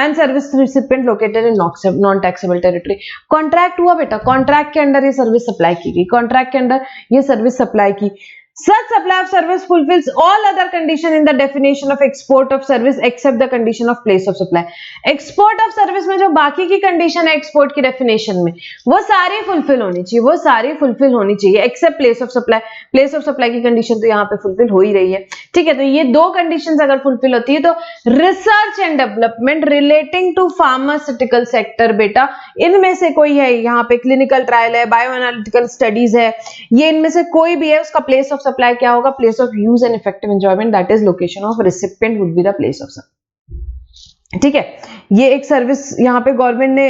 A: and service recipient located in non taxable territory. Contract हुआ बेटा, contract के अंदर ये service supply की गई, contract के अंदर ये सर्विस सप्लाई की. Such supply of service fulfills all other condition in the definition of export of service except the condition of place of supply. Export of service में जो बाकी की condition है export की definition में, वो सारी fulfill होनी चाहिए, वो सारी fulfill होनी चाहिए except place of supply. Place of supply की condition तो यहाँ पे fulfill हो ही रही है. ठीक है, तो ये दो conditions अगर fulfill होती है तो research and development relating to pharmaceutical sector बेटा, इनमें से कोई है, यहाँ पे clinical trial है, bioanalytical studies है, ये इनमें से कोई भी है, उसका place of supply क्या होगा, place of use and effective enjoyment, that is location of recipient would be the place of supply. ठीक है, ये एक सर्विस यहाँ पे गवर्नमेंट ने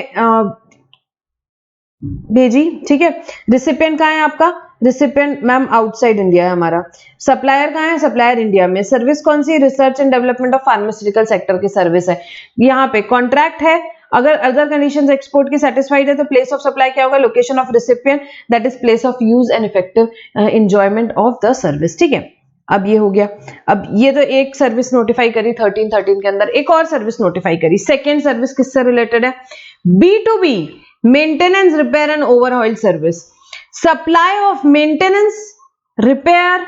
A: भेजी. ठीक है, रिसिपिएंट कहाँ है आपका, रिसिपिएंट मैम आउटसाइड इंडिया है हमारा. सप्लायर कहाँ है, सप्लायर इंडिया में. सर्विस कौन सी, research and development of pharmaceutical sector की सर्विस है. यहाँ पे कॉन्ट्रैक्ट है, अगर अदर कंडीशंस एक्सपोर्ट की सेटिस्फाइड है तो प्लेस ऑफ सप्लाई क्या होगा, location of recipient, that is place of use and effective enjoyment of the service. ठीक है, अब ये हो गया. अब ये तो एक सर्विस नोटिफाई करी 13 के अंदर. एक और सर्विस नोटिफाई करी. सेकेंड सर्विस किससे रिलेटेड है, B2B maintenance repair and overhaul service. Supply of maintenance repair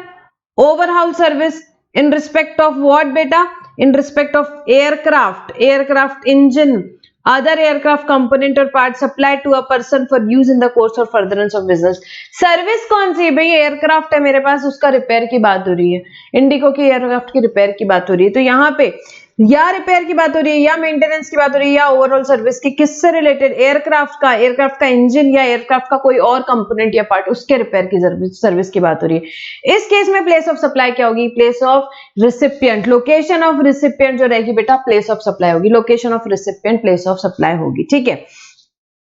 A: overhaul service in respect of what बेटा, in respect of aircraft engine, other aircraft component or part supplied to a person for use in the course or furtherance of business. Service कौन सी है भाई, aircraft है मेरे पास, उसका repair की बात हो रही है, इंडिगो की एयरक्राफ्ट की रिपेयर की बात हो रही है. तो यहाँ पे या रिपेयर की बात हो रही है या मेंटेनेंस की बात हो रही है या ओवरऑल सर्विस की, किससे रिलेटेड, एयरक्राफ्ट का इंजन या एयरक्राफ्ट का कोई और कंपोनेंट या पार्ट, उसके रिपेयर की सर्विस की बात हो रही है. इस केस में प्लेस ऑफ सप्लाई क्या होगी, place of recipient. Location of recipient जो रहेगी बेटा, प्लेस ऑफ सप्लाई होगी. Location of recipient place of supply होगी. ठीक है,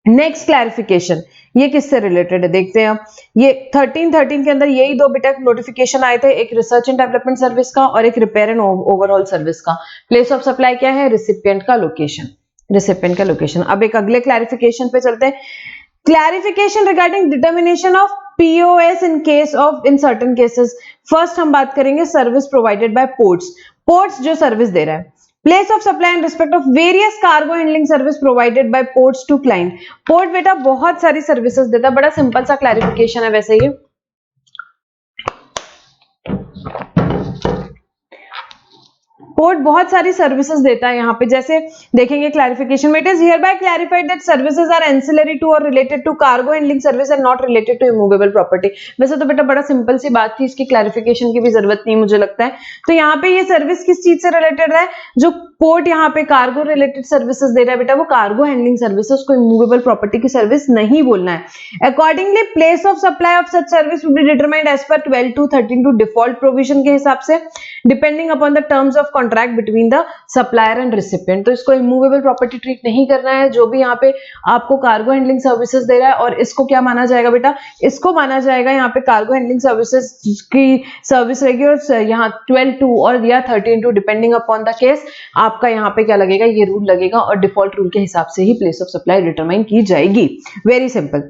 A: नेक्स्ट क्लैरिफिकेशन, ये किससे रिलेटेड है देखते हैं. ये 13 के अंदर यही दो बेटा नोटिफिकेशन आए थे, एक रिसर्च एंड डेवलपमेंट सर्विस का और एक रिपेयर एंड ओवरऑल सर्विस का. प्लेस ऑफ सप्लाई क्या है, रिसिपिएंट का लोकेशन, रिसिपिएंट का लोकेशन. अब एक अगले क्लैरिफिकेशन पे चलते हैं. Clarification regarding determination of POS in case of in certain cases. First हम बात करेंगे सर्विस प्रोवाइडेड बाय पोर्ट्स जो सर्विस दे रहा है. Place of supply in respect of various cargo handling service provided by ports to client. Port बेटा बहुत सारी सर्विसेज देता है, बड़ा सिंपल सा क्लैरिफिकेशन है वैसे ये. पोर्ट बहुत सारी सर्विसेज देता है यहाँ पे, जैसे देखेंगे क्लैरिफिकेशन में, it is hereby clarified that services are ancillary to और related to cargo handling service and not related to immovable property. वैसे तो बेटा बड़ा सिंपल सी बात थी, इसकी क्लैरिफिकेशन की भी जरूरत नहीं मुझे लगता है. तो यहाँ पे ये सर्विस किस चीज से रिलेटेड है, जो पोर्ट यहाँ पे कार्गो रिलेटेड सर्विसेज दे रहा है बेटा, वो कार्गो हैंडलिंग सर्विस है, उसको इमूवेबल प्रॉपर्टी की सर्विस नहीं बोलना है. Accordingly place of supply of such service will be determined as per 12(2)(32) default provision के हिसाब से, depending upon the terms of contract between the supplier and recipient. तो इसको इमूवेबल प्रॉपर्टी ट्रीट नहीं करना है. जो भी यहाँ पे आपको कार्गो हैंडलिंग सर्विसेज दे रहा है, और इसको क्या माना जाएगा बेटा, इसको माना जाएगा यहाँ पे कार्गो हैंडलिंग सर्विसेज की सर्विस रहेगी. और यहाँ 12(2) और या 13(2) डिपेंडिंग अपॉन द केस आपका यहाँ पे क्या लगेगा, ये रूल लगेगा और डिफॉल्ट रूल के हिसाब से ही प्लेस ऑफ सप्लाई डिटरमाइन की जाएगी. Very simple.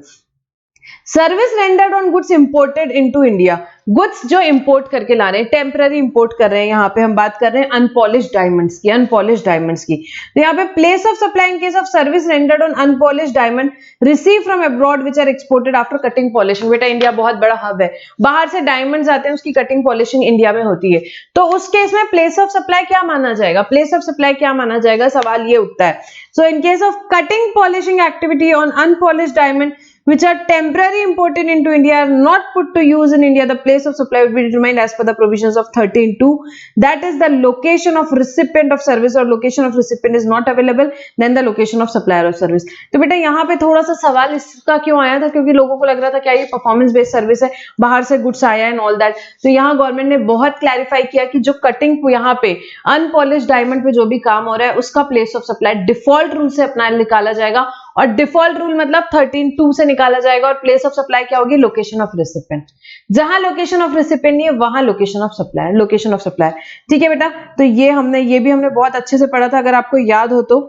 A: Service rendered on goods imported into India. Goods जो इंपोर्ट करके ला रहे हैं, टेम्पररी इंपोर्ट कर रहे हैं, यहाँ पे हम बात कर रहे हैं अनपॉलिश्ड डायमंड्स की, अनपॉलिश्ड डायमंड्स की। तो यहाँ पे place of supply in case of service rendered on unpolished diamond receive from abroad which are exported after cutting polishing. बेटा इंडिया बहुत बड़ा हब है, बाहर से डायमंड्स आते हैं, उसकी कटिंग पॉलिशिंग इंडिया में होती है। तो उस केस में प्लेस ऑफ सप्लाई क्या माना जाएगा, प्लेस ऑफ सप्लाई क्या माना जाएगा, सवाल ये उठता है। So in case of cutting polishing activity on unpolished diamond which are temporarily imported into India are not put to use in India, the place of supply will be determined as per the provisions of 13(2). That is, the location of recipient of service or location of recipient is not available, then the location of supplier of service। तो बेटा यहाँ पे थोड़ा सा सवाल इसका क्यों आया था, क्योंकि लोगों को लग रहा था क्या ये परफॉर्मेंस बेस्ड सर्विस है, बाहर से गुड्स आया एंड ऑल दैट। तो यहाँ गवर्नमेंट ने बहुत क्लैरिफाई किया कि जो कटिंग यहाँ पे अनपॉलिश्ड डायमंड पे जो भी काम हो रहा है उसका place of supply default rule से अपना निकाला जाएगा, और डिफॉल्ट रूल मतलब 13(2) से निकाला जाएगा, और प्लेस ऑफ सप्लाई क्या होगी, लोकेशन ऑफ रेसिपिएंट। जहां लोकेशन ऑफ रेसिपिएंट नहीं है वहां location of supply, location of supply. ठीक है बेटा, तो ये भी हमने बहुत अच्छे से पढ़ा था, अगर आपको याद हो तो।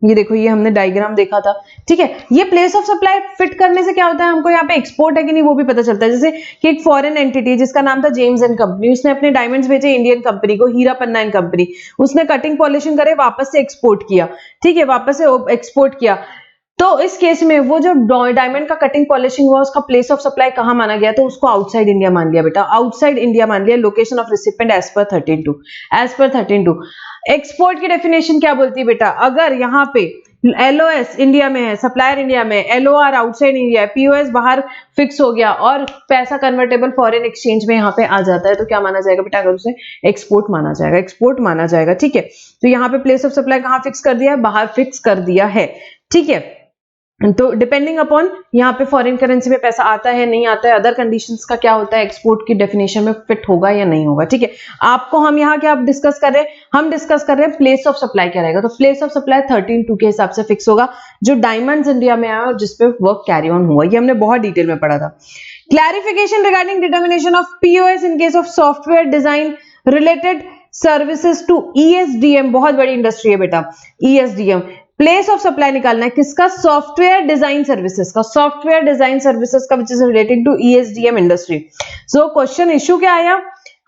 A: ये देखो, ये हमने डायग्राम देखा था। ठीक है, ये प्लेस ऑफ सप्लाई फिट करने से क्या होता है, हमको यहाँ पे एक्सपोर्ट है कि नहीं वो भी पता चलता है। जैसे कि एक फॉरेन एंटिटी जिसका नाम था जेम्स एंड कंपनी, उसने अपने डायमंड्स भेजे इंडियन कंपनी को, हीरा पन्ना एंड कंपनी, उसने कटिंग पॉलिशिंग करे, वापस से एक्सपोर्ट किया। ठीक है, वापस से एक्सपोर्ट किया। तो इस केस में वो जो डायमंड का कटिंग पॉलिशिंग हुआ उसका प्लेस ऑफ सप्लाई कहां माना गया, तो उसको आउटसाइड इंडिया मान लिया बेटा, आउटसाइड इंडिया मान लिया। Location of recipient as per 13(2), as per 13(2). Export की डेफिनेशन क्या बोलती है बेटा, अगर यहाँ पे LOS इंडिया में है, सप्लायर इंडिया में, LOR आउटसाइड इंडिया है, POS बाहर फिक्स हो गया और पैसा कन्वर्टेबल फॉरेन एक्सचेंज में यहाँ पे आ जाता है, तो क्या माना जाएगा बेटा, अगर उसे एक्सपोर्ट माना जाएगा, एक्सपोर्ट माना जाएगा। ठीक है, तो यहाँ पे प्लेस ऑफ सप्लाई कहाँ फिक्स कर दिया है, बाहर फिक्स कर दिया है। ठीक है, तो डिपेंडिंग अपॉन यहाँ पे फॉरेन करेंसी में पैसा आता है नहीं आता है, अदर कंडीशंस का क्या होता है, एक्सपोर्ट की डेफिनेशन में फिट होगा या नहीं होगा। ठीक है, आपको हम यहाँ क्या डिस्कस कर रहे हैं, हम डिस्कस कर रहे हैं प्लेस ऑफ सप्लाई क्या रहेगा। तो प्लेस ऑफ सप्लाई 13(2) के हिसाब से फिक्स होगा, जो डायमंड्स इंडिया में आया और जिसपे वर्क कैरी ऑन हुआ। ये हमने बहुत डिटेल में पढ़ा था। Clarification regarding determination of POS in case of software design related services to ESDM, बहुत बड़ी इंडस्ट्री है बेटा ESDM। प्लेस ऑफ सप्लाई निकालना है किसका, सॉफ्टवेयर डिजाइन सर्विसेज का, सॉफ्टवेयर डिजाइन सर्विसेज का which is related to ESDM industry. So question issue क्या आया,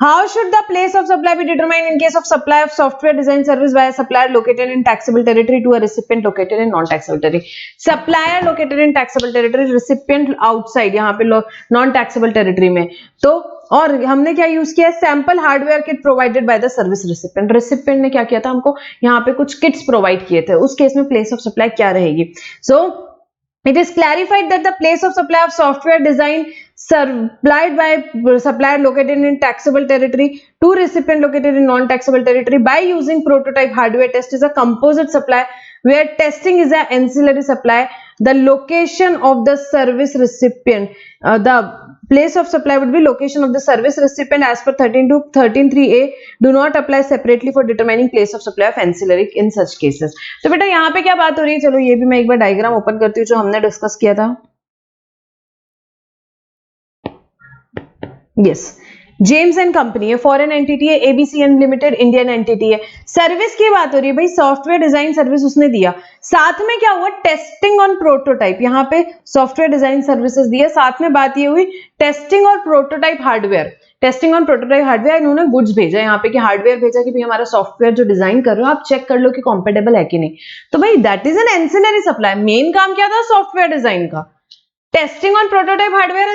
A: how should the place of supply be determined in case of supply of software design service by supplier located in taxable territory to a recipient located in non taxable territory. Supplier located in taxable territory, recipient outside यहाँ पे non taxable territory में। तो और हमने क्या use किया, sample hardware kit provided by the service recipient. Recipient ने क्या किया था, हमको यहाँ पे कुछ किट्स प्रोवाइड किए थे, उस केस में प्लेस ऑफ सप्लाई क्या रहेगी। सो it is clarified that the place of supply of software design supplied by supplier located in taxable territory to recipient located in non-taxable territory by using prototype hardware test is a composite supply where testing is an ancillary supply. The location of the service recipient, the place of supply would be location of the service recipient as per 13(2), 13(3)(a do not apply separately for determining place of supply of ancillary in such cases। तो बेटा यहाँ पे क्या बात हो रही है, चलो ये भी मैं एक बार डायग्राम ओपन करती हूँ जो हमने डिस्कस किया था। यस, जेम्स एंड कंपनी है, फॉरेन एंटिटी है, ABCN लिमिटेड इंडियन एंटिटी है। सर्विस की बात हो रही है भाई, सॉफ्टवेयर डिजाइन सर्विस उसने दिया, साथ में क्या हुआ, टेस्टिंग ऑन प्रोटोटाइप। यहाँ पे सॉफ्टवेयर डिजाइन सर्विसेज दिया, साथ में बात ये हुई टेस्टिंग और prototype hardware, testing on prototype hardware. इन्होंने गुड्स भेजा यहाँ पे कि हार्डवेयर भेजा कि भाई हमारा सॉफ्टवेयर जो डिजाइन कर रहे हो आप चेक कर लो कि कॉम्पेटेबल है कि नहीं। तो भाई that is an ancillary supply, main काम क्या था सॉफ्टवेयर डिजाइन का। टेस्टिंग ऑन प्रोटोटाइप हार्डवेयर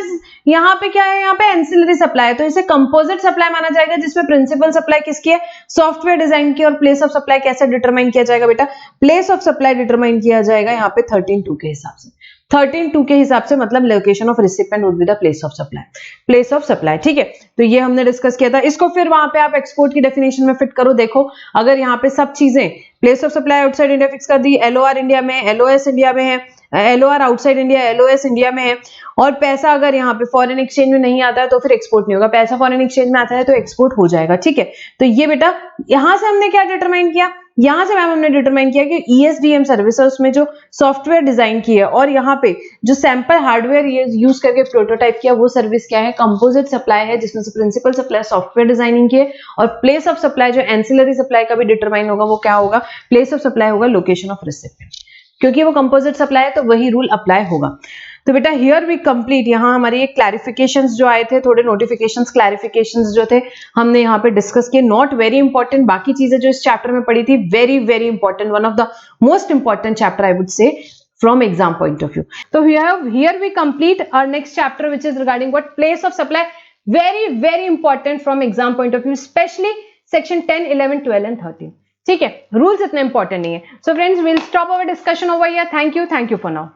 A: यहाँ पे क्या है, यहाँ पे एंसिलरी सप्लाई है, तो इसे कंपोजिट सप्लाई माना जाएगा, जिसमें प्रिंसिपल सप्लाई किसकी है, सॉफ्टवेयर डिजाइन की। और प्लेस ऑफ सप्लाई कैसे डिटरमाइन किया जाएगा बेटा, प्लेस ऑफ सप्लाई डिटरमाइन किया जाएगा यहाँ पे 13(2) के हिसाब से। 13(2) के हिसाब से मतलब location of recipient would be the place of supply, place of supply. ठीक है, तो ये हमने डिस्कस किया था। इसको फिर वहां पे आप एक्सपोर्ट की डेफिनेशन में फिट करो। देखो अगर यहाँ पे सब चीजें place of supply outside India fix कर दी, LOR इंडिया में, LOS इंडिया में है, LOR outside India, LOS India में है, और पैसा अगर यहाँ पे फॉरेन एक्सचेंज में नहीं आता है तो फिर एक्सपोर्ट नहीं होगा, पैसा फॉरेन एक्सचेंज में आता है तो एक्सपोर्ट हो जाएगा। ठीक है, तो ये बेटा यहां से हमने क्या डिटरमाइन किया, यहां से मैम हमने डिटरमाइन किया कि ESDM सर्विस है उसमें जो सॉफ्टवेयर डिजाइन की है, और यहाँ पे जो सैंपल हार्डवेयर यूज करके प्रोटोटाइप किया वो सर्विस क्या है, कंपोजिट सप्लाई है, जिसमें से प्रिंसिपल सप्लाई सॉफ्टवेयर डिजाइनिंग की है, और प्लेस ऑफ सप्लाई जो एंसिलरी सप्लाई का भी डिटरमाइन होगा वो क्या होगा, प्लेस ऑफ सप्लाई होगा लोकेशन ऑफ रिसिपिएंट, क्योंकि वो कंपोजिट सप्लाई है तो वही रूल अप्लाई होगा। तो बेटा हियर वी कंप्लीट, यहाँ हमारे ये क्लैरिफिकेशंस जो आए थे, थोड़े नोटिफिकेशंस क्लैरिफिकेशंस जो थे हमने यहाँ पे डिस्कस किए, नॉट वेरी इंपॉर्टेंट, बाकी चीजें जो इस चैप्टर में पड़ी थी very very important, one of the most important chapter I would say from exam point of view. So here we complete our next chapter, which is regarding what place of supply, very important from exam point of view, especially section 10, 11, 12 and 13. ठीक है, rules इतने important नहीं है. So friends, we'll stop our discussion over here. Thank you for now.